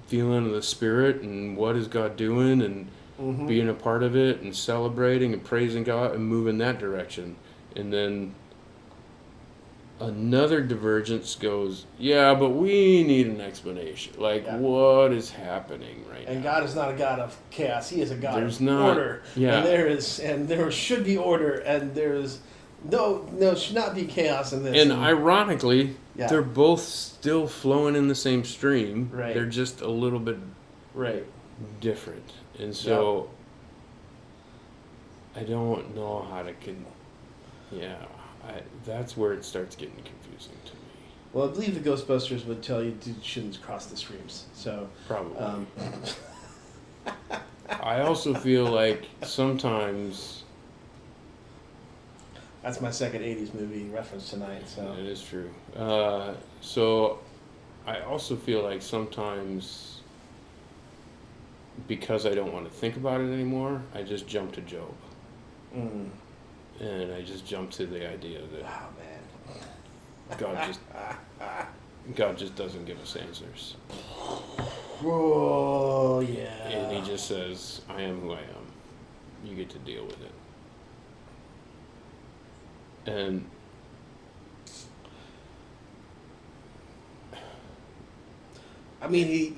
feeling of the Spirit and what is God doing and Mm-hmm. being a part of it and celebrating and praising God and moving that direction. And then another divergence goes, yeah, but we need an explanation. Like, Yeah. what is happening right And now? God is not a God of chaos. He is a God There's of not- order. yeah. And there should be order, and there's no should not be chaos in this. And ironically, Yeah. they're both still flowing in the same stream. Right. They're just a little bit right. different. And so I don't know how to that's where it starts getting confusing to me. Well, I believe the Ghostbusters would tell you you shouldn't cross the streams. So Probably. I also feel like sometimes that's my second '80s movie reference tonight. So it is true. So I also feel like sometimes because I don't want to think about it anymore, I just jump to Job. mm. And I just jump to the idea that Wow, man. God just doesn't give us answers. Oh yeah. And he just says, I am who I am. You get to deal with it. And I mean, he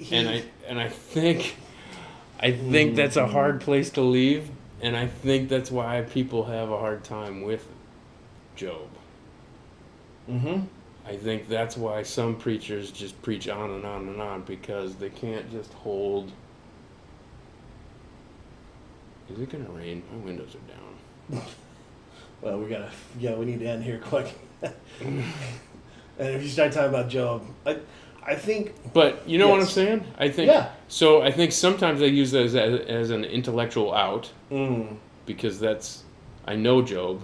and I think that's a hard place to leave, and I think that's why people have a hard time with Job. Mm-hmm. I think that's why some preachers just preach on and on and on, because they can't just hold. Is it gonna rain? My windows are down. Well, we need to end here quick. And if you start talking about Job, I think. But you know what I'm Yes. saying? I think Yeah. so. I think sometimes I use that as an intellectual out, Mm, because I know Job,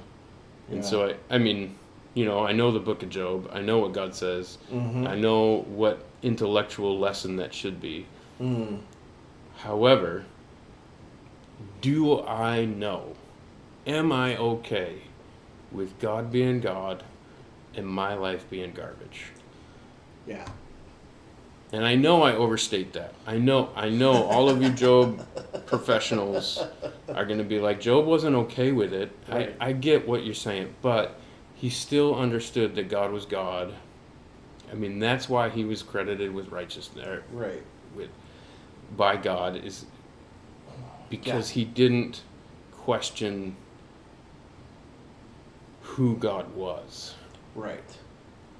and Yeah. so I mean, I know the book of Job. I know what God says. mm-hmm. I know what intellectual lesson that should be. Mm, However, do I know? Am I okay with God being God and my life being garbage? yeah. And I know I overstate that. I know all of you Job professionals are going to be like, Job wasn't okay with it. Right. I get what you're saying, but he still understood that God was God. I mean, that's why he was credited with righteousness Right. by God, is because he didn't question who God was. Right.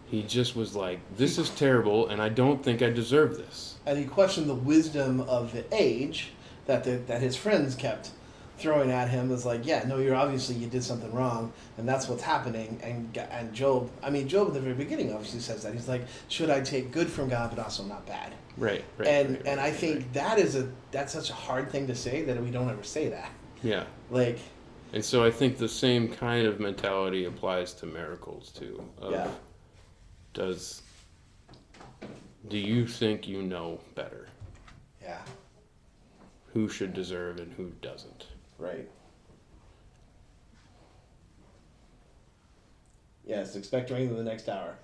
He just was like, this is terrible, and I don't think I deserve this. And he questioned the wisdom of the age that his friends kept throwing at him. It's like, yeah, no, you did something wrong, and that's what's happening. And Job, at the very beginning, obviously says that. He's like, should I take good from God, but also not bad? Right. And I think that's such a hard thing to say that we don't ever say that. Yeah. Like, And so I think the same kind of mentality applies to miracles too. Yeah. Do you think you know better yeah, who should deserve and who doesn't? right. Yes, expect rain in the next hour.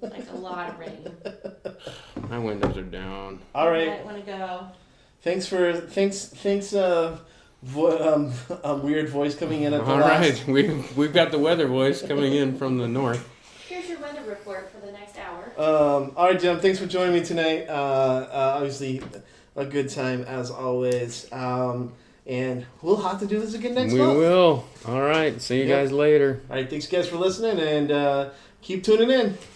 Like a lot of rain. My windows are down. All I right. might want to go. Thanks. Weird voice coming in at the All last. right, we've got the weather voice coming in from the north. report for the next hour. All right, Jim. Thanks for joining me tonight. Obviously, a good time as always. And we'll have to do this again next We month. will. All right. See you Yep. guys later. All right. Thanks, guys, for listening, and keep tuning in.